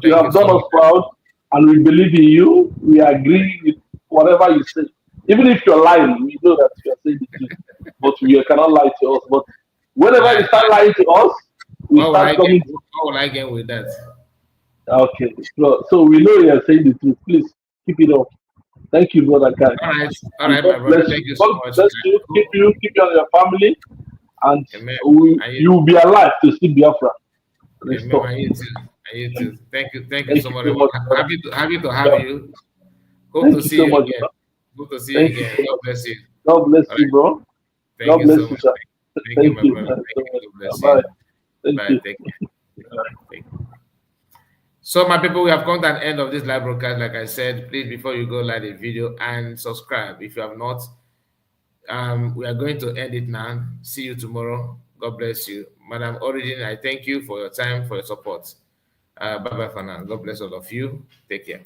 You Thank you have so done us much. proud, and we believe in you. We agree with whatever you say. Even if you're lying, we know that you are saying the truth. But you cannot lie to us. But whenever you I, start lying to us, we start coming. what will I gain with that? Okay. So we know you are saying the truth. Please keep it up. Thank you, brother Kai. All And right, my God brother. bless you. Thank you so God much. bless you. Keep you and your family. And Amen. you will be alive to see Biafra Amen. restored. I you too. I you too. Thank you Thank so you much. so much, brother. Happy to have Yeah. you. Hope to Thank you see so you much, again. brother. Hope to see you Thank you again. so God much. bless you. God bless All you, right. bro. Thank God you bless so you, much. sir. Thank you, Thank my you brother. so Thank you. much. God bless Bye. you. Thank Bye. you. Take care. So, my people, we have come to an end of this live broadcast. Like I said, please, before you go, like the video and subscribe if you have not. We are going to end it now. See you tomorrow. God bless you. Madam Origin, I thank you for your time, for your support. Bye-bye for now. God bless all of you. Take care.